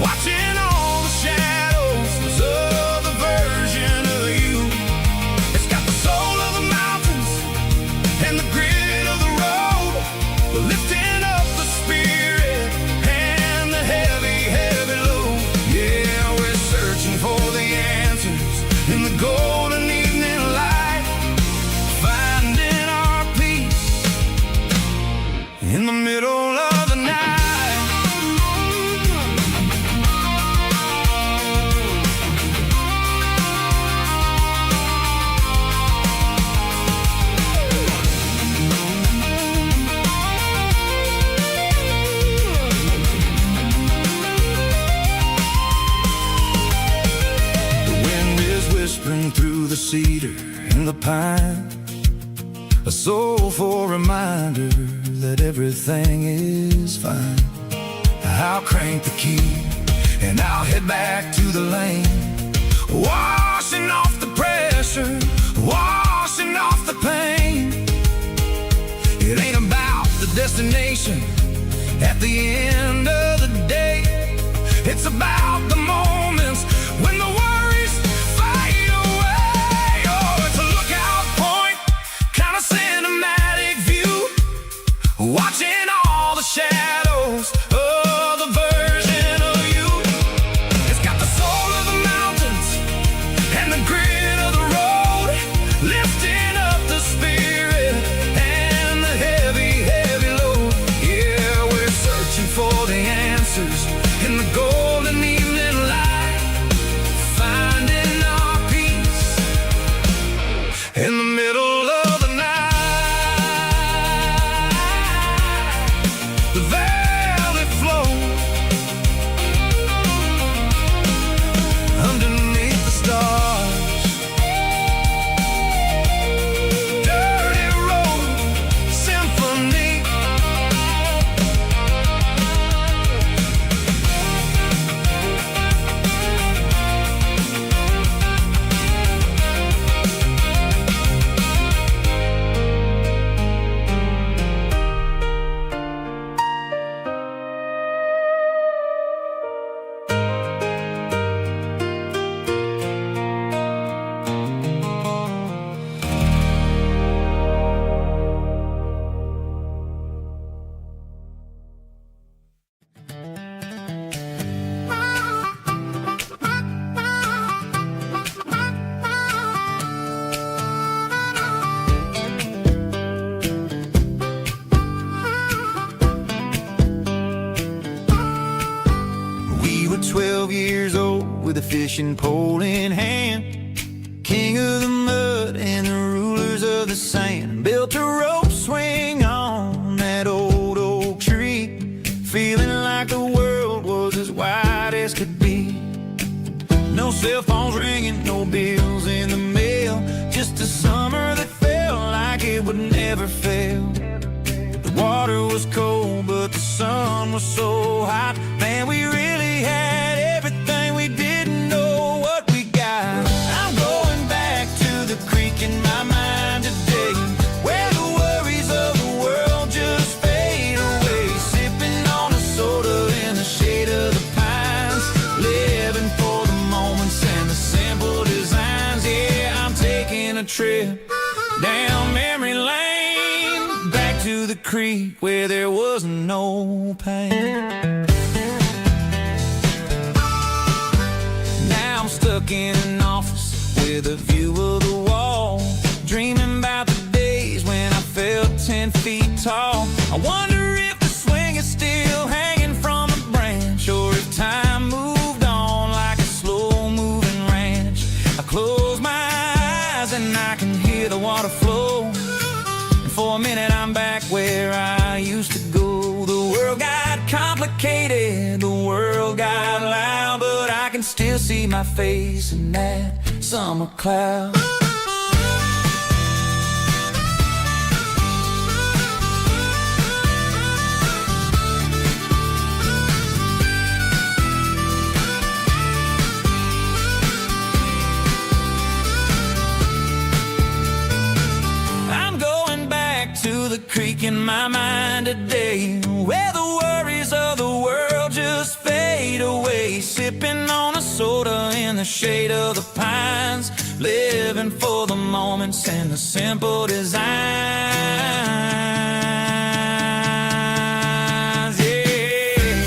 watching all the shadows of the version of you. It's got the soul of the mountains and the grit of the road, lifting up the spirit and the heavy, heavy load. Yeah, we're searching for the answers in the golden evening light, finding our peace in the middle of the night. Through the cedar and the pine, a soulful reminder that everything is fine. I'll crank the key and I'll head back to the lane, washing off the pressure, washing off the pain. It ain't about the destination at the end of the day, it's about the moments when the worries fade away. Oh, it's a lookout point, kind of cinematic view, watching all the shadows of the version of you. It's got the soul of the mountains and the grit of the road, lifting up the spirit and the heavy, heavy load. Yeah, we're searching for the answers in the golden evening light, finding our peace in the middle of the night. The valley flows underneath the stars. Dirty road symphony. We were 12 years old with a fishing pole in hand, king of the mud and the rulers of the sand. Built a rope swing on that old oak tree, feeling like the world was as wide as could be. No cell phones ringing, no bills in the mail, just a summer that felt like it would never fail. The water was cold, but the sun was so hot. Man, we really had everything, we didn't know what we got. I'm going back to the creek in my mind today, where the worries of the world just fade away. Sipping on a soda in the shade of the pines, living for the moments and the simple designs. Yeah, I'm taking taking a trip down memory lane, back to the creek where there was no pain. Now I'm stuck in an office with a view of the wall, dreaming about the days when I felt 10 feet tall. I wonder if the swing is still hanging from a branch, or if time moved on like a slow-moving ranch. I close my eyes and I can hear the water flow, and for a minute I'm back where I used to go. The world got complicated, the world got loud, but I can still see my face in that summer cloud. To the creek in my mind today, where the worries of the world just fade away, sipping on a soda in the shade of the pines, living for the moments and the simple designs. Yeah,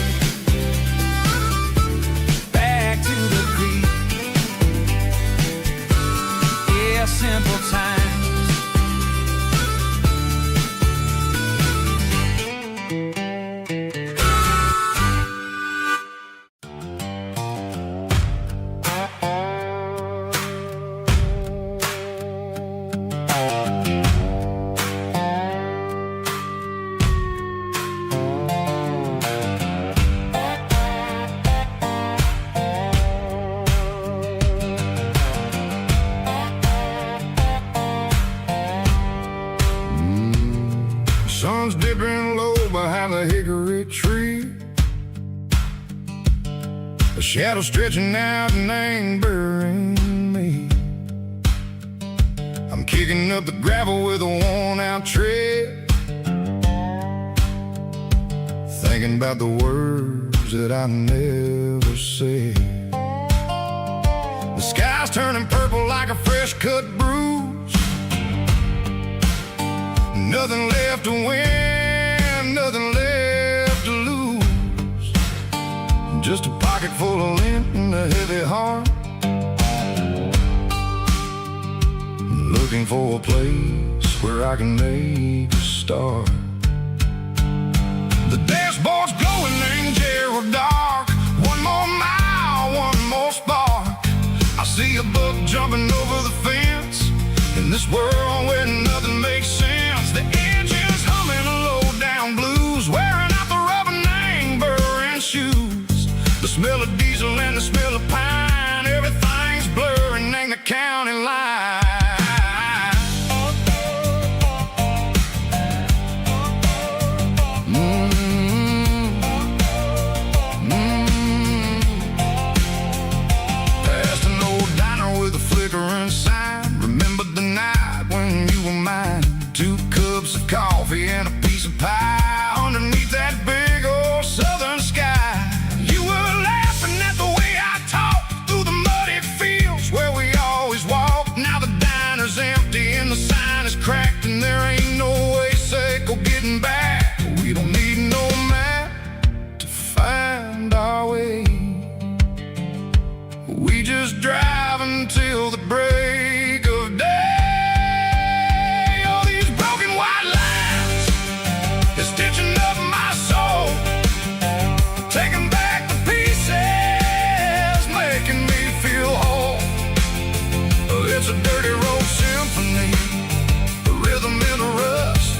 back to the creek. Yeah, simple times. Sun's dipping low behind the hickory tree, a shadow stretching out and angering me. I'm kicking up the gravel with a worn-out tread, thinking about the words that I never said. The sky's turning purple like a fresh-cut bruise, nothing left to win, nothing left to lose, just a pocket full of lint and a heavy heart, looking for a place where I can make a start. The dashboard's glowing in Gerald dark, one more mile, one more spark. I see a buck jumping over the fence, in this world where nothing makes sense. The engine's humming a low-down blues, wearing out the rubber name burring shoes. The smell of diesel and the smell of pine, everything's blurring in the county line. Past an old diner with a flickering sign, remember the night when you were mine. 2 cups of coffee and a piece of pie underneath that big old southern sky. You were laughing at the way I talked through the muddy fields where we always walked. Now the diner's empty and the sign is cracked, and there ain't no way safe or getting back. We don't need no map to find our way, we just drive until the break of day. Stitching up my soul, taking back the pieces, making me feel whole. It's a dirty road symphony, a rhythm in a rust,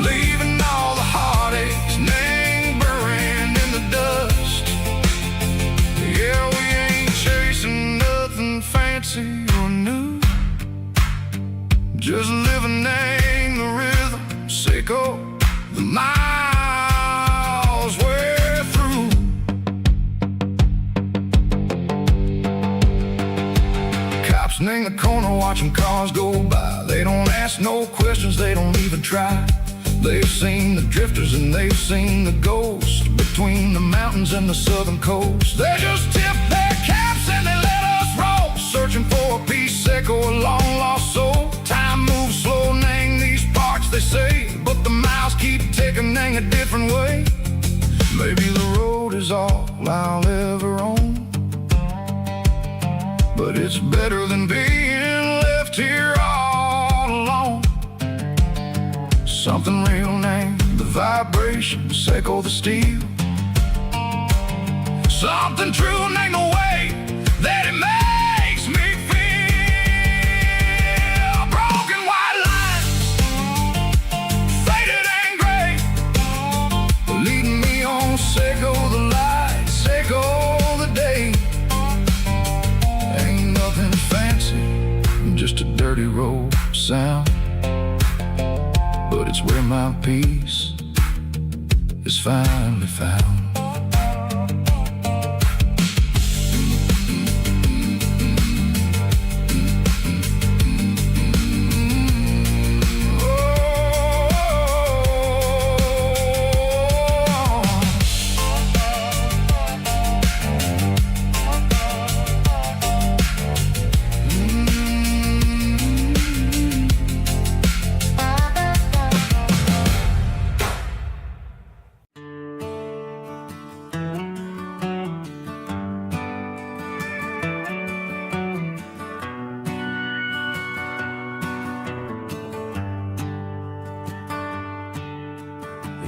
leaving all the heartaches lingering in the dust. Yeah, we ain't chasing nothing fancy or new, just living in the rhythm, sicko. The miles we're through. Cops in the corner watching cars go by. They don't ask no questions, they don't even try. They've seen the drifters and they've seen the ghosts between the mountains and the southern coast. They just tip their caps and they let us roll, searching for a piece, echo a long lost soul. Time moves slow, nang these parts they say, but the miles keep ticking, nang a different way. Maybe the road is all I'll ever own, but it's better than being left here all alone. Something real, nang the vibrations echo the steel. Something true, nang the way that it makes me feel. Broken white lines, faded and gray, leading me on, echo the lights, echo the day. Ain't nothing fancy, just a dirty road sound, but it's where my peace is finally found.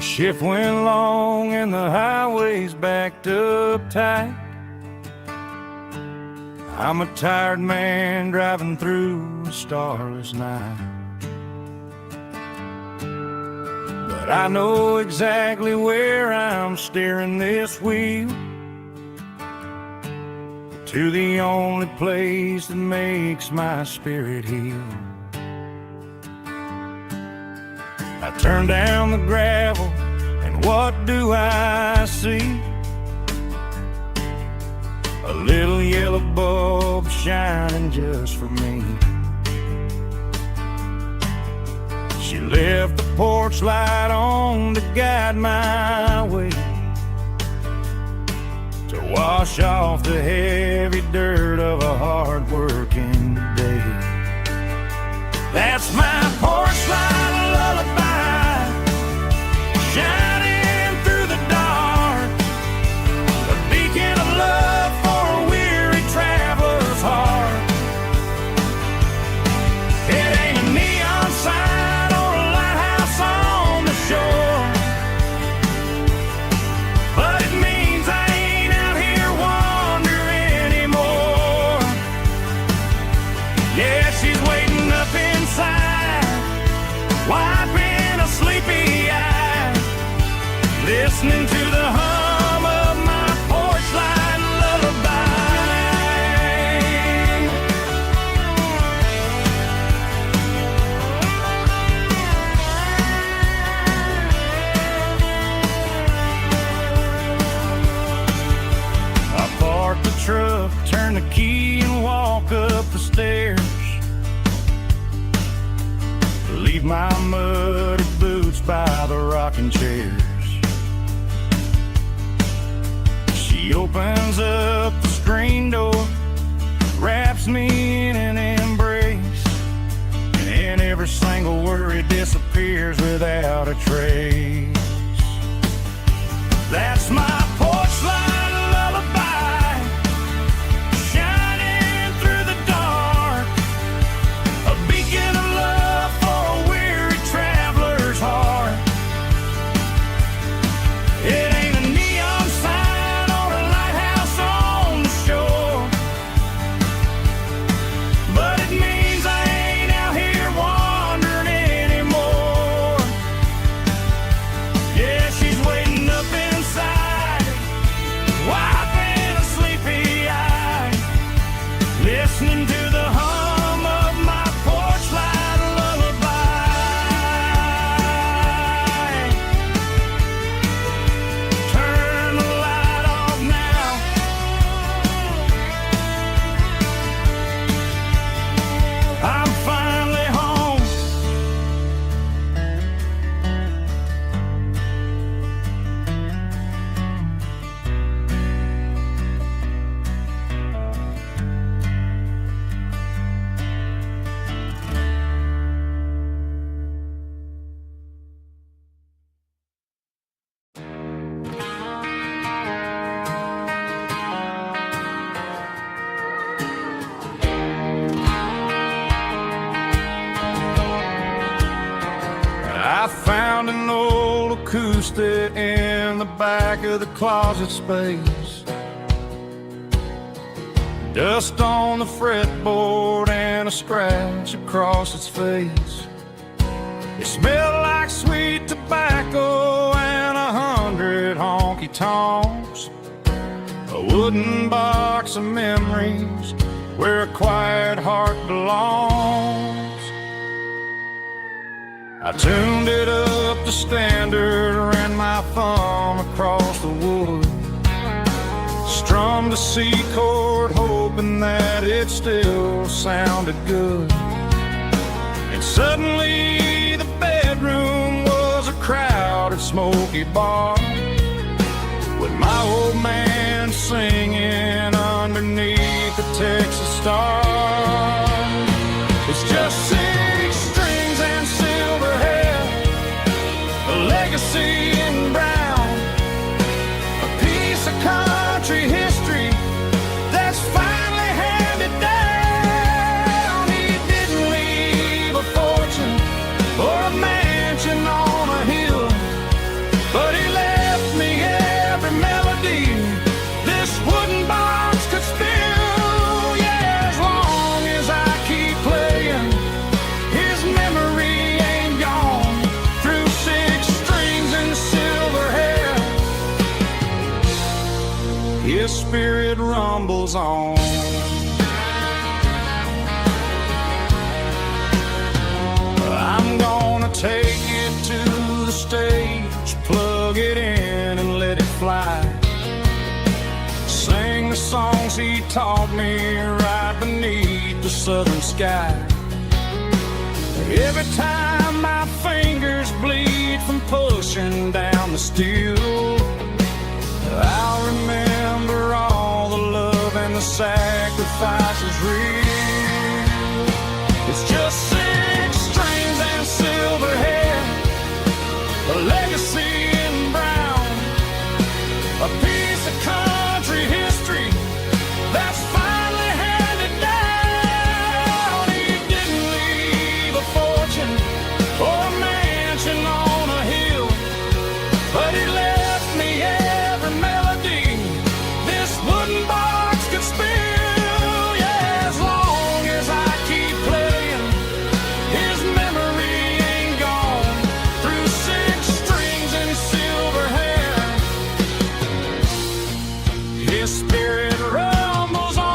Shift went long and the highway's backed up tight. I'm a tired man driving through a starless night, but I know exactly where I'm steering this wheel, to the only place that makes my spirit heal. I turn down the gravel, and what do I see? A little yellow bulb shining just for me. She left the porch light on to guide my way, to wash off the heavy dirt of a hard-working day. That's my porch light lullaby, shining through the dark, a beacon of love for a weary traveler's heart. It ain't a neon sign or a lighthouse on the shore, but it means I ain't out here wandering anymore. Yeah, she's waiting up inside, wiping a sleepy eye, listening to the hum of my porch light lullaby. I park the truck, turn the key and walk up the stairs, leave my muddy boots by the rocking chairs. She opens up the screen door, wraps me in an embrace, and every single worry disappears without a trace. That's my porch light lullaby, shining through the dark, a beacon of love for a weary traveler's heart. It ain't a neon sign or a lighthouse on the shore, but it means I ain't out here wandering anymore. Yeah, she's waiting up inside, acoustic in the back of the closet space. Dust on the fretboard and a scratch across its face. It smelled like sweet tobacco and 100 honky-tonks. A wooden box of memories where a quiet heart belongs. I tuned it up to standard, ran my thumb across the wood, strummed a C chord hoping that it still sounded good. And suddenly the bedroom was a crowded smoky bar, with my old man singing underneath the Texas stars. It's just 6 strings and silver hair, a legacy in brown, a piece of country history that's finally handed down. He didn't leave a fortune or a mansion on a hill, but he left me every melody this wooden box could spill. Yeah, as long as I keep playing, his memory ain't gone. Through 6 strings and silver hair, his spirit rumbles on. I'm gonna take it to the stage, plug it in and let it fly. Sing the songs he taught me right beneath the southern sky. Every time my fingers bleed from pushing down the steel, I'll remember all the love and the sacrifices real. It's just 6 strings and silver hair, a legacy in brown, a piece of country history that's finally handed down. He didn't leave a fortune or a mansion on a hill, but he left me every melody this wooden box could spill. Yeah, as long as I keep playing, his memory ain't gone. Through 6 strings and silver hair, his spirit rumbles on.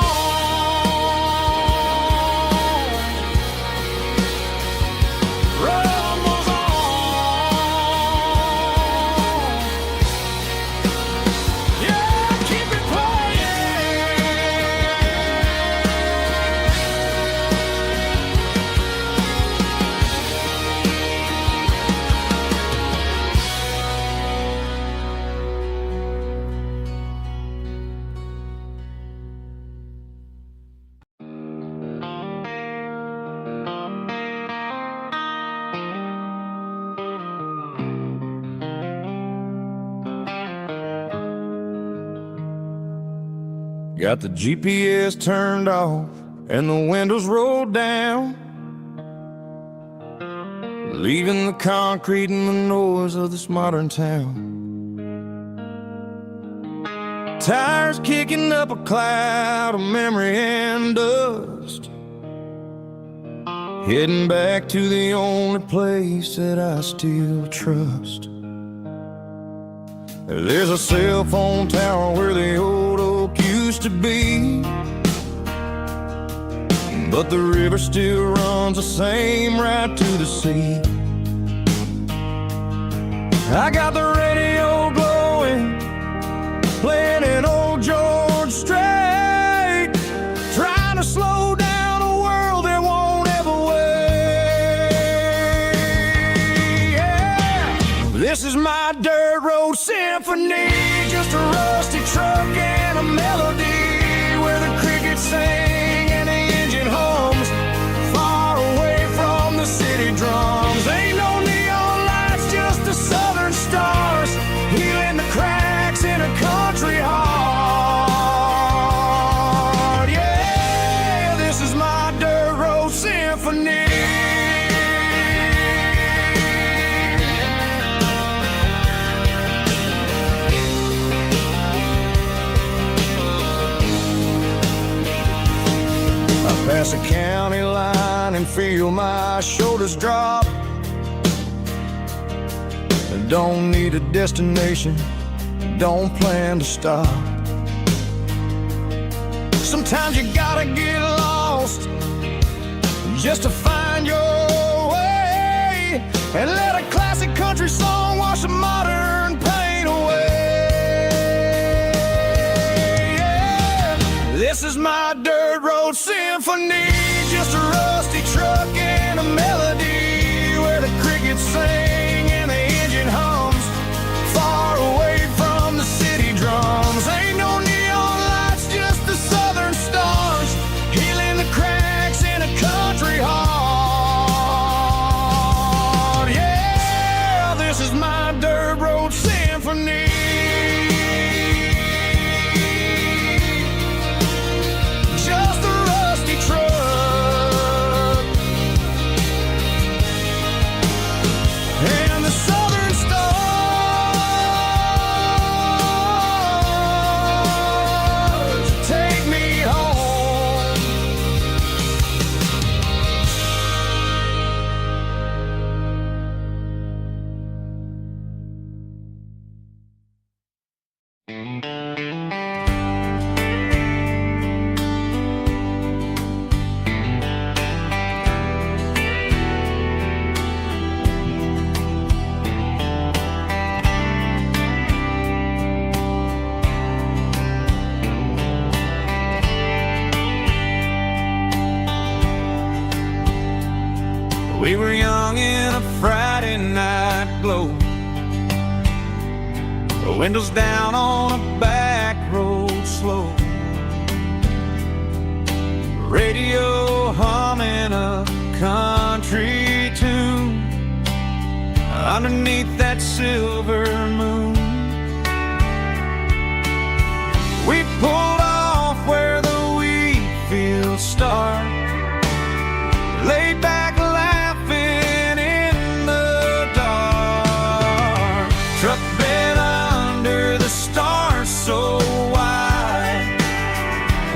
Rumbles on. Yeah, keep it Got the GPS turned off and the windows rolled down, leaving the concrete and the noise of this modern town. Tires kicking up a cloud of memory and dust, heading back to the only place that I still trust. There's a cell phone tower where the old oak used to be, but the river still runs the same right to the sea. I got the radio glowing, playing an old George Strait, trying to slow down a world that won't ever wait. Yeah. This is my dirt road symphony, just a rusty truck and a melody where the crickets sing and the engine hums, far away from the city drums. Ain't no neon lights, just the southern stars, healing the cracks in a country heart. Yeah, this is my dirt road symphony. Cross a county line and feel my shoulders drop. Don't need a destination, don't plan to stop. Sometimes you gotta get lost just to find your way, and let a classic country song wash a modern pain away. Yeah. This is my dirt road symphony, just a rusty truck and a melody where the crickets sing and the engine hums, far away from the city drums. Ain't no neon lights, just the southern stars, healing the cracks in a country heart. Yeah, this is my dirt road symphony. Just a rusty truck and the southern stars take me home. We were young in a Friday night glow, the windows down on a back road slow, radio humming a country tune underneath that silver moon. We pulled off where the wheat fields start, laid back laughing in the dark. Truck bed under the stars so wide,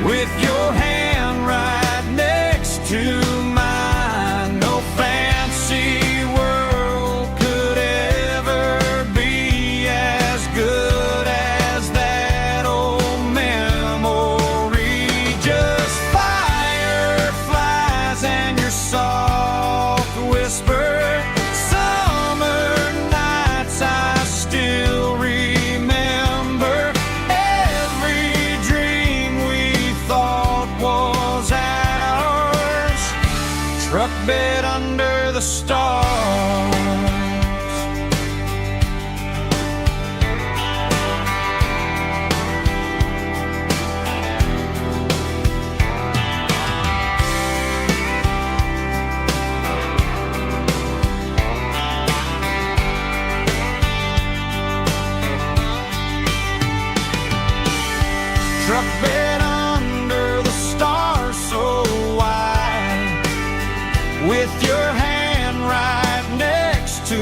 with your hand right next to mine. No fancy world could ever be as good as that old memory. Just fireflies and your soft whisper. Summer nights I still remember. Every dream we thought was ours. Truck bed under the stars. Truck bed under the stars so wide, with your hand right next to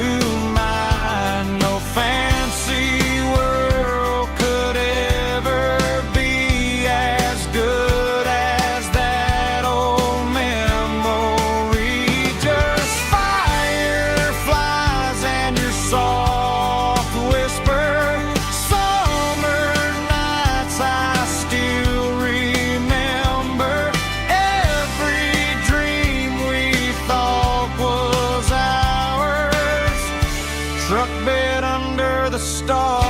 mine. No fancy world could ever be as good as that old memory. Just fireflies and your soft whisper. Summer nights I still remember. Every dream we thought was ours. Truck bed under the stars.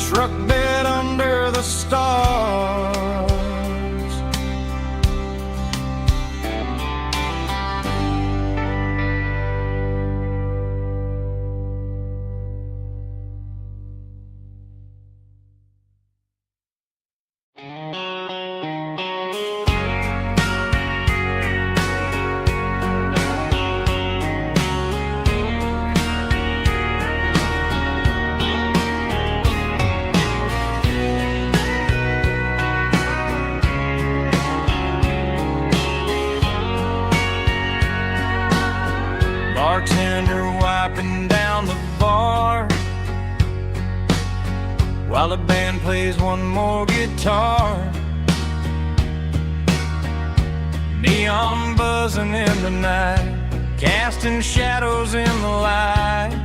Truck bed under the stars. plays one more guitar. Neon buzzing in the night, casting shadows in the light.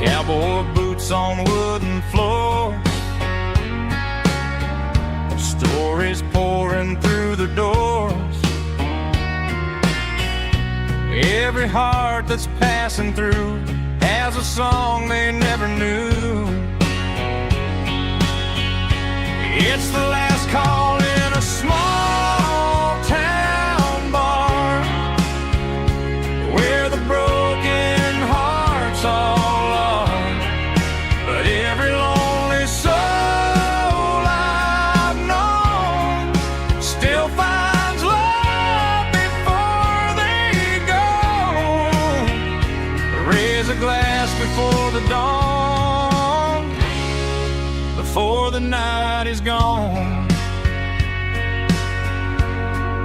Cowboy boots on wooden floors, stories pouring through the doors. Every heart that's passing through has a song they never knew. It's the last call in a small town bar, where the broken hearts all are. But every lonely soul I've known still finds love before they go. Raise a glass before the dawn, before the night is gone.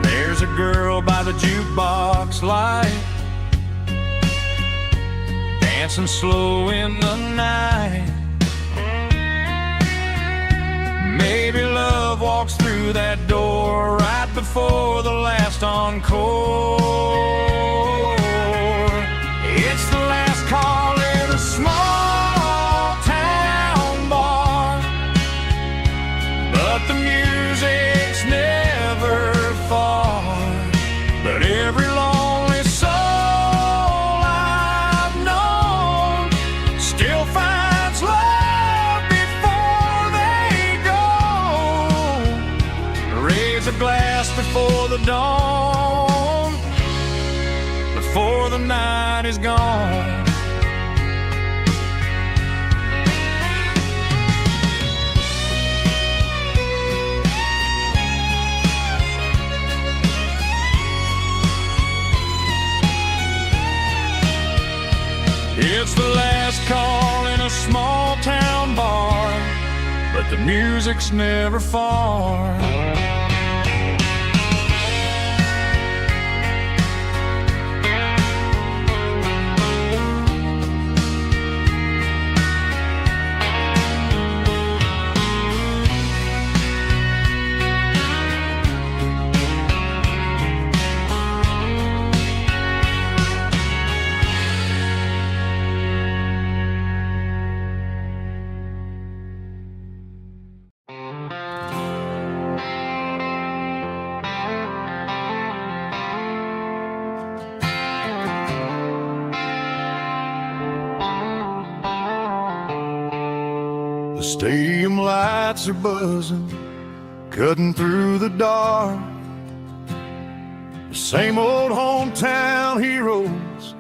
There's a girl by the jukebox light, dancing slow in the night. Maybe love walks through that door right before the last encore. It's the last call in a small town bar, but the music's never far. But every lonely soul I've known still finds love before they go. Raise a glass before the dawn, before the night is gone. It's the last call in a small town bar, but the music's never far. The stadium lights are buzzing, cutting through the dark. The same old hometown heroes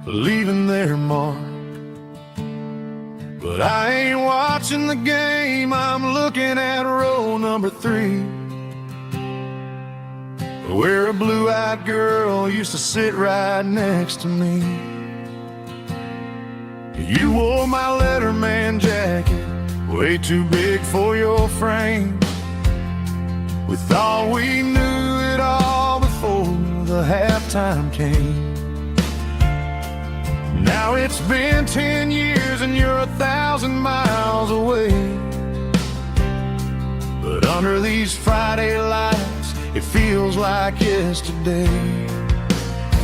leaving their mark. But I ain't watching the game, I'm looking at row number 3, where a blue-eyed girl used to sit right next to me. You wore my Letterman jacket, way too big for your frame. We thought we knew it all before the halftime came. Now it's been 10 years and you're 1,000 miles away. But under these Friday lights, it feels like yesterday.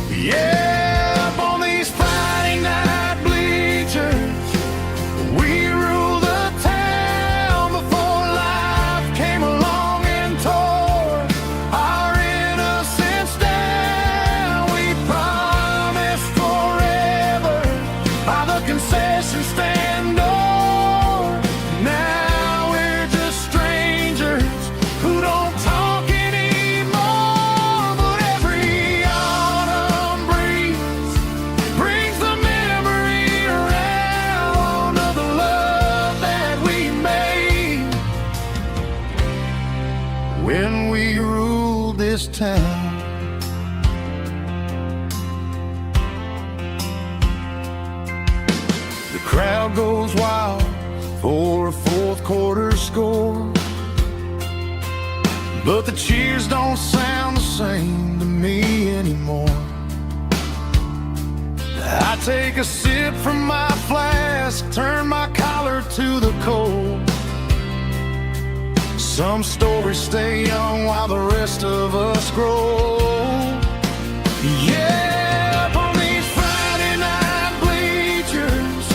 Yeah, up on these Friday night bleachers, we rule the town before life came along and tore our innocence down. We promised forever by the concession stand door. Now we're just strangers who don't talk anymore. But every autumn breeze brings the memory around of the love that we made when we ruled this town. The crowd goes wild for a fourth quarter score, but the cheers don't sound the same to me anymore. The I take a sip from my flask, turn my collar to the cold. Some stories stay young while the rest of us grow. Yeah, up on these Friday night bleachers,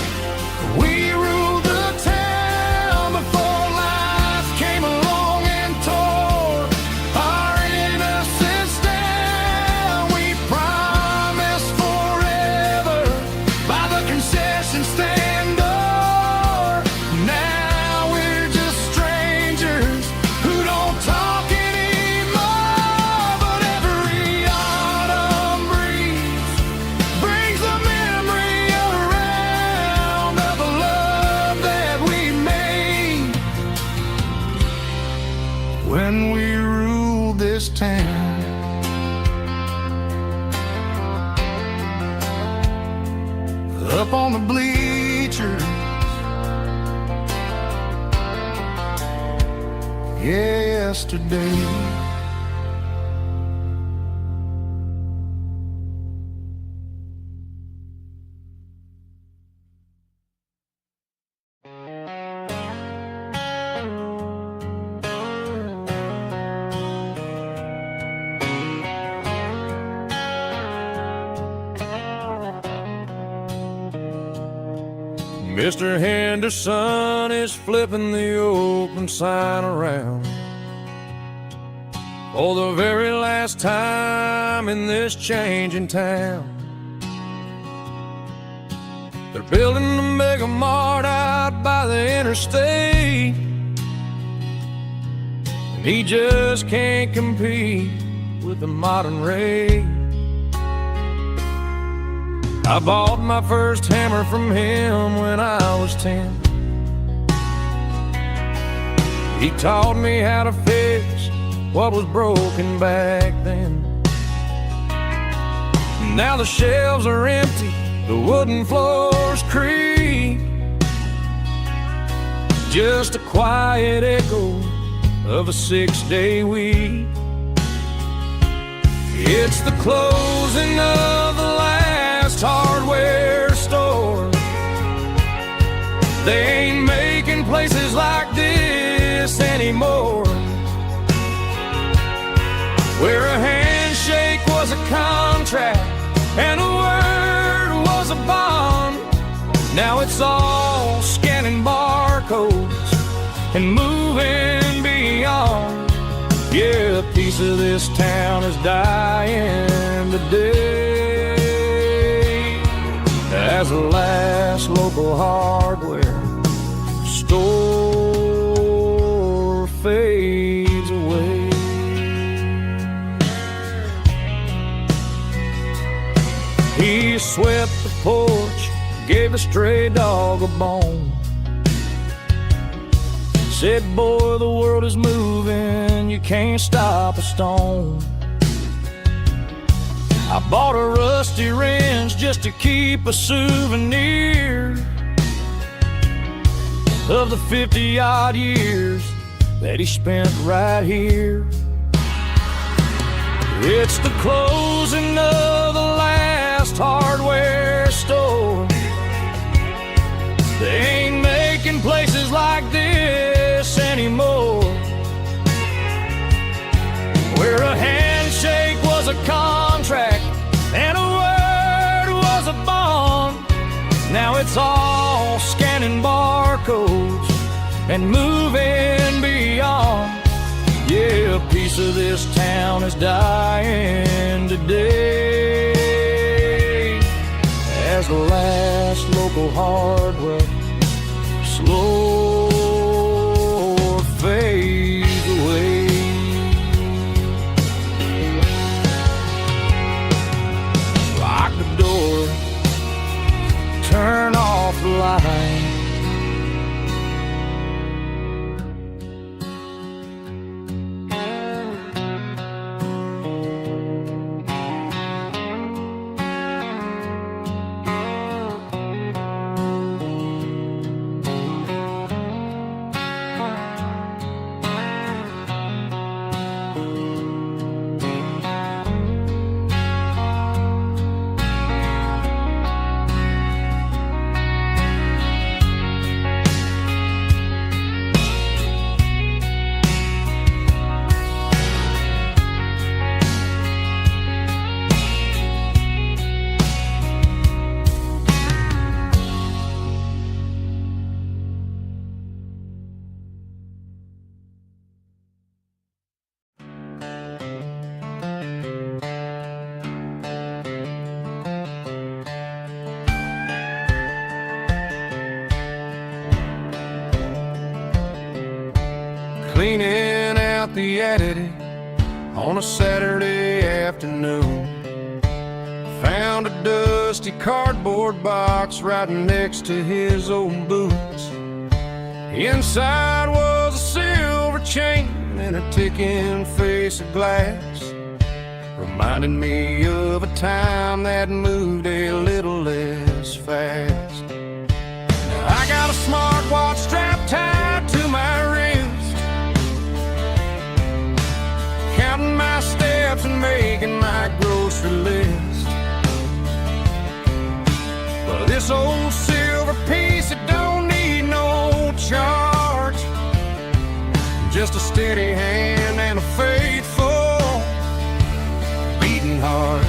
we ruled the town before life came along and tore our innocence down. We promised forever by the concession stand door. Now we're just strangers who don't talk anymore. But every autumn breeze brings a memory around of the love that we made when we ruled this town. Up on the bleachers, yesterday. Mr. Henderson is flipping the open sign around for the very last time in this changing town. They're building a mega mart out by the interstate, and he just can't compete with the modern rate. I bought my first hammer from him when I was 10. He taught me how to fix what was broken back then. Now the shelves are empty, the wooden floors creak, just a quiet echo of a 6-day week. It's the closing of the last hardware store. They ain't making places like this anymore, where a handshake was a contract and a word was a bond. Now it's all scanning barcodes and moving beyond. Yeah, a piece of this town is dying today as the last local hardware store fades away. He swept the porch, gave a stray dog a bone, said, boy, the world is moving, you can't stop a stone. I bought a rusty wrench just to keep a souvenir of the 50-odd years that he spent right here. It's the closing of the last hardware store. They ain't making places like this anymore, where a handshake was a contract and a word was a bond. Now it's all scanning barcodes and moving beyond. Yeah, a piece of this town is dying today as the last local hardware slow fades away. Lock the door, turn off the light. cleaning out the attic on a Saturday afternoon. Found a dusty cardboard box right next to his old boots. Inside was a silver chain and a ticking face of glass, reminding me of a time that moved a little less fast. Now I got a smartwatch strapped tied to my wrist, counting my steps and making my grocery list. But this old silver piece, it don't need no charge, just a steady hand and a faithful beating heart.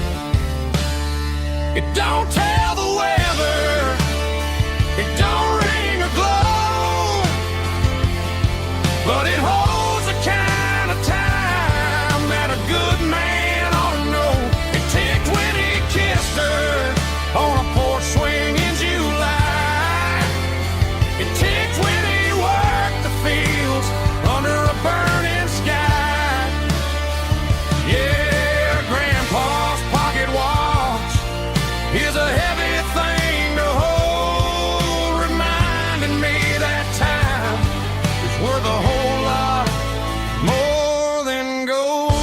It don't tell the weather, it don't ring or glow, but it holds the kind of time that a good man ought to know. It ticked when he kissed her on a porch swing in July. It ticked when he worked the fields under a burning sky. Yeah, Grandpa's pocket watch is a heavy thing to hold, reminding me that time is worth a whole lot more than gold.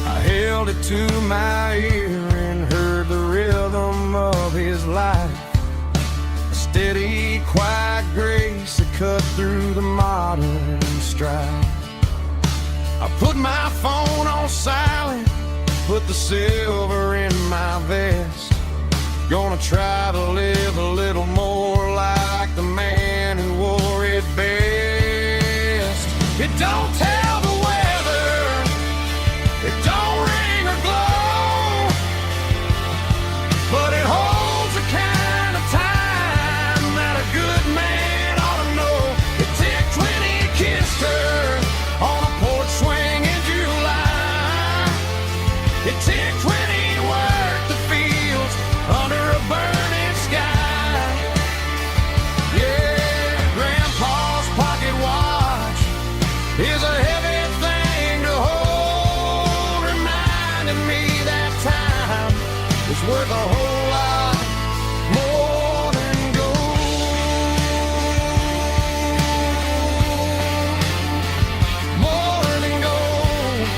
I held it to my ear and heard the rhythm of his life, a steady, quiet grace that cut through the modern strife. I put my phone on silent, put the silver in my vest. Gonna try to live a little more like the man who wore it best. It don't tell the weather, it don't ring or glow, but it holds the kind of time that a good man ought to know. It ticked when he kissed her on a porch swing in July. It ticked when he worked the fields under a burning sky. Yeah, Grandpa's pocket watch is a heavy thing to hold, reminding me that time is worth a whole lot more than gold. More than gold.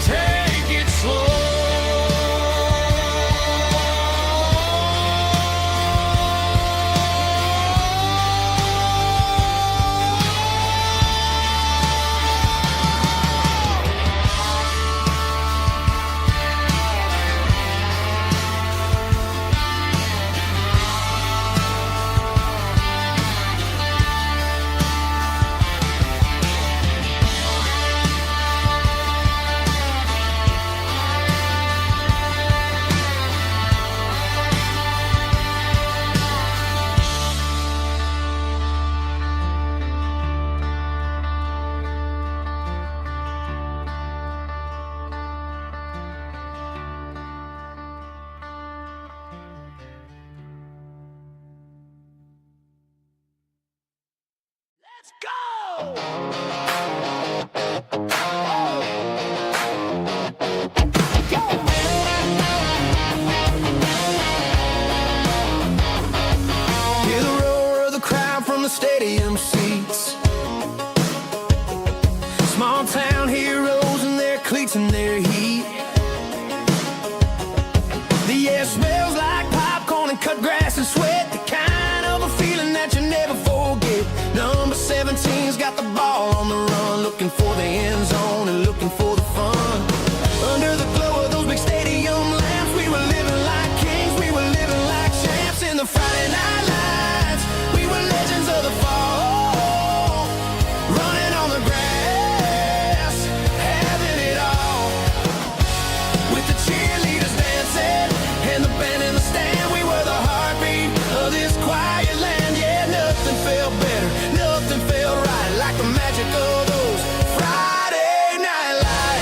Take it slow. Let's go! Hear the roar of the crowd from the stadium seats. Small town heroes in their cleats and their heat. The air smells like popcorn and cut grass and sweat, the kind of a feeling that you never forget. Number 17's got the ball on the run, looking for the end zone and looking for the fun. Under the glow of those big stadium lamps, we were living like kings, we were living like champs in the Friday night lights. We were legends of the fall, running on the grass, having it all. With the cheerleaders dancing and the band in the stand, we were the heartbeat of this quiet land. Yeah, nothing felt better, nothing felt right like the magic of those Friday night lights.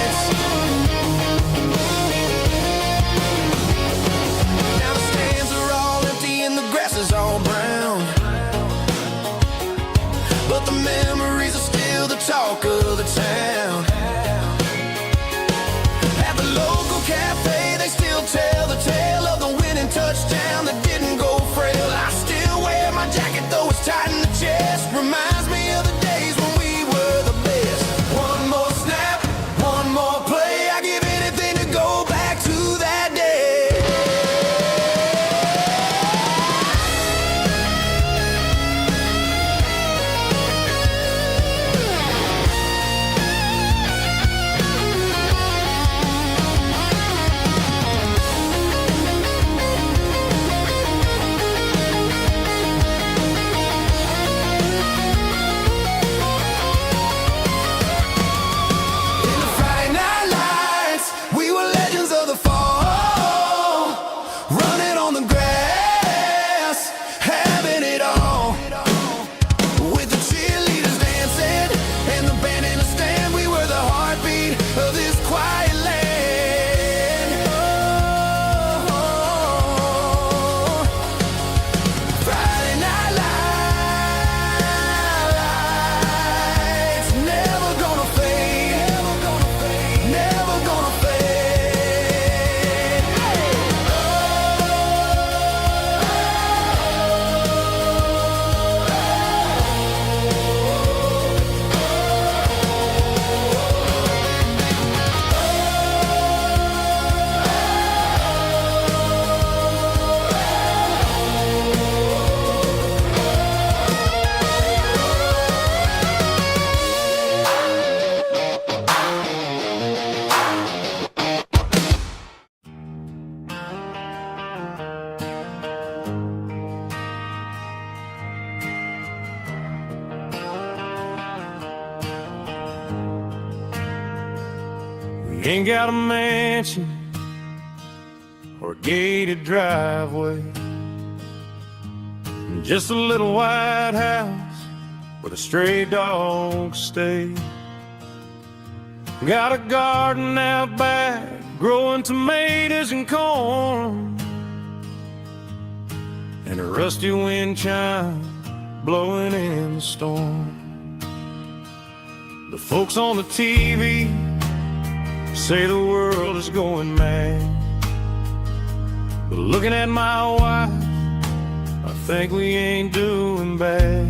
ain't got a mansion or a gated driveway, just a little white house where the stray dogs stay. Got a garden out back, growing tomatoes and corn, and a rusty wind chime blowing in the storm. The folks on the TV say the world is going mad, but looking at my wife, I think we ain't doing bad.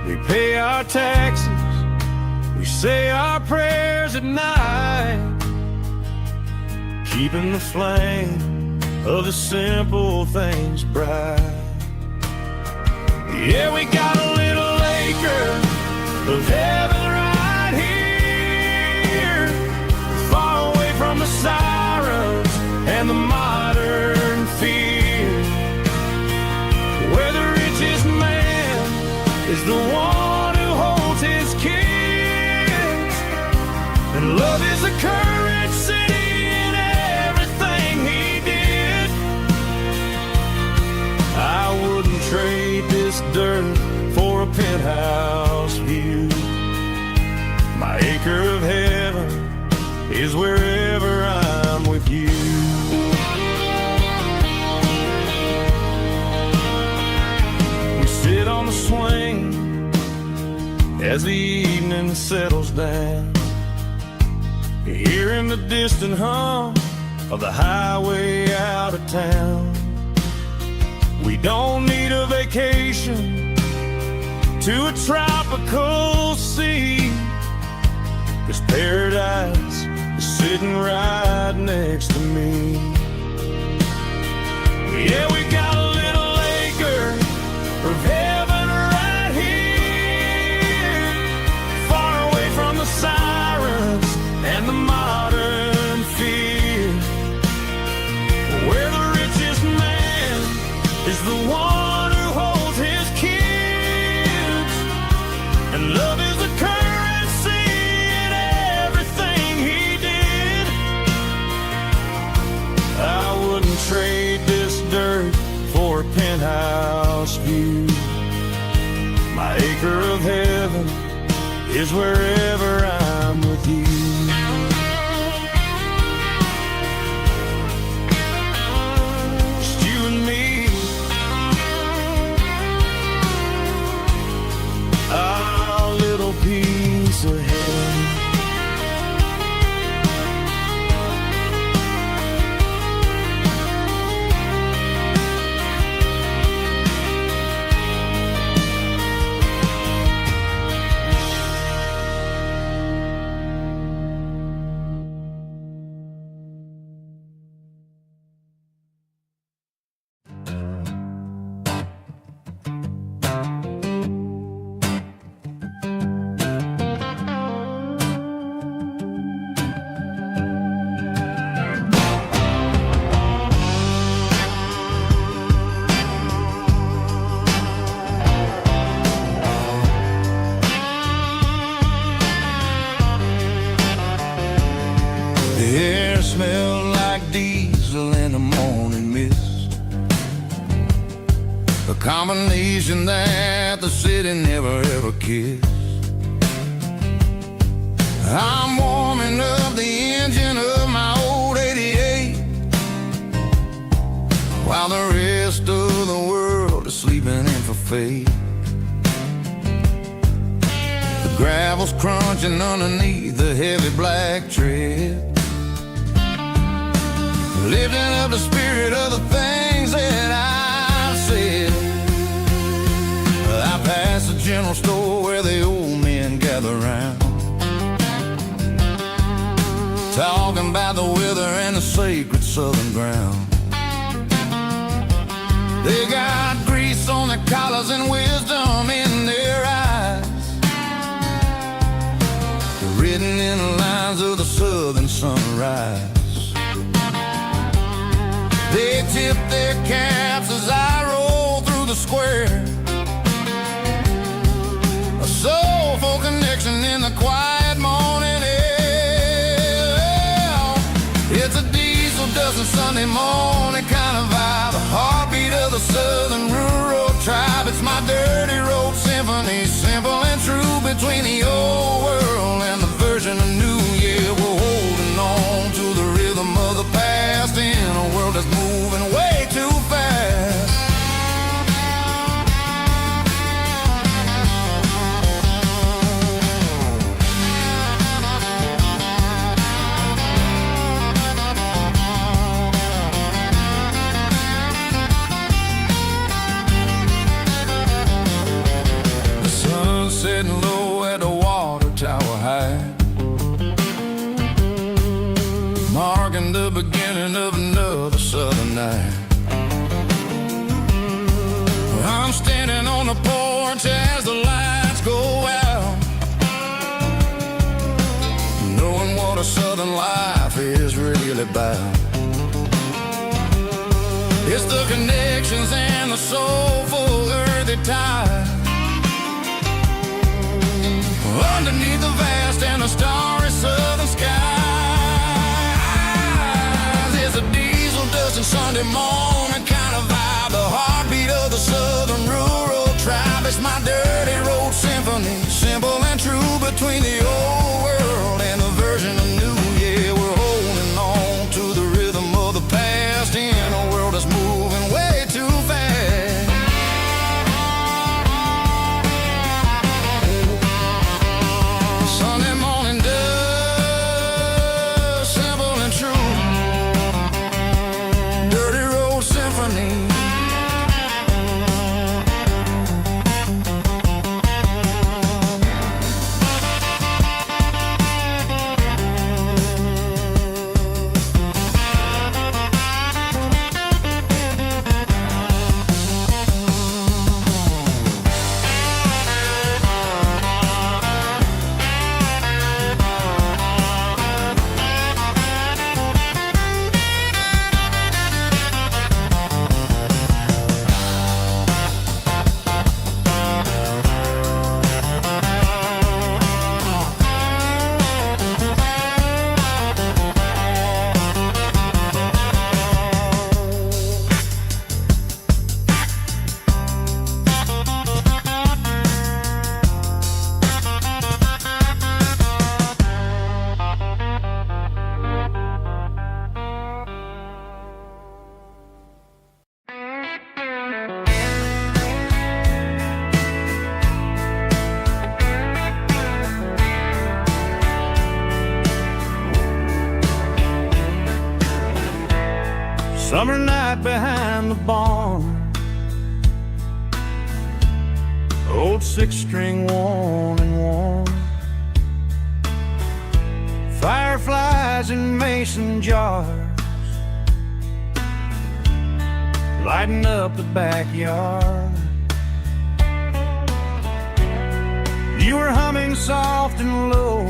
We pay our taxes, we say our prayers at night, keeping the flame of the simple things bright. Yeah, we got a little acre of heaven right here, far away from the sirens and the modern fear, where the richest man is the one who holds his kids, and love is the currency in everything he did. I wouldn't trade this dirt for a penthouse view. My acre of heaven is wherever I'm with you. We sit on the swing as the evening settles down, hearing the distant hum of the highway out of town. We don't need a vacation to a tropical sea, 'cause paradise is sitting right next to me. Yeah, we got a little acre of heaven right here, far away from the sirens and the modern fear, where the richest man is the one who holds his kids, and love is the currency in everything he did. I wouldn't trade this dirt for a penthouse view. My acre of heaven is wherever I'm with you. Just you and me, our little piece of heaven. The air smelled like diesel in the morning mist, a combination that the city never ever kissed. I'm warming up the engine of my old 88, while the rest of the world is sleeping in for fate. The gravel's crunching underneath the heavy black tread, lifting up the spirit of the things that I said. I passed the general store where the old men gather round, talking about the weather and the sacred southern ground. They got grease on their collars and wisdom in their eyes, written in the lines of the southern sunrise. They tip their caps as I roll through the square, a soulful connection in the quiet morning air. and Sunday morning kind of vibe, the heartbeat of the southern rural tribe. It's my dirty road symphony, simple and true, between the old world and the version of new. Yeah, we're holding on to the rhythm of the past in a world that's moving way too fast. Sitting low at the water tower high, marking the beginning of another southern night. I'm standing on the porch as the lights go out, knowing what a southern life is really about. It's the connections and the soulful earthy ties underneath the vast and the starry southern skies. It's a diesel dusting Sunday morning kind of vibe, the heartbeat of the southern rural tribe. It's my dirty road symphony, simple and true, between the old world and the version of new. Yeah, we're holding on to the rhythm of the past in a world that's moving way too fast. Sunday morning dust, simple and true, dirty road symphony. Summer night behind the barn, old six-string worn and worn, fireflies in mason jars, lighting up the backyard. You were humming soft and low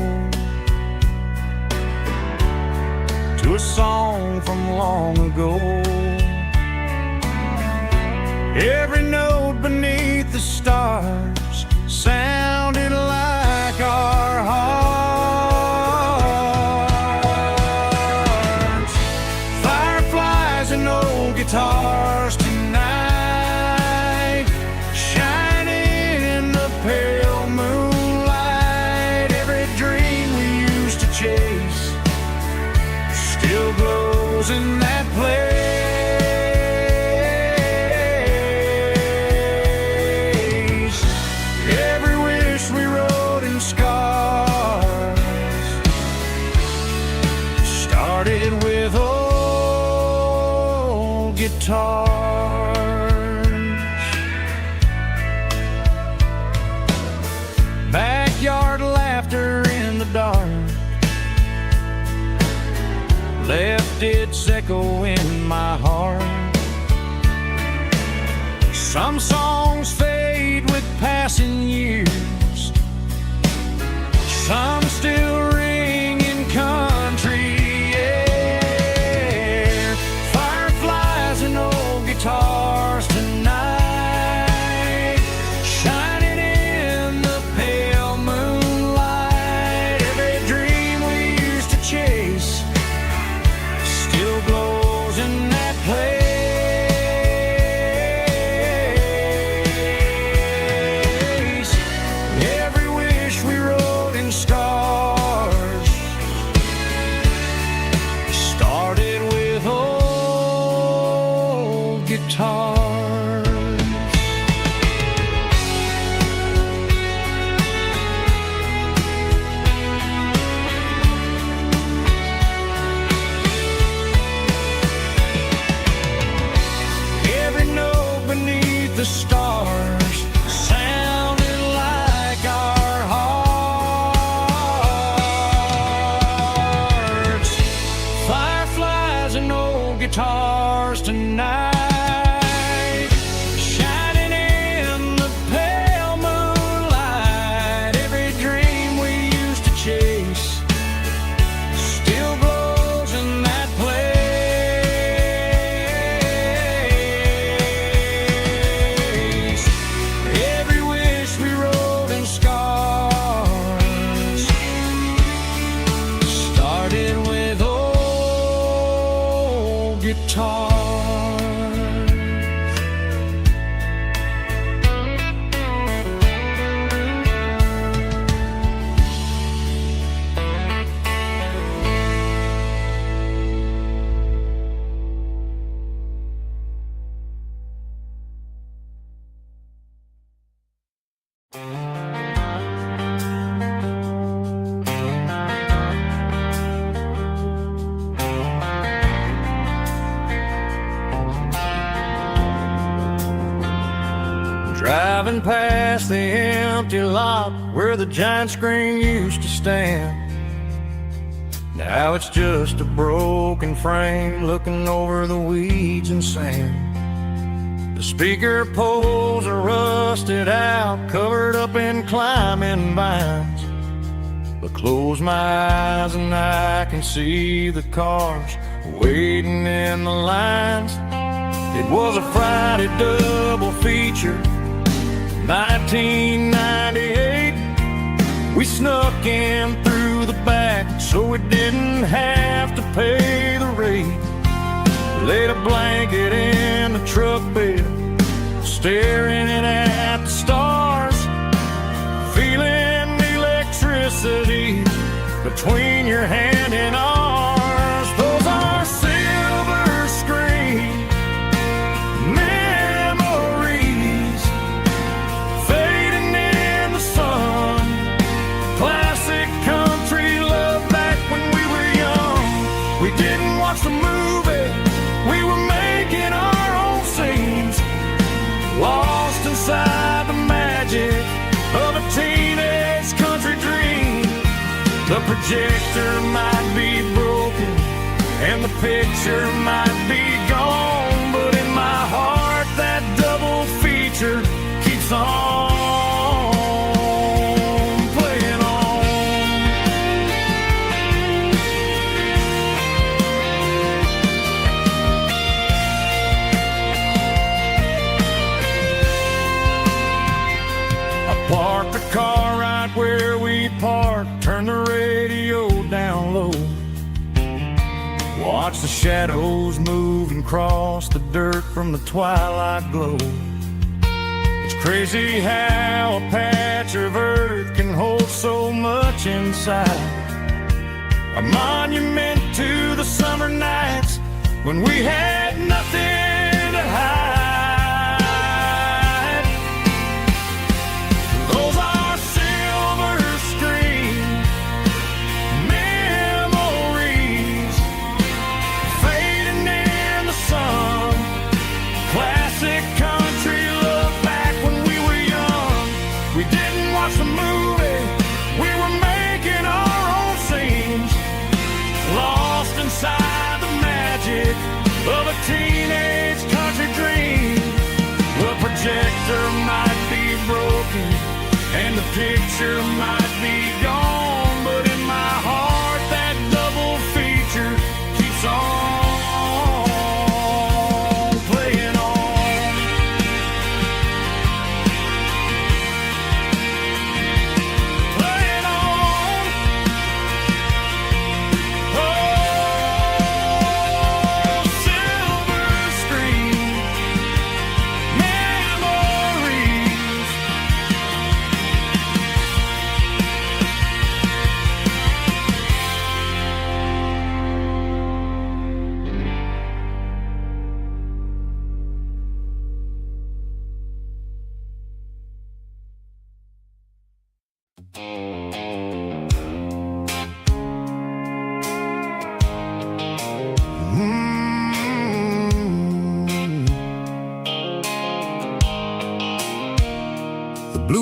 to a song from long ago. Every note beneath the stars sounded like our hearts. Fireflies and old guitars tonight, shining in the pale moonlight. Every dream we used to chase still glows in that place. Every wish we wrote in scars started with old guitars. Backyard laughter in the dark left its echo in my heart. Some songs fade with passing years, some still ring in country air. Fireflies and old guitars tonight, shining in the pale moonlight. Every dream we used to chase still glows guitars. Every note beneath the stars sounded like our hearts. Fireflies and old guitars tonight, shining in the pale moonlight. Every dream we used to chase still glows in that place. Every wish we wrote in scars started with old guitars. Driving past the empty lot where the giant screen used to stand. Now it's just a broken frame looking over the weeds and sand. The speaker poles are rusted out, covered up in climbing vines. But close my eyes and I can see the cars waiting in the lines. It was a Friday double feature, 1998. We snuck in through the back so we didn't have to pay the rate. Laid a blanket in the truck bed, staring at the stars, feeling the electricity between your hand and ours. Those are silver screen memories fading in the sun. Classic country love back when we were young. We didn't watch the movie, we were making our own scenes, lost inside the magic of a teenage country dream. The projector might be broken and the picture might be gone, but in my heart that double feature keeps on playing on. I parked the car right where we parked, turned the radio down low, watch the shadows move and cross the dirt from the twilight glow. It's crazy how a patch of earth can hold so much inside. A monument to the summer nights when we had nothing to hide. Those are silver screen memories fading in the sun. Classic country love back when we were young. We didn't watch the movie, we were making our own scenes, lost inside the magic of a teenage country dream. The projector might be broken and the picture might be gone, but in my heart that double feature keeps on playing on. Playing on. Oh, silver screen memories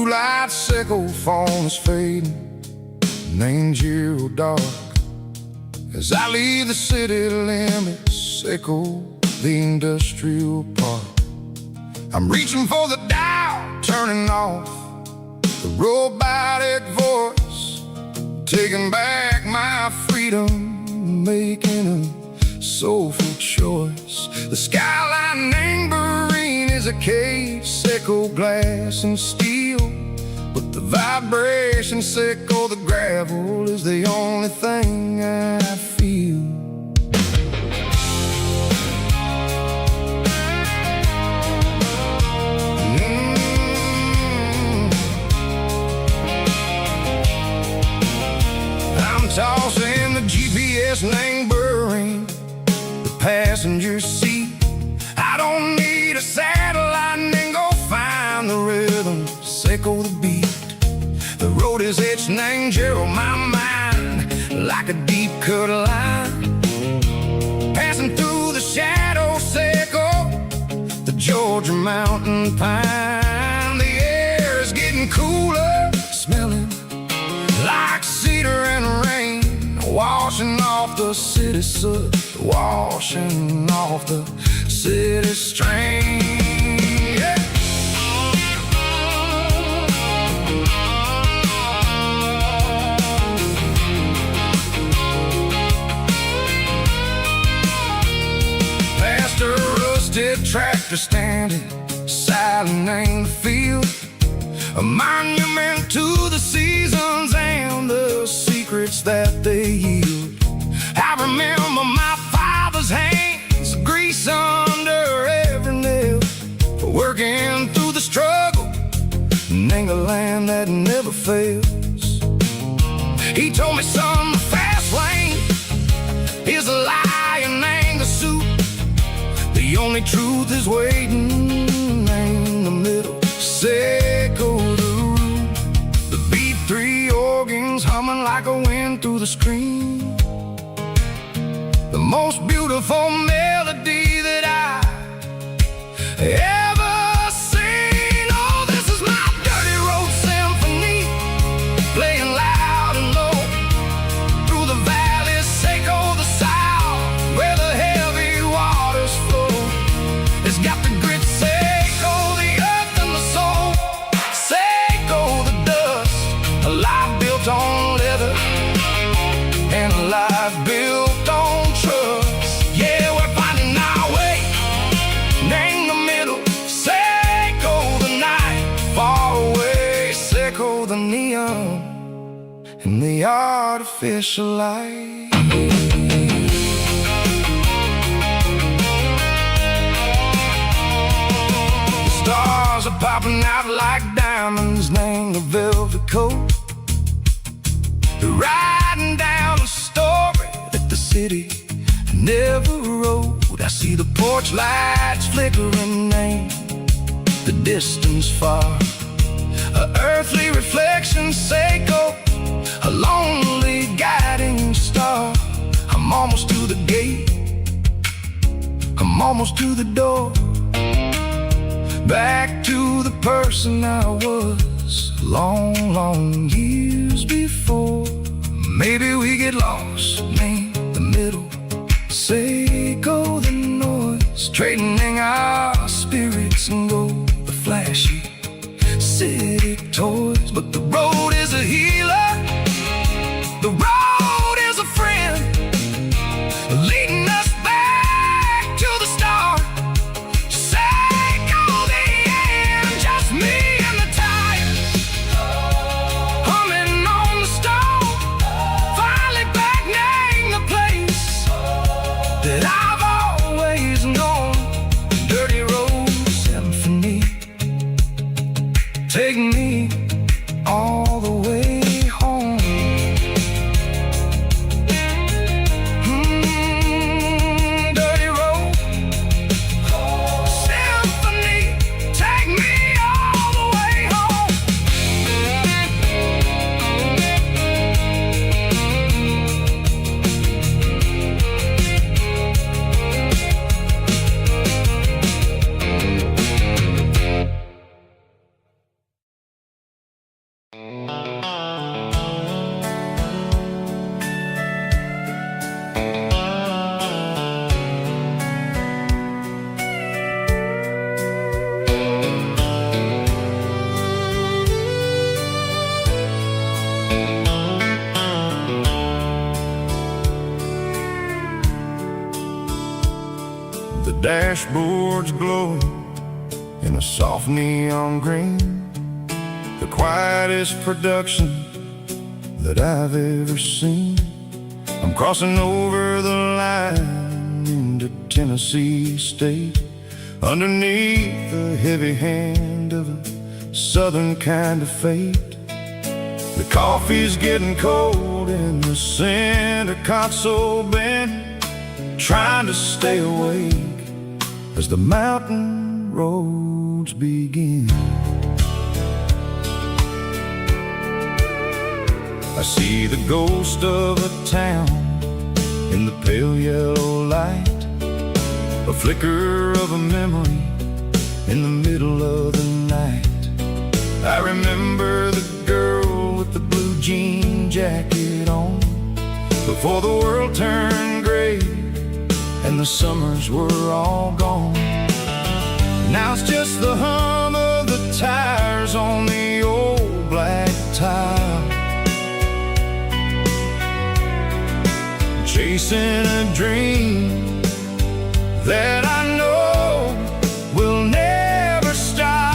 blue light sickle phone is fading, named Giro dark. As I leave the city limits, echo the industrial park. I'm reaching for the dial, turning off the robotic voice, taking back my freedom, making a soulful choice. The skyline neighboring is a case, echo glass and steel, but the vibration sickle, the gravel is the only thing I feel. I'm tossing the GPS neighboring the passenger seat. I don't need a satellite and go find the rhythm, sickle the beat. The road is its name, Gerald, my mind, like a deep cut line, passing through the shadow sickle, the Georgia mountain pine. The air is getting cooler, smelling like cedar and rain, washing off the city soot, washing off the city strain. Yeah. Past a rusted tractor standing silent in the field, a monument to the seasons and the secrets that they yield. I remember my father's hands, grease under every nail, working through the struggle, in the land that never fails. He told me, son, the fast lane is a lie and anger soup. The only truth is waiting in the middle. Sickle the root, the B3 organs humming like a wind through the screen. The most beautiful melody that I ever seen. Oh, this is my dirty road symphony, playing loud and low through the valleys, sickle the south, where the heavy waters flow. It's got the grit, sickle the earth and the soul, sickle the dust, a life built on leather and a life built on trust. Yeah, we're finding our way, name the middle, sickle the night, far away, sickle the neon and the artificial light. Stars are popping out like diamonds, name the velvet coat. They're riding down a story that the city never wrote. I see the porch lights flickering, name the distance far, a earthly reflection, sickle, a lonely guiding star. I'm almost to the gate, I'm almost to the door, back to the person I was long, long years before. Maybe we get lost, name the middle, sickle the noise, trading our spirits and go the flashy city toys. But the road is a healer, the road is a friend, leading us back to the start. Sickle the end, just me and the tires, humming on the stove, finally back, name the place that I've always known. Dirty road symphony, take me all the way home. The dashboard's glowing in a soft neon green, the quietest production that I've ever seen. I'm crossing over the line into Tennessee State, underneath the heavy hand of a southern kind of fate. The coffee's getting cold in the center console bin, trying to stay awake as the mountain roads begin. I see the ghost of a town in the pale yellow light, a flicker of a memory in the middle of the night. I remember the girl with the blue jean jacket on, before the world turned gray and the summers were all gone. Now it's just the hum of the tires on the old black tile, chasing a dream that I know will never stop.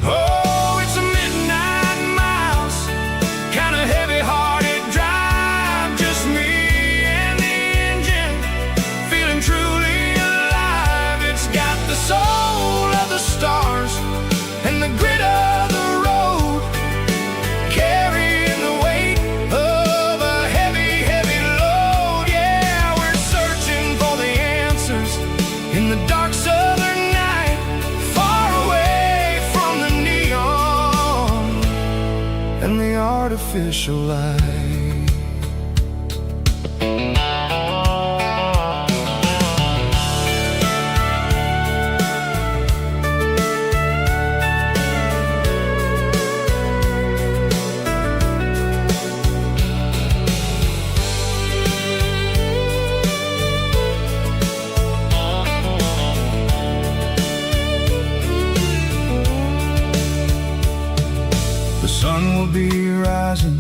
Oh, it's a midnight miles, kind of heavy-hearted drive, just me and the engine, feeling truly alive. It's got the soul of the stars and the grit of the road, carrying the weight of a heavy, heavy load. Yeah, we're searching for the answers in the dark southern night, far away from the neon and the artificial light. The sun will be rising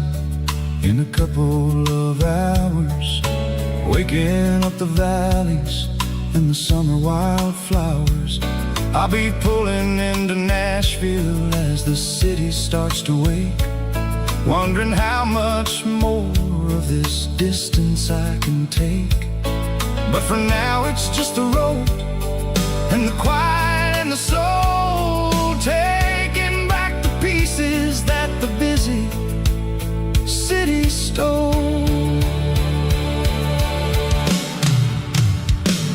in a couple of hours, waking up the valleys and the summer wildflowers. I'll be pulling into Nashville as the city starts to wake, wondering how much more of this distance I can take. But for now it's just the road and the quiet and the soul, taking back the pieces that the busy city stole.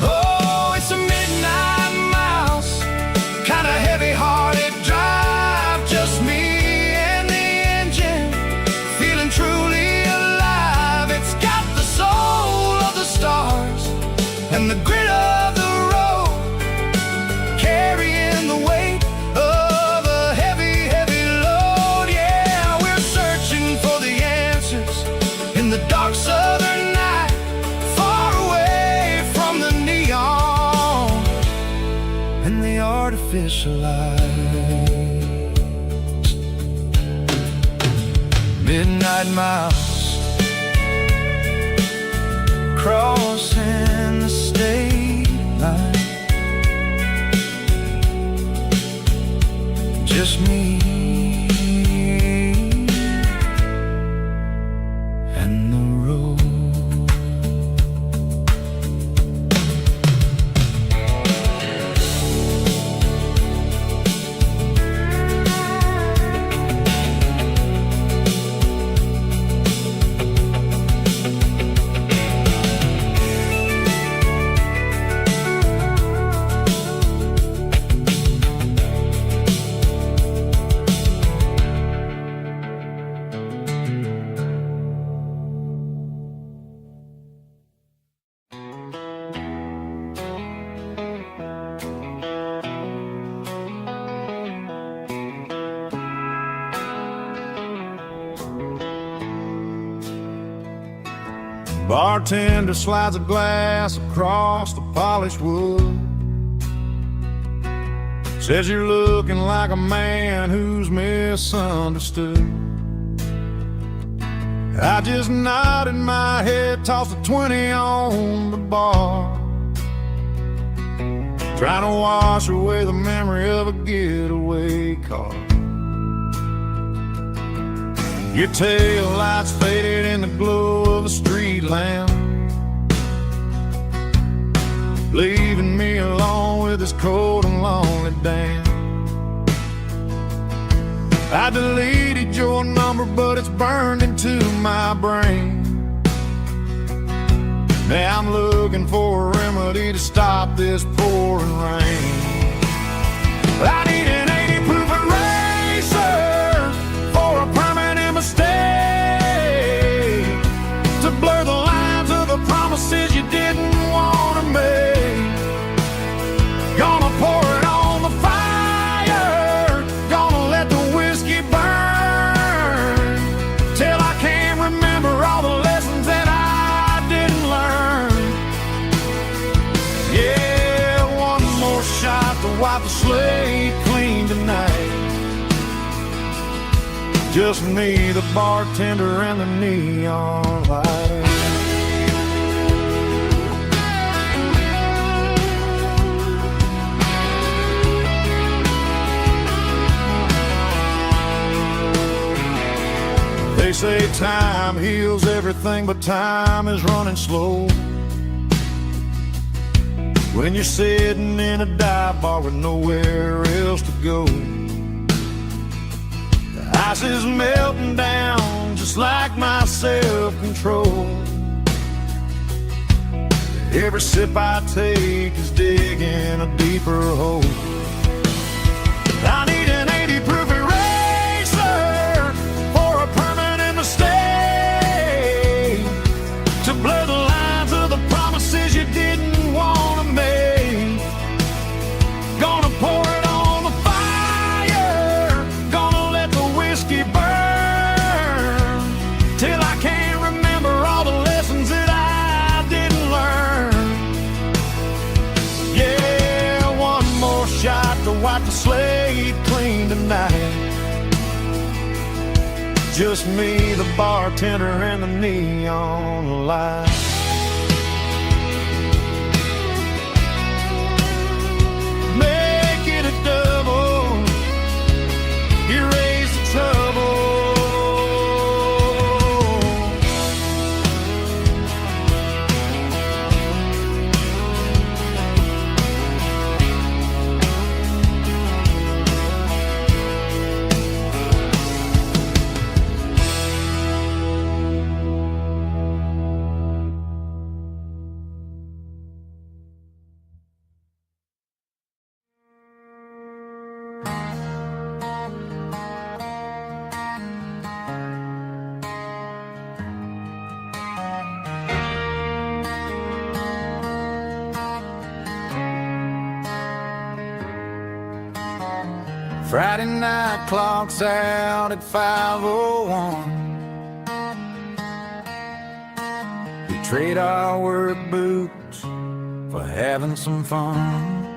Oh, it's a midnight miles, kind of heavy-hearted drive, just me and the engine, feeling truly alive. It's got the soul of the stars and the grit of the road, carrying the weight of a heavy, heavy load. Yeah, we're searching for the answers in the dark southern night, far away from the neon and the artificial lights. Midnight miles, crossing the state line, just me and the road. Bartender slides a glass across the polished wood, says you're looking like a man who's misunderstood. I just nodded my head, tossed a 20 on the bar, trying to wash away the memory of a getaway car. Your tail lights faded in the glow of a street lamp, leaving me alone with this cold and lonely dam. I deleted your number, but it's burned into my brain. Now I'm looking for a remedy to stop this pouring rain. I need an 80 proof eraser for a permanent mistake, to blur the lines of the promises you didn't want to make. Gonna pour it on the fire, gonna let the whiskey burn, till I can't remember all the lessons that I didn't learn. Yeah, one more shot to wipe the slate clean tonight. Just me, the bartender, and the neon light. They say time heals everything, but time is running slow when you're sitting in a dive bar with nowhere else to go. The ice is melting down just like my self-control. Every sip I take is digging a deeper hole. I need an 80 proof eraser for a permanent mistake, to blur the lines of the promises you didn't want to make. Gonna pour it on the fire, gonna let the whiskey burn, till I can't remember all the lessons that I didn't learn. Yeah, one more shot to wipe the slate clean tonight. Just me, the bartender, and the neon light. Make it a double, erase the trouble. Friday night clock's out at 5:01. We trade our work boots for having some fun.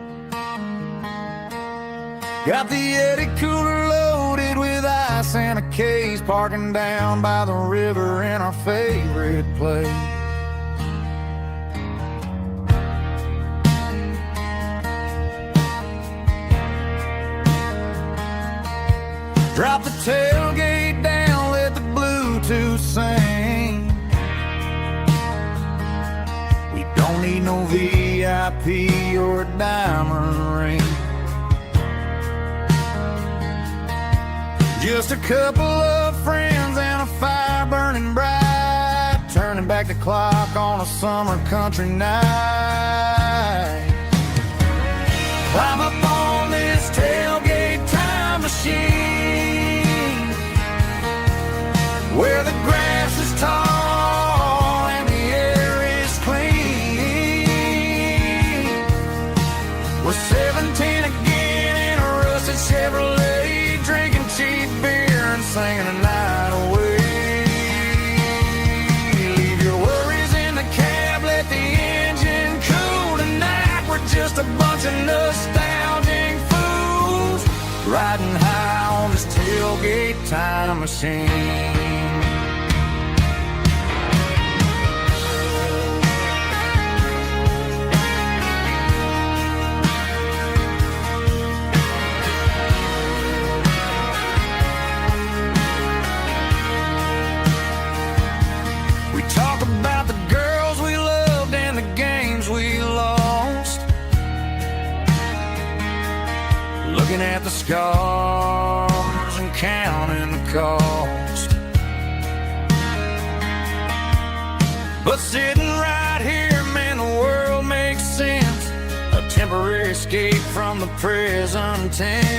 Got the Yeti cooler loaded with ice and a case, parking down by the river in our favorite place. Drop the tailgate down, let the Bluetooth sing. We don't need no VIP or a diamond ring. Just a couple of friends and a fire burning bright, turning back the clock on a summer country night. Climb up on this tailgate time machine, where the grass is tall and the air is clean. We're 17 again in a rusted Chevrolet, drinking cheap beer and singing a night away. Leave your worries in the cab, let the engine cool tonight. We're just a bunch of nostalgic fools, riding high on this tailgate time machine. We talk about the girls we loved and the games we lost, looking at the scars and counting the cost. But sitting right here, man, the world makes sense. A temporary escape from the present tense.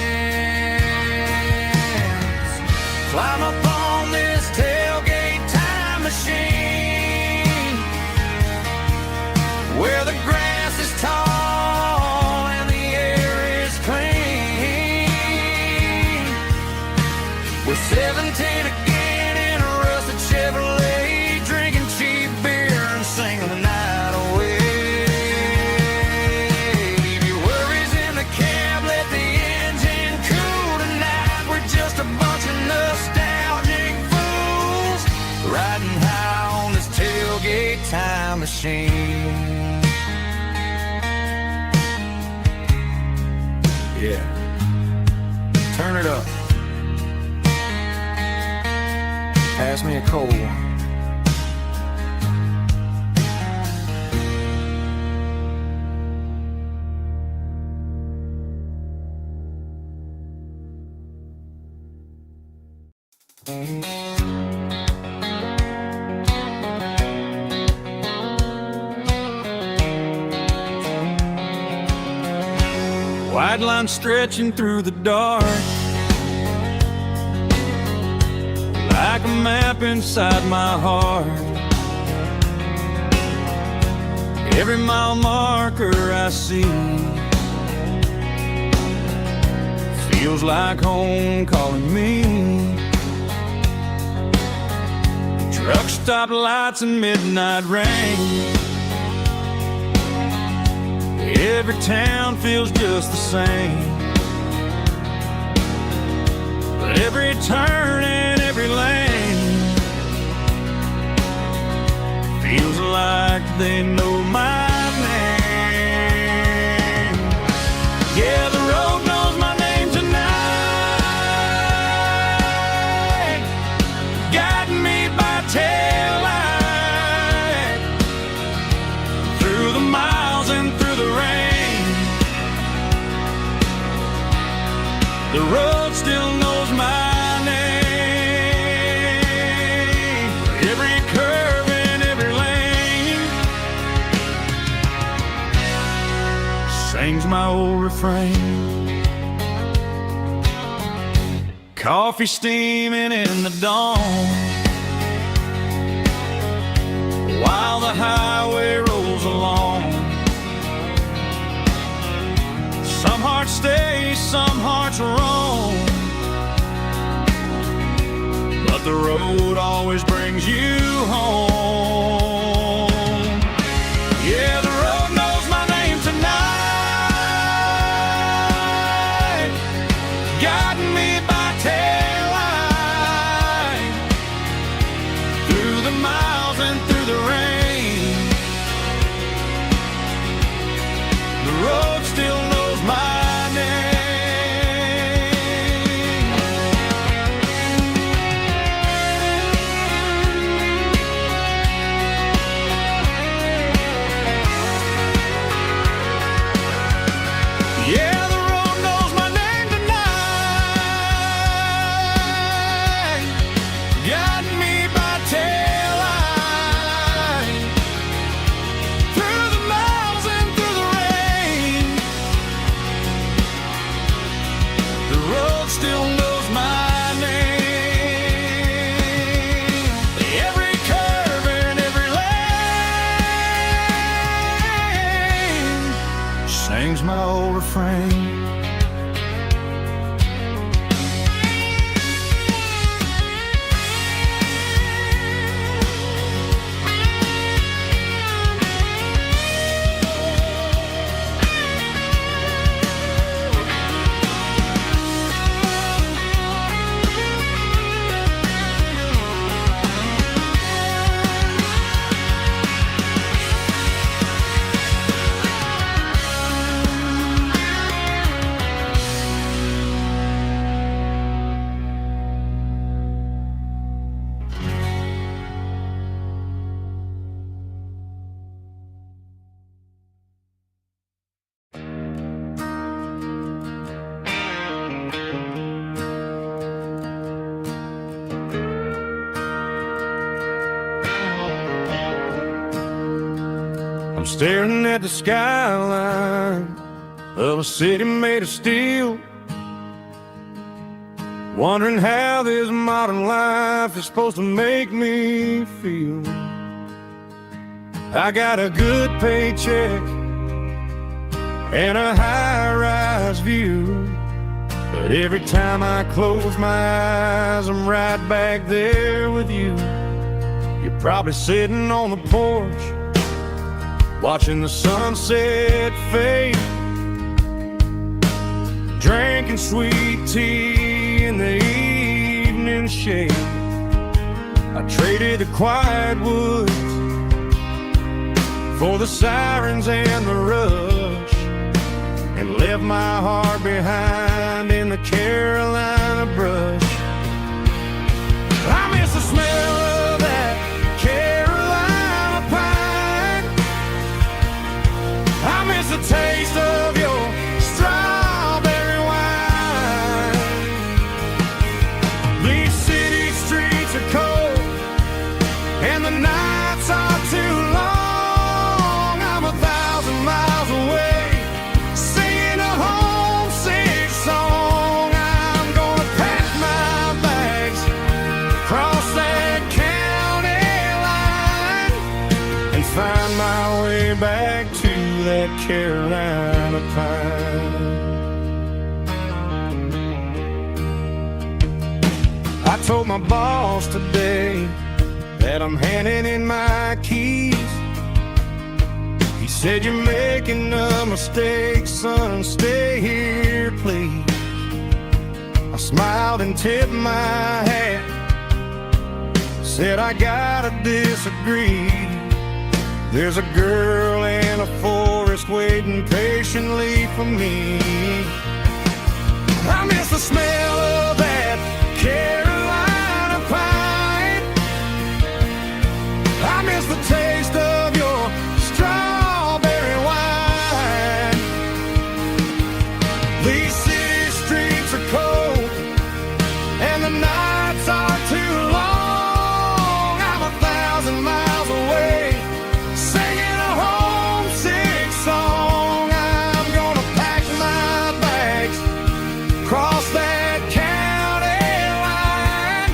Climb up on this tailgate time machine, where the grass is tall and the air is clean. We're 17 again in a rusted Chevrolet, drinking cheap beer and singing the night away. Leave your worries in the cab, let the engine cool tonight. We're just a bunch of nostalgic fools riding high on this tailgate time machine. Yeah, turn it up. Pass me a cold one. White line stretching through the dark, like a map inside my heart. Every mile marker I see feels like home calling me. Truck stop lights and midnight rain, every town feels just the same. But every turn and every lane feels like they know my name. Yeah, the road knows my name tonight, guiding me by taillight through the miles and through the rain. The road still knows my name. Every curve and every lane sings my old refrain. Coffee steaming in the dawn, while the highway rolls along. Some hearts stay, some hearts roam, but the road always brings you home. Yeah, the road knows my name tonight, guiding me by taillight through the miles and through the rain. The road still knows my name. Yeah, the road knows my name tonight, guiding me by taillight through the miles and through the rain. The road still knows my name. Every curve and every lane sings my old refrain. I'm staring at the skyline of a city made of steel, wondering how this modern life is supposed to make me feel. I got a good paycheck and a high-rise view, but every time I close my eyes, I'm right back there with you. You're probably sitting on the porch, watching the sunset fade, drinking sweet tea in the evening shade. I traded the quiet woods for the sirens and the rush, and left my heart behind in the Carolina brush. I miss the smell of that Carolina pine. I miss the taste of your strawberry wine. These city streets are cold and the nights are too long. I'm 1,000 miles away, singing a homesick song. I'm gonna pack my bags, cross that county line, and find my way back to that Carolina pine. I told my boss today that I'm handing in my keys. He said, "You're making a mistake, son, stay here, please." I smiled and tipped my hat, said, "I gotta disagree. There's a girl in a forest waiting patiently for me." I miss the smell of that Carolina pine. I miss the taste of your strawberry wine. These city streets are cold and the nights are too long. I'm 1,000 miles away, singing a homesick song. I'm gonna pack my bags, cross that county line,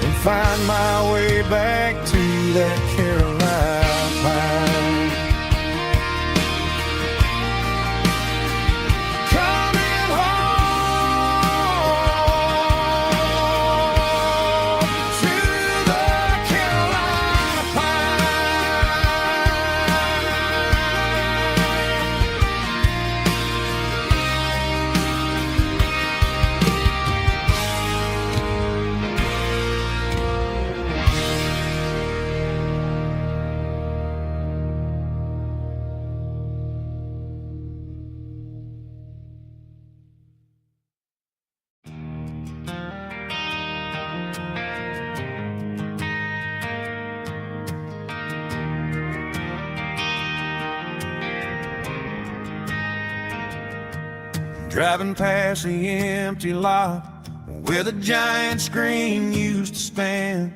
and find my way back to that Carolina pine. Coming home to the Carolina Driving past the empty lot where the giant screen used to stand.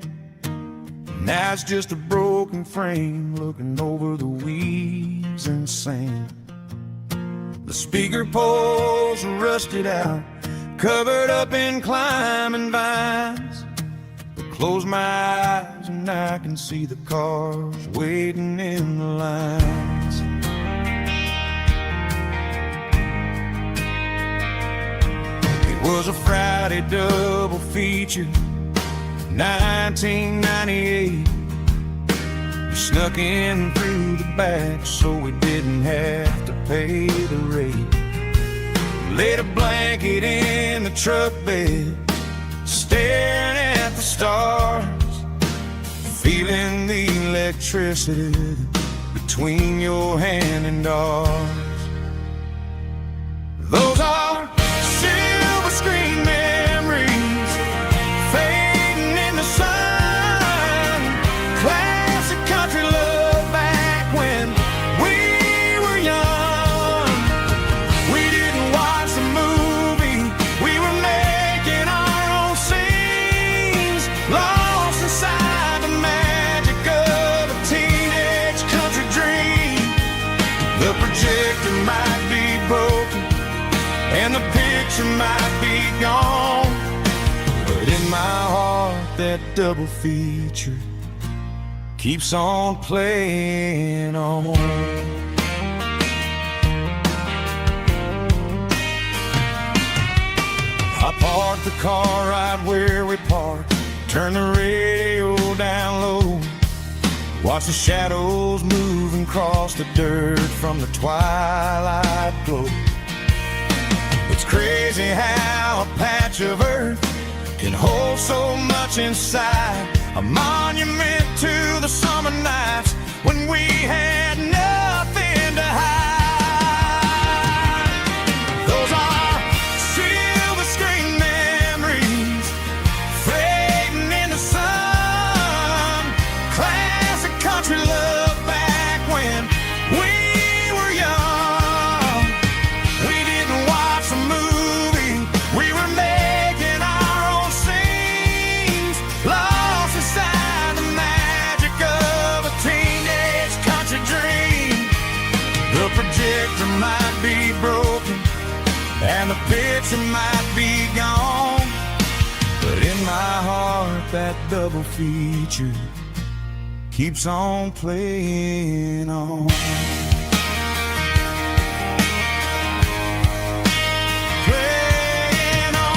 Now it's just a broken frame looking over the weeds and sand. The speaker poles are rusted out, covered up in climbing vines. I close my eyes and I can see the cars waiting in the lines. It was a Friday double feature, 1998. We snuck in through the back so we didn't have to pay the rate. Laid a blanket in the truck bed, staring at the stars, feeling the electricity between your hand and ours. Those are silver screen memories fading in the sun. Classic country love back when we were young. We didn't watch the movie, we were making our own scenes, lost inside the magic of a teenage country dream. and the picture might be gone, but in my heart that double feature keeps on playing on. I parked the car right where we parked, turn the radio down low, watch the shadows moving across the dirt from the twilight glow. It's crazy how a patch of earth can hold so much inside, a monument to the summer nights when we had nothing to hide. Those are silver screen memories fading in the sun, classic country love back when we were young. We didn't watch a movie, we were making our own scenes, lost inside the magic of a teenage country dream. The projector might be broken and the picture might be gone, but in my heart that double feature keeps on playing on. Playing on.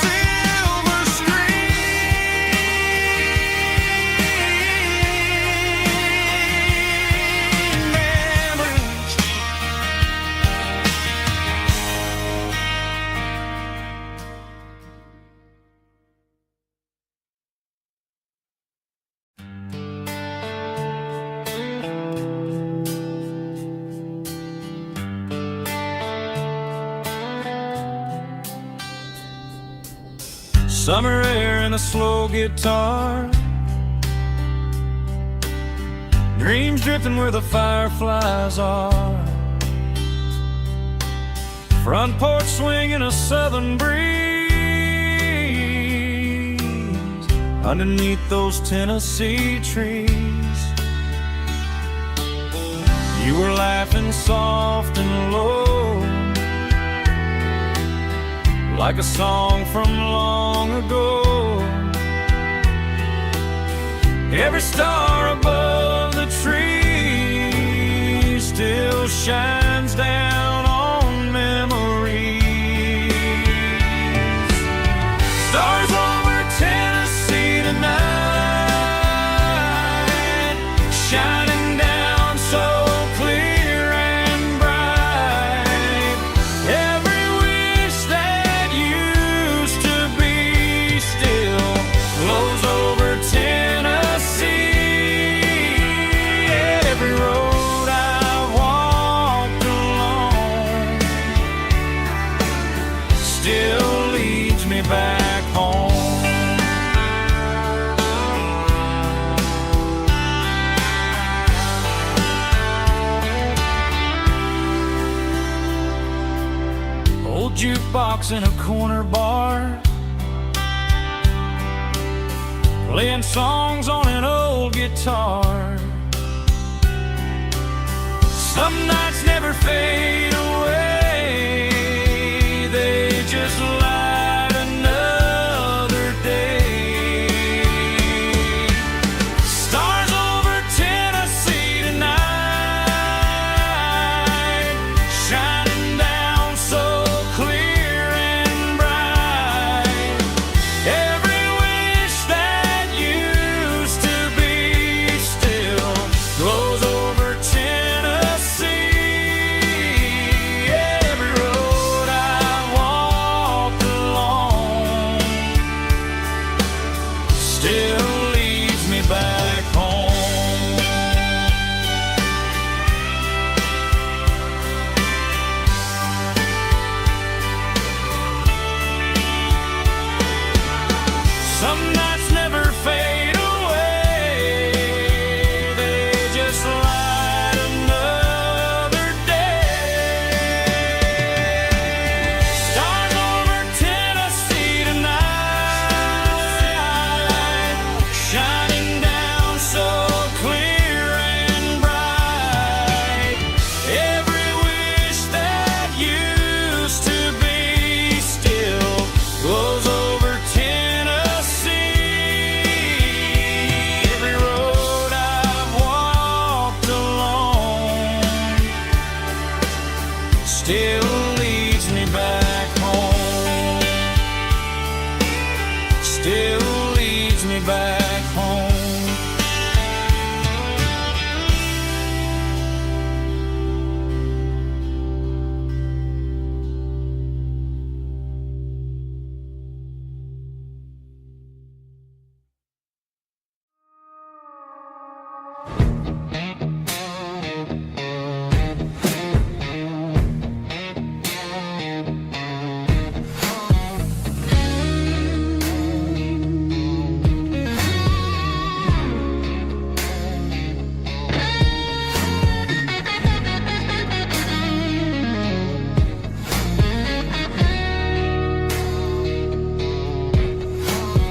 Silver screen memories. Summer air and a slow guitar, dreams drifting where the fireflies are, front porch swinging a southern breeze underneath those Tennessee trees. You were laughing soft and low, like a song from long ago. Every star above the tree still shines down on memories. Stars over Tennessee tonight, shining down so clear and bright. Every wish that used to be still flows over Tennessee. Every road I've walked along still leads me back home. Old jukebox in a corner bar, playing songs on an old guitar. Some nights never fade away, they just light another day. Stars over Tennessee tonight, shining down so clear and bright. Every wish that used to be still glows over Tennessee. Every road I walked along still leads me back home. Some nights never fade away, they just light another day. Stars over Tennessee tonight, shining down so clear and bright. still leads me back home.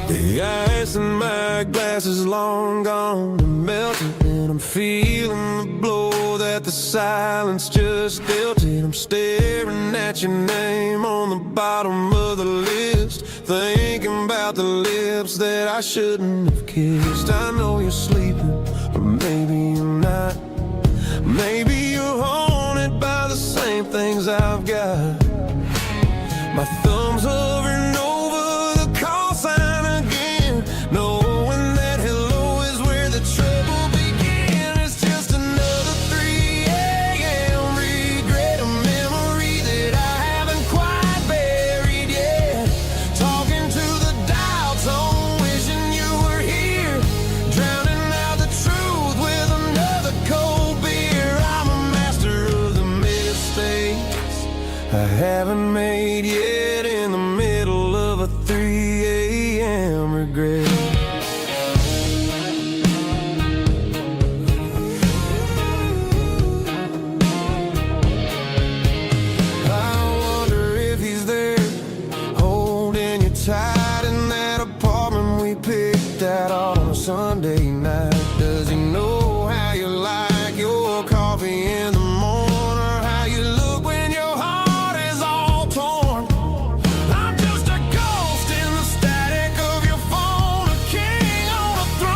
The ice in my glass is long gone and melted, and I'm feeling the blow that the silence just dealt it. I'm staring at your name on the bottom of the list, thinking about the lips that I shouldn't have kissed. I know you're sleeping, but maybe you're not. Maybe you're haunted by the same things I've got. My thumb's hovering over the call sign again, knowing that hello is where the trouble began. It's just another 3 a.m. regret, a memory that I haven't quite buried yet. Talking to the dial tone, wishing you were here, drowning out the truth with another cold beer. I'm a master of the mistakes I haven't made yet.